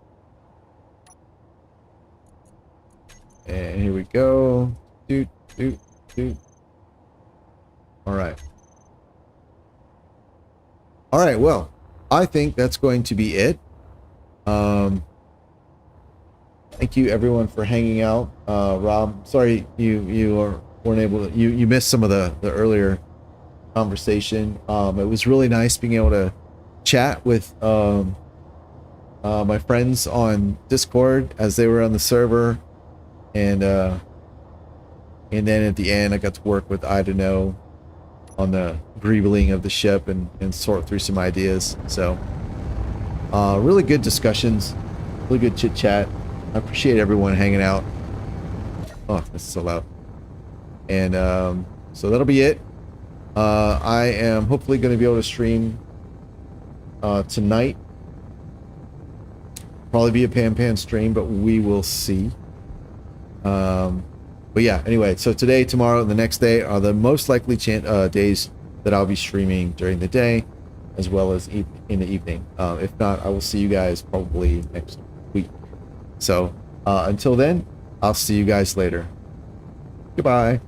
And here we go. Doot, doot, doot. All right. All right, well, I think that's going to be it. Thank you everyone for hanging out. Rob, sorry you weren't able to, you missed some of the earlier conversation. It was really nice being able to chat with my friends on Discord as they were on the server, and then at the end I got to work with I don't know on the greebling of the ship and sort through some ideas. So really good discussions, really good chit chat. I appreciate everyone hanging out. Oh, that's so loud. And so that'll be it. I am hopefully going to be able to stream tonight. Probably be a pan stream, but we will see. But yeah, anyway, so today, tomorrow, and the next day are the most likely days that I'll be streaming during the day, as well as in the evening. If not, I will see you guys probably next week. So until then, I'll see you guys later. Goodbye.